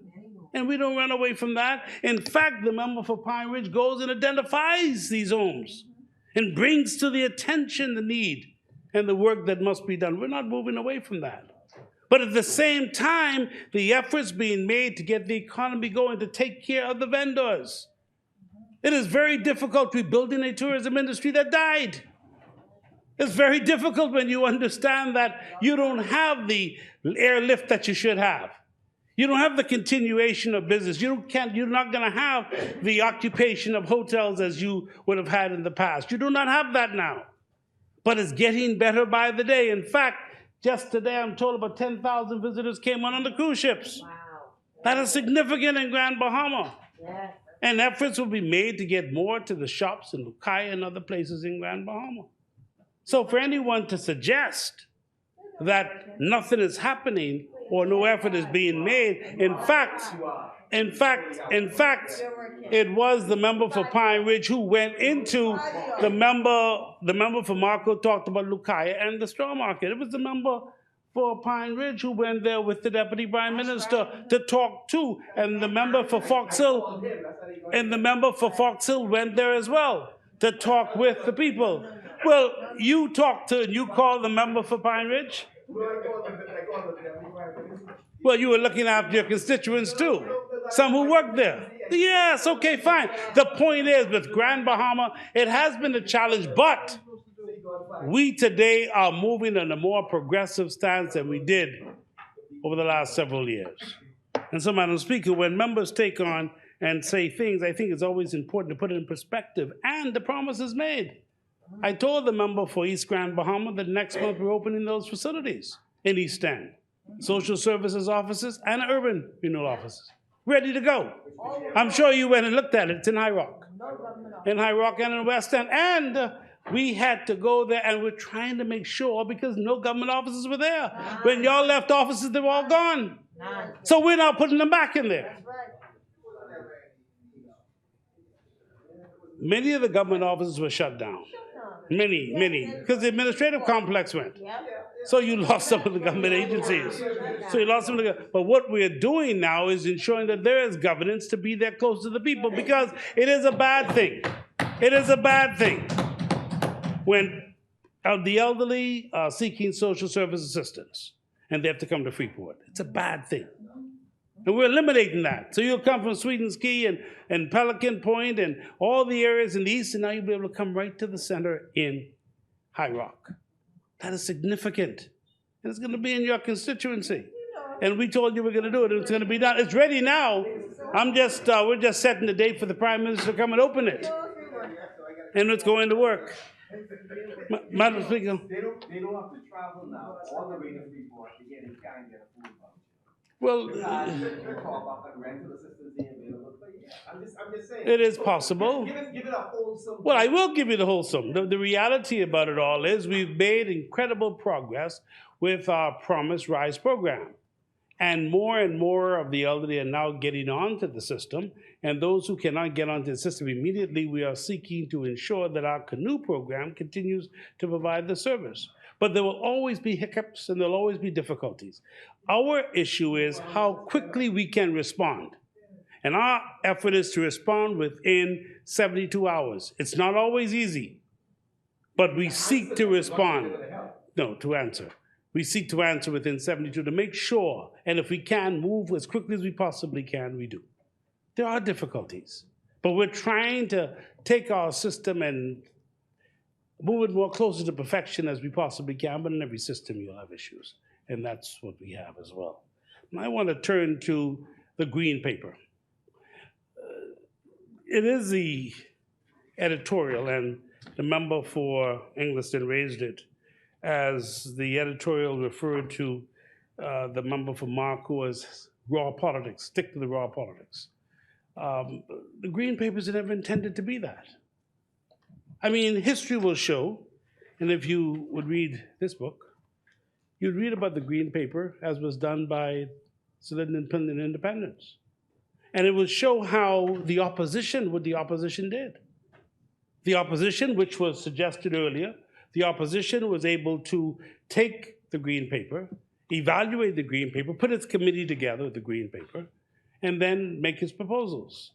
And we don't run away from that. In fact, the member for Pine Ridge goes and identifies these homes and brings to the attention the need and the work that must be done. We're not moving away from that. But at the same time, the efforts being made to get the economy going, to take care of the vendors. It is very difficult rebuilding a tourism industry that died. It's very difficult when you understand that you don't have the airlift that you should have. You don't have the continuation of business. You're not going to have the occupation of hotels as you would have had in the past. You do not have that now. But it's getting better by the day. In fact, just today I'm told about 10,000 visitors came on the cruise ships. Wow. That is significant in Grand Bahama. Yeah. And efforts will be made to get more to the shops in Lucaia and other places in Grand Bahama. So for anyone to suggest that nothing is happening or no effort is being made, in fact, it was the member for Pine Ridge who went into the member for Marco talked about Lucaia and the straw market. It was the member for Pine Ridge who went there with the Deputy Prime Minister to talk to, and the member for Fox Hill went there as well to talk with the people. Well, you talked to and you called the member for Pine Ridge? Well, you were looking after your constituents too. Some who work there. Yes, okay, fine. The point is, with Grand Bahama, it has been a challenge, but we today are moving in a more progressive stance than we did over the last several years. And so, Madam Speaker, when members take on and say things, I think it's always important to put it in perspective, and the promise is made. I told the member for East Grand Bahama that next month we're opening those facilities in East End. Social services offices and urban renewal offices. Ready to go. I'm sure you went and looked at it. It's in High Rock. In High Rock and in West End. And we had to go there, and we're trying to make sure, because no government offices were there. When y'all left offices, they were all gone. So we're now putting them back in there. Many of the government offices were shut down. Many, because the administrative complex went. So you lost some of the government agencies. But what we're doing now is ensuring that there is governance to be there close to the people, because it is a bad thing. It is a bad thing when the elderly are seeking social service assistance and they have to come to Freeport. It's a bad thing. And we're eliminating that. So you'll come from Sweetens Key and Pelican Point and all the areas in the east, and now you'll be able to come right to the center in High Rock. That is significant. And it's going to be in your constituency. And we told you we're going to do it, and it's going to be done. It's ready now. We're just setting the date for the Prime Minister to come and open it. And it's going to work. Madam Speaker. They don't have to travel now all the way to Freeport to get a food voucher. Well, it is possible. Give it a wholesome. Well, I will give you the wholesome. The reality about it all is we've made incredible progress with our Promise Rise program. And more of the elderly are now getting onto the system. And those who cannot get onto the system immediately, we are seeking to ensure that our Canoe program continues to provide the service. But there will always be hiccups and there'll always be difficulties. Our issue is how quickly we can respond. And our effort is to respond within 72 hours. It's not always easy, but we seek to respond. No, to answer. We seek to answer within 72 to make sure, and if we can move as quickly as we possibly can, we do. There are difficulties, but we're trying to take our system and move it more closer to perfection as we possibly can, but in every system you'll have issues, and that's what we have as well. And I want to turn to the Green Paper. It is the editorial, and the member for Engliston raised it, as the editorial referred to the member for Mark, who was raw politics, stick to the raw politics. The Green Papers are never intended to be that. I mean, history will show, and if you would read this book, you'd read about the Green Paper as was done by Independent Independence. And it will show how the opposition, what the opposition did. The opposition, which was suggested earlier, the opposition was able to take the Green Paper, evaluate the Green Paper, put its committee together with the Green Paper, and then make its proposals.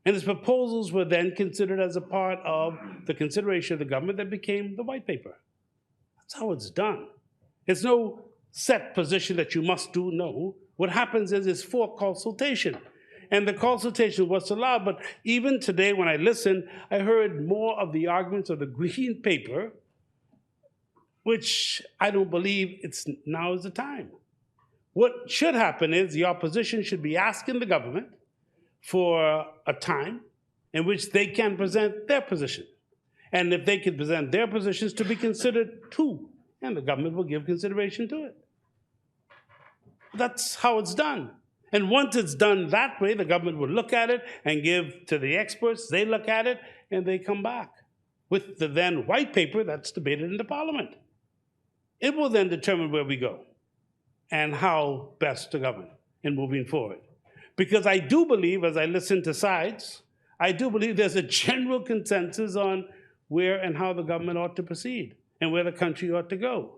And its proposals were then considered as a part of the consideration of the government that became the White Paper. That's how it's done. It's no set position that you must do, no. What happens is it's for consultation. And the consultation was allowed, but even today when I listened, I heard more of the arguments of the Green Paper, which I don't believe now is the time. What should happen is the opposition should be asking the government for a time in which they can present their position. And if they can present their positions to be considered too, and the government will give consideration to it. That's how it's done. And once it's done that way, the government will look at it and give to the experts, they look at it, and they come back with the then white paper that's debated in the parliament. It will then determine where we go and how best to govern in moving forward. Because I do believe, as I listen to sides, I do believe there's a general consensus on where and how the government ought to proceed and where the country ought to go.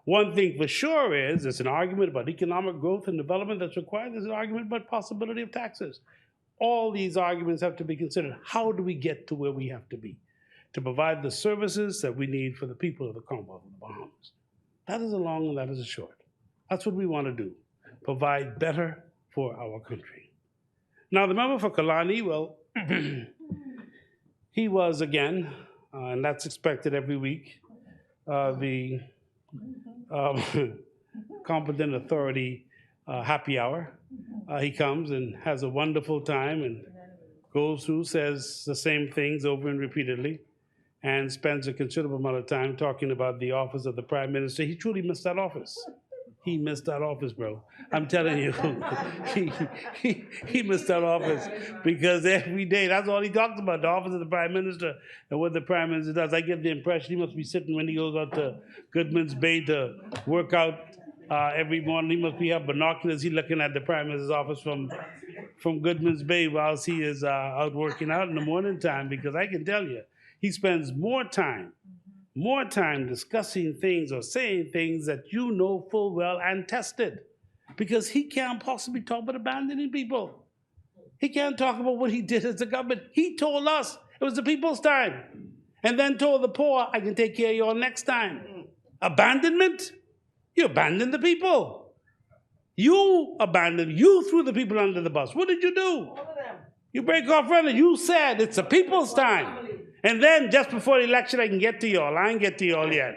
One thing for sure is there's an argument about economic growth and development that's required. There's an argument about possibility of taxes. All these arguments have to be considered. How do we get to where we have to be to provide the services that we need for the people of the Commonwealth of the Bahamas? That is a long and that is a short. That's what we want to do, provide better for our country. Now, the member for Kalani, well, he was again, and that's expected every week, the competent authority happy hour. He comes and has a wonderful time and goes through, says the same things over and repeatedly, and spends a considerable amount of time talking about the office of the Prime Minister. He truly missed that office. He missed that office, bro. I'm telling you, he missed that office because every day, that's all he talks about, the office of the Prime Minister and what the Prime Minister does. I get the impression he must be sitting when he goes out to Goodman's Bay to work out every morning. He must be have binoculars. He's looking at the Prime Minister's office from Goodman's Bay whilst he is out working out in the morning time, because I can tell you, he spends more time discussing things or saying things that you know full well and tested, because he can't possibly talk about abandoning people. He can't talk about what he did as a government. He told us it was the people's time, and then told the poor, I can take care of you all next time. Abandonment? You abandoned the people. You threw the people under the bus. What did you do? You break off running. You said it's the people's time. And then just before the election, I can get to y'all. I ain't get to y'all yet.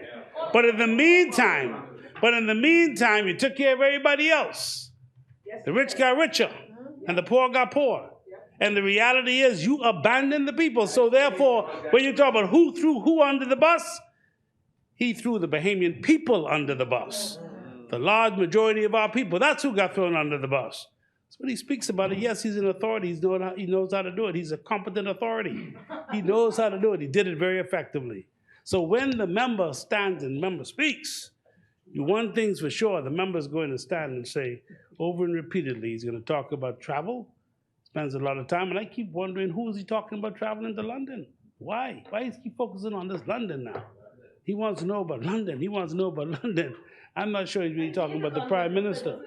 But in the meantime, you took care of everybody else. The rich got richer, and the poor got poor. And the reality is you abandoned the people. So therefore, when you talk about who threw who under the bus, he threw the Bahamian people under the bus. The large majority of our people, that's who got thrown under the bus. So when he speaks about it, yes, he's an authority. He knows how to do it. He's a competent authority. He knows how to do it. He did it very effectively. So when the member stands and the member speaks, one thing's for sure, the member's going to stand and say over and repeatedly, he's going to talk about travel, spends a lot of time, and I keep wondering, who is he talking about traveling to London? Why? Why is he focusing on this London now? He wants to know about London. He wants to know about London. I'm not sure he's really talking about the Prime Minister.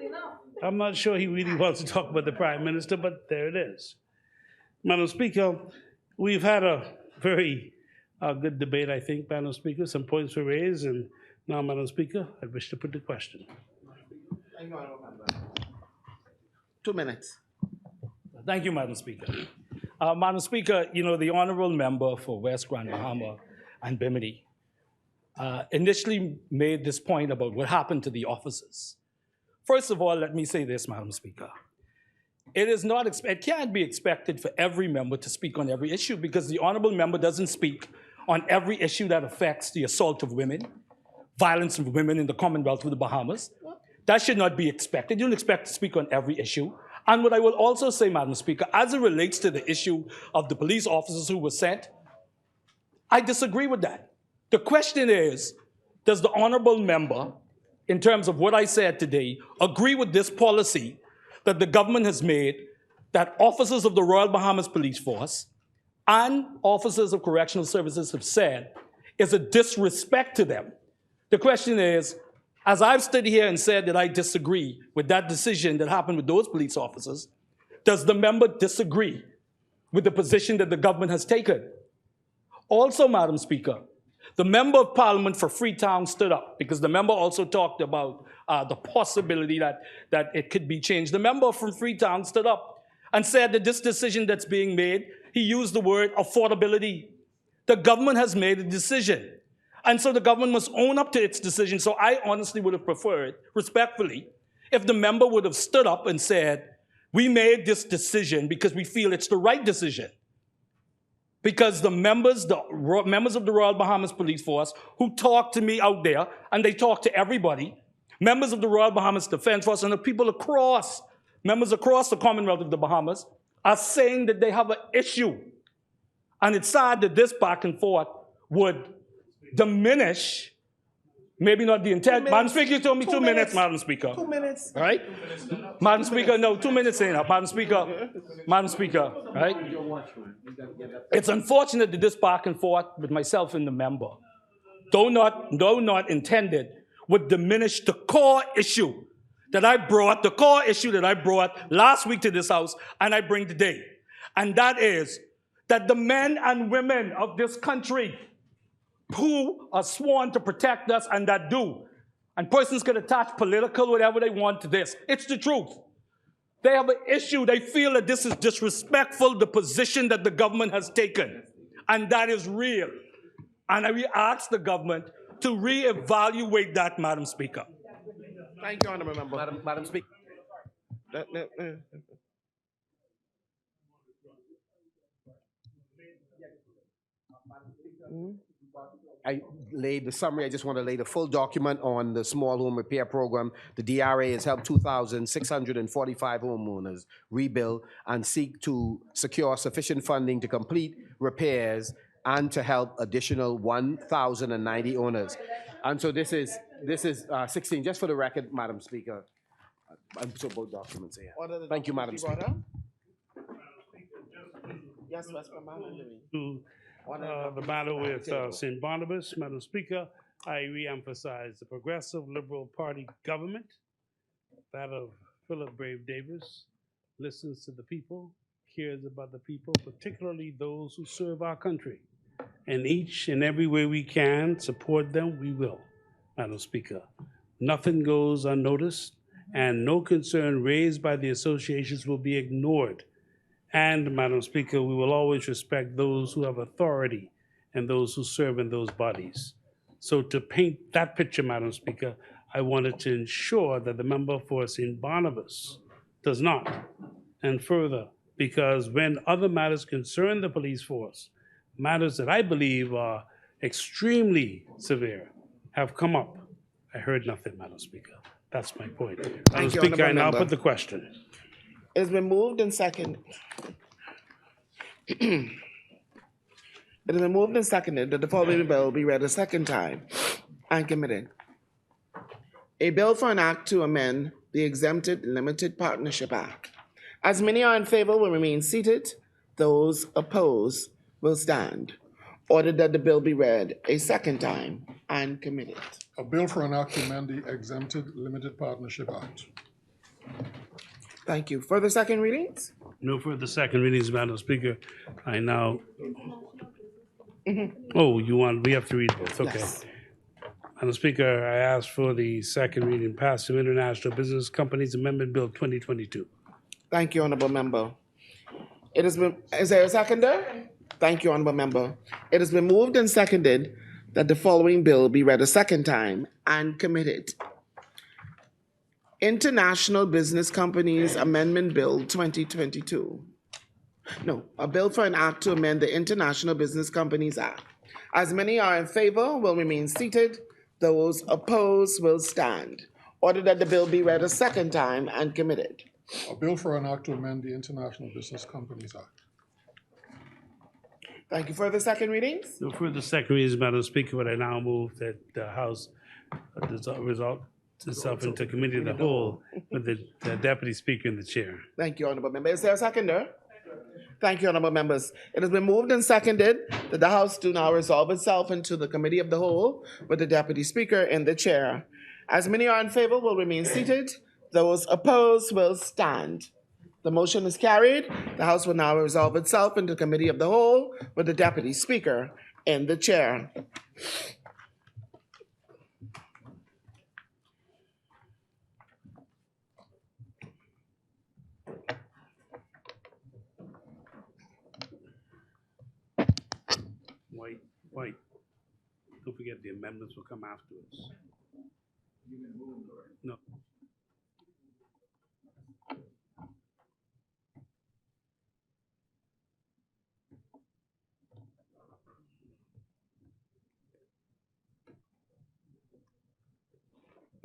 I'm not sure he really wants to talk about the Prime Minister, but there it is. Madam Speaker, we've had a very good debate, I think, Madam Speaker. Some points were raised, and now, Madam Speaker, I wish to put the question. 2 minutes. Thank you, Madam Speaker. Madam Speaker, the honorable member for West Grand Bahama and Bimini initially made this point about what happened to the officers. First of all, let me say this, Madam Speaker. It can't be expected for every member to speak on every issue because the honorable member doesn't speak on every issue that affects the assault of women, violence of women in the Commonwealth of the Bahamas. That should not be expected. You don't expect to speak on every issue. And what I will also say, Madam Speaker, as it relates to the issue of the police officers who were sent, I disagree with that. The question is, does the honorable member, in terms of what I said today, agree with this policy that the government has made that officers of the Royal Bahamas Police Force and officers of correctional services have said is a disrespect to them? The question is, as I've stood here and said that I disagree with that decision that happened with those police officers, does the member disagree with the position that the government has taken? Also, Madam Speaker, the Member of Parliament for Freetown stood up because the member also talked about the possibility that it could be changed. The member from Freetown stood up and said that this decision that's being made, he used the word affordability. The government has made a decision. And so the government must own up to its decision. So I honestly would have preferred, respectfully, if the member would have stood up and said, we made this decision because we feel it's the right decision. Because the members of the Royal Bahamas Police Force who talk to me out there, and they talk to everybody, members of the Royal Bahamas Defense Force and the people members across the Commonwealth of the Bahamas are saying that they have an issue. And it's sad that this back and forth would diminish, maybe not the intent. Madam Speaker, you told me 2 minutes, Madam Speaker. 2 minutes. Right? Madam Speaker, no, 2 minutes ain't up. Madam Speaker, right? It's unfortunate that this back and forth with myself and the member, though not intended, would diminish the core issue that I brought last week to this House and I bring today. And that is that the men and women of this country who are sworn to protect us and that do, and persons can attach political whatever they want to this. It's the truth. They have an issue. They feel that this is disrespectful, the position that the government has taken. And that is real. And we ask the government to reevaluate that, Madam Speaker. Thank you, Honourable Member. Madam Speaker. I laid the summary. I just want to lay the full document on the small home repair program. The DRA has helped 2,645 homeowners rebuild and seek to secure sufficient funding to complete repairs and to help additional 1,090 owners. And so this is 16, just for the record, Madam Speaker. So both documents are here. Thank you, Madam Speaker. Yes, Mr. Mahan. The matter with St. Barnabas, Madam Speaker, I re-emphasize the Progressive Liberal Party government, that of Philip Brave Davis, listens to the people, cares about the people, particularly those who serve our country. And each and every way we can support them, we will, Madam Speaker. Nothing goes unnoticed, and no concern raised by the associations will be ignored. And, Madam Speaker, we will always respect those who have authority and those who serve in those bodies. So to paint that picture, Madam Speaker, I wanted to ensure that the member for St. Barnabas does not. And further, because when other matters concern the police force, matters that I believe are extremely severe, have come up, I heard nothing, Madam Speaker. That's my point. Madam Speaker, I now put the question. It has been moved and seconded. It has been moved and seconded that the following bill be read a second time and committed. A bill for an act to amend the Exempted Limited Partnership Act. As many are in favor will remain seated. Those opposed will stand. Ordered that the bill be read a second time and committed. A bill for an act to amend the Exempted Limited Partnership Act. Thank you. Further second readings? No further second readings, Madam Speaker. I now. Oh, we have to read both, okay. Yes. Madam Speaker, I ask for the second reading, pass to International Business Companies Amendment Bill 2022. Thank you, Honourable Member. It has been, is there a seconder? Thank you, Honourable Member. It has been moved and seconded that the following bill be read a second time and committed. International Business Companies Amendment Bill 2022. No, a bill for an act to amend the International Business Companies Act. As many are in favor will remain seated. Those opposed will stand. Order that the bill be read a second time and committed. A bill for an act to amend the International Business Companies Act. Thank you. Further second readings? No further second readings, Madam Speaker, but I now move that the House resolve itself into committee of the whole with the Deputy Speaker and the Chair. Thank you, Honorable Member. Is there a seconder? Thank you, Honorable Members. It has been moved and seconded that the House do now resolve itself into the committee of the whole with the Deputy Speaker and the Chair. As many are in favor will remain seated. Those opposed will stand. The motion is carried. The House will now resolve itself into committee of the whole with the Deputy Speaker and the Chair. White. Don't forget the amendments will come afterwards. No.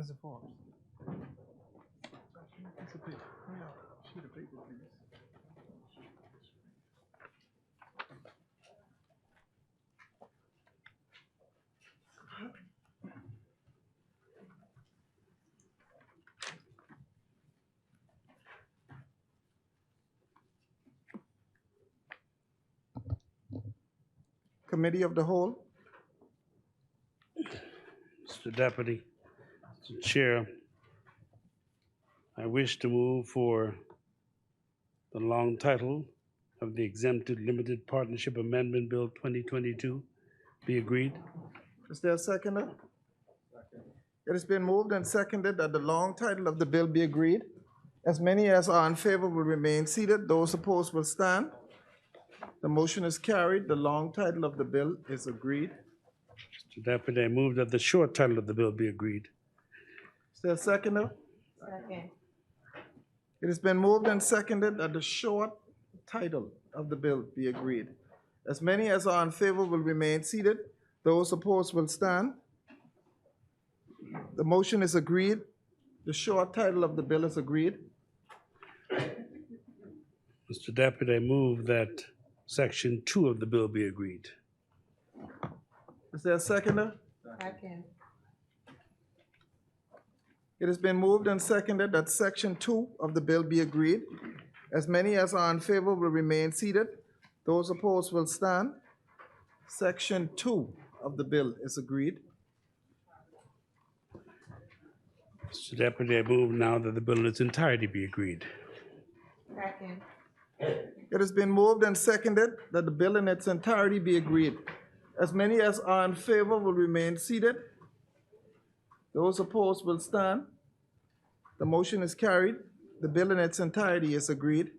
Mr. Forbes. Piece of paper. Hurry up. Sheet of paper, please. Committee of the Whole. Mr. Deputy, Mr. Chair, I wish to move for the long title of the Exempted Limited Partnership Amendment Bill 2022 be agreed. Is there a seconder? It has been moved and seconded that the long title of the bill be agreed. As many as are in favor will remain seated. Those opposed will stand. The motion is carried. The long title of the bill is agreed. Mr. Deputy, I move that the short title of the bill be agreed. Is there a seconder? Second. It has been moved and seconded that the short title of the bill be agreed. As many as are in favor will remain seated. Those opposed will stand. The motion is agreed. The short title of the bill is agreed. Mr. Deputy, I move that Section 2 of the bill be agreed. Is there a seconder? Second. It has been moved and seconded that Section 2 of the bill be agreed. As many as are in favor will remain seated. Those opposed will stand. Section 2 of the bill is agreed. Mr. Deputy, I move now that the bill in its entirety be agreed. Second. It has been moved and seconded that the bill in its entirety be agreed. As many as are in favor will remain seated. Those opposed will stand. The motion is carried. The bill in its entirety is agreed.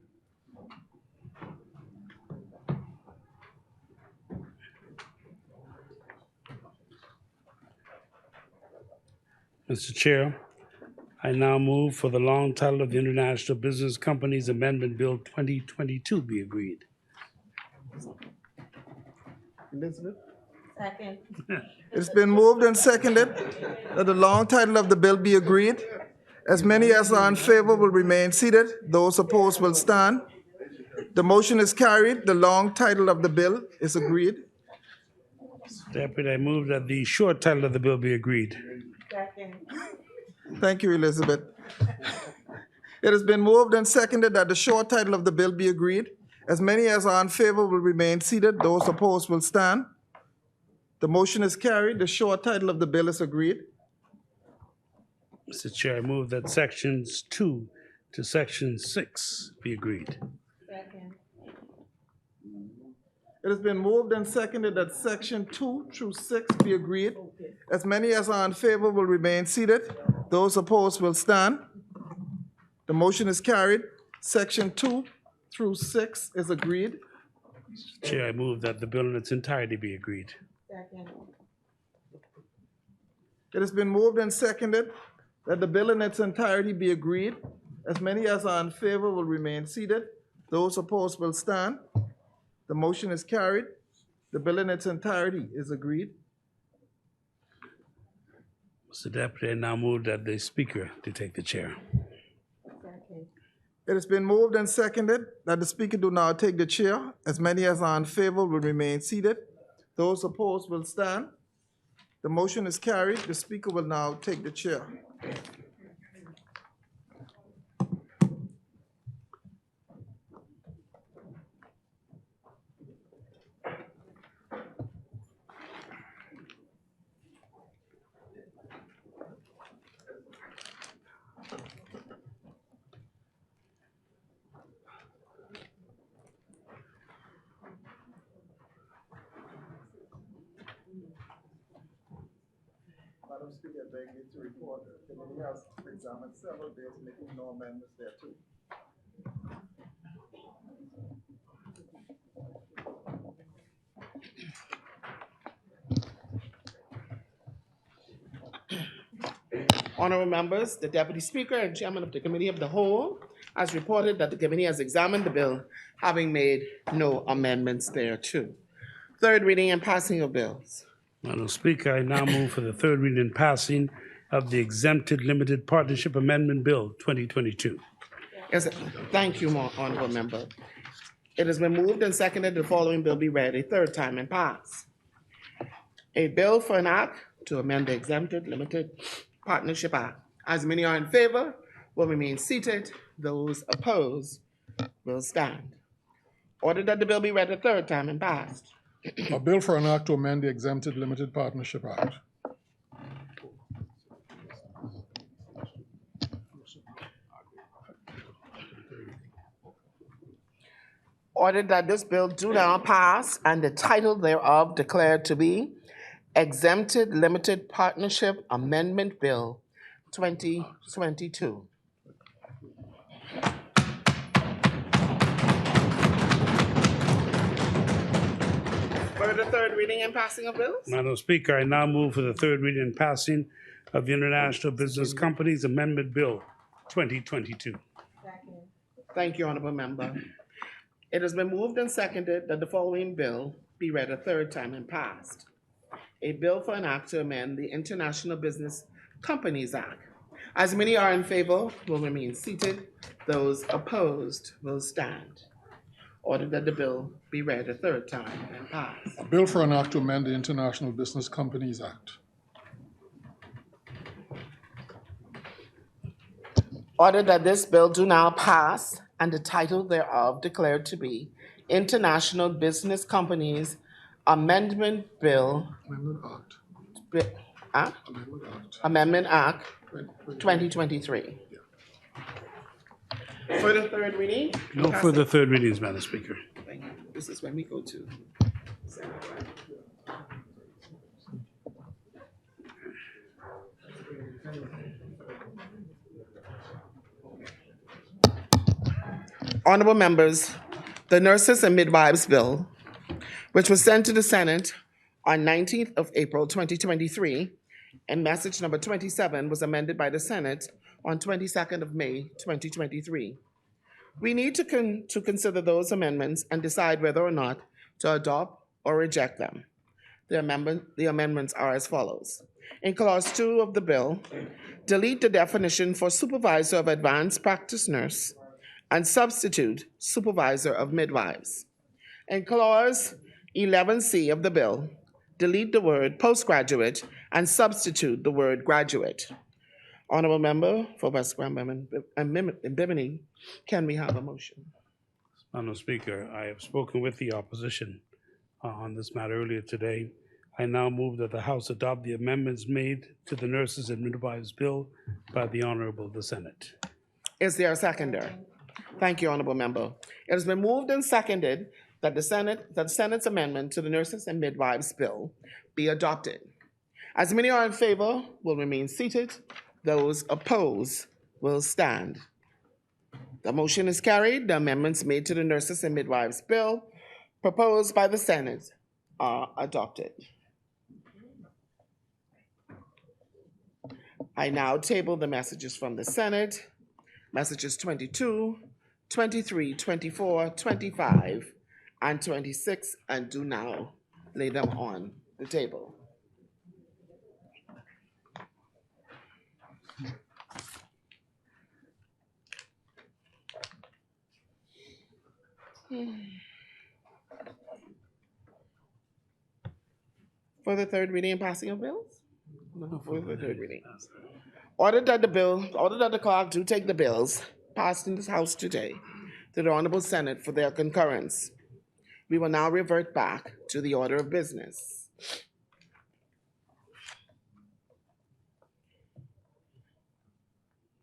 Mr. Chair, I now move for the long title of the International Business Companies Amendment Bill 2022 be agreed. Elizabeth? Second. It's been moved and seconded that the long title of the bill be agreed. As many as are in favor will remain seated. Those opposed will stand. The motion is carried. The long title of the bill is agreed. Deputy, I move that the short title of the bill be agreed. Second. Thank you, Elizabeth. It has been moved and seconded that the short title of the bill be agreed. As many as are in favor will remain seated. Those opposed will stand. The motion is carried. The short title of the bill is agreed. Mr. Chair, I move that Sections 2 to Section 6 be agreed. Second. It has been moved and seconded that Section 2 through 6 be agreed. As many as are in favor will remain seated. Those opposed will stand. The motion is carried. Section 2 through 6 is agreed. Mr. Chair, I move that the bill in its entirety be agreed. Second. It has been moved and seconded that the bill in its entirety be agreed. As many as are in favor will remain seated. Those opposed will stand. The motion is carried. The bill in its entirety is agreed. Mr. Deputy, I now move that the Speaker to take the chair. It has been moved and seconded that the Speaker do now take the chair. As many as are in favor will remain seated. Those opposed will stand. The motion is carried. The Speaker will now take the chair. Madam Speaker, I beg you to report that the committee has examined several bills making no amendments thereto. Honorable members, the Deputy Speaker and Chairman of the Committee of the Whole has reported that the committee has examined the bill, having made no amendments thereto. Third reading and passing of bills. Madam Speaker, I now move for the third reading and passing of the Exempted Limited Partnership Amendment Bill 2022. Yes, thank you, Honorable Member. It has been moved and seconded that the following bill be read a third time and pass. A bill for an act to amend the Exempted Limited Partnership Act. As many are in favor, will remain seated. Those opposed will stand. Order that the bill be read a third time and passed. A bill for an act to amend the Exempted Limited Partnership Act. Ordered that this bill do now pass and the title thereof declared to be Exempted Limited Partnership Amendment Bill 2022. For the third reading and passing of bills. Madam Speaker, I now move for the third reading and passing of the International Business Companies Amendment Bill 2022. Thank you, Honorable Member. It has been moved and seconded that the following bill be read a third time and passed. A bill for an act to amend the International Business Companies Act. As many are in favor will remain seated. Those opposed will stand. Order that the bill be read a third time and passed. A bill for an act to amend the International Business Companies Act. Order that this bill do now pass and the title thereof declared to be International Business Companies Amendment Bill. Amendment Act 2023. For the third reading? No further third readings, Madam Speaker. Thank you. This is when we go to Senate, right? Honorable members, the Nurses and Midwives Bill, which was sent to the Senate on 19th of April 2023, and message number 27 was amended by the Senate on 22nd of May 2023. We need to consider those amendments and decide whether or not to adopt or reject them. The amendments are as follows. In Clause 2 of the bill, delete the definition for supervisor of advanced practice nurse and substitute supervisor of midwives. In Clause 11C of the bill, delete the word postgraduate and substitute the word graduate. Honorable Member for West Granby and Bimini, can we have a motion? Madam Speaker, I have spoken with the opposition on this matter earlier today. I now move that the House adopt the amendments made to the Nurses and Midwives Bill by the Honorable the Senate. Is there a seconder? Thank you, Honorable Member. It has been moved and seconded that the Senate's amendment to the Nurses and Midwives Bill be adopted. As many are in favor, will remain seated. Those opposed will stand. The motion is carried. The amendments made to the Nurses and Midwives Bill proposed by the Senate are adopted. I now table the messages from the Senate, messages 22, 23, 24, 25, and 26, and do now lay them on the table. For the third reading and passing of bills? No, for the third reading. Ordered that the clerk do take the bills passed in this House today to the Honorable Senate for their concurrence. We will now revert back to the order of business.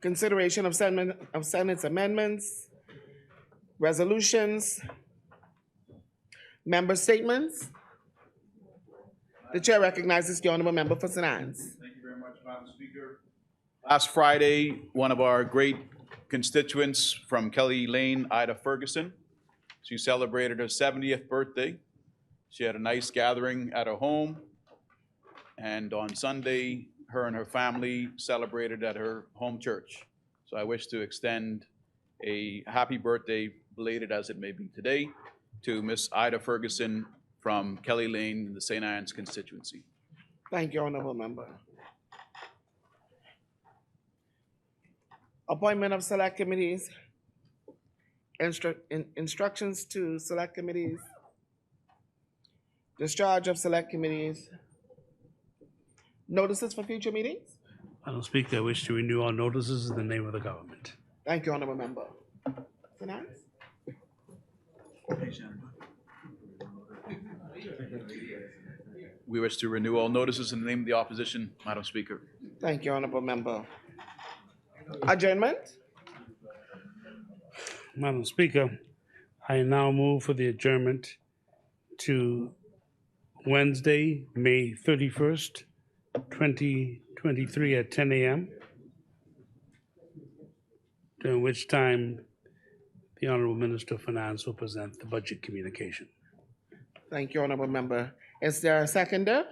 Consideration of Senate's amendments, resolutions, member statements. The chair recognizes the Honorable Member for St. Anne's. Thank you very much, Madam Speaker. Last Friday, one of our great constituents from Kelly Lane, Ida Ferguson, she celebrated her 70th birthday. She had a nice gathering at her home. And on Sunday, her and her family celebrated at her home church. So I wish to extend a happy birthday, belated as it may be today, to Miss Ida Ferguson from Kelly Lane in the St. Anne's constituency. Thank you, Honorable Member. Appointment of select committees. Instructions to select committees. Discharge of select committees. Notices for future meetings. Madam Speaker, I wish to renew all notices in the name of the government. Thank you, Honorable Member. St. Anne's? We wish to renew all notices in the name of the opposition, Madam Speaker. Thank you, Honorable Member. Adjournment? Madam Speaker, I now move for the adjournment to Wednesday, May 31st, 2023 at 10 a.m., during which time the Honorable Minister of Finance will present the budget communication. Thank you, Honorable Member. Is there a seconder?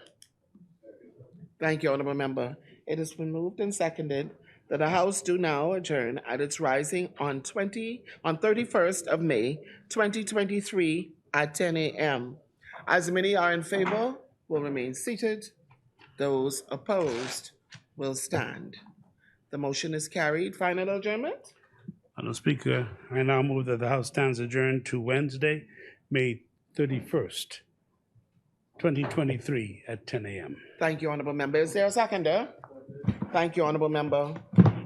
Thank you, Honorable Member. It has been moved and seconded that the House do now adjourn at its rising on 31st of May, 2023 at 10 a.m. As many are in favor, will remain seated. Those opposed will stand. The motion is carried. Final adjournment? Madam Speaker, I now move that the House stands adjourned to Wednesday, May 31st, 2023 at 10 a.m. Thank you, Honorable Member. Is there a seconder? Thank you, Honorable Member.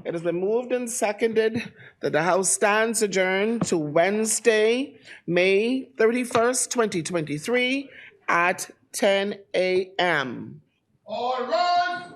It has been moved and seconded that the House stands adjourned to Wednesday, May 31st, 2023 at 10 a.m. All rise.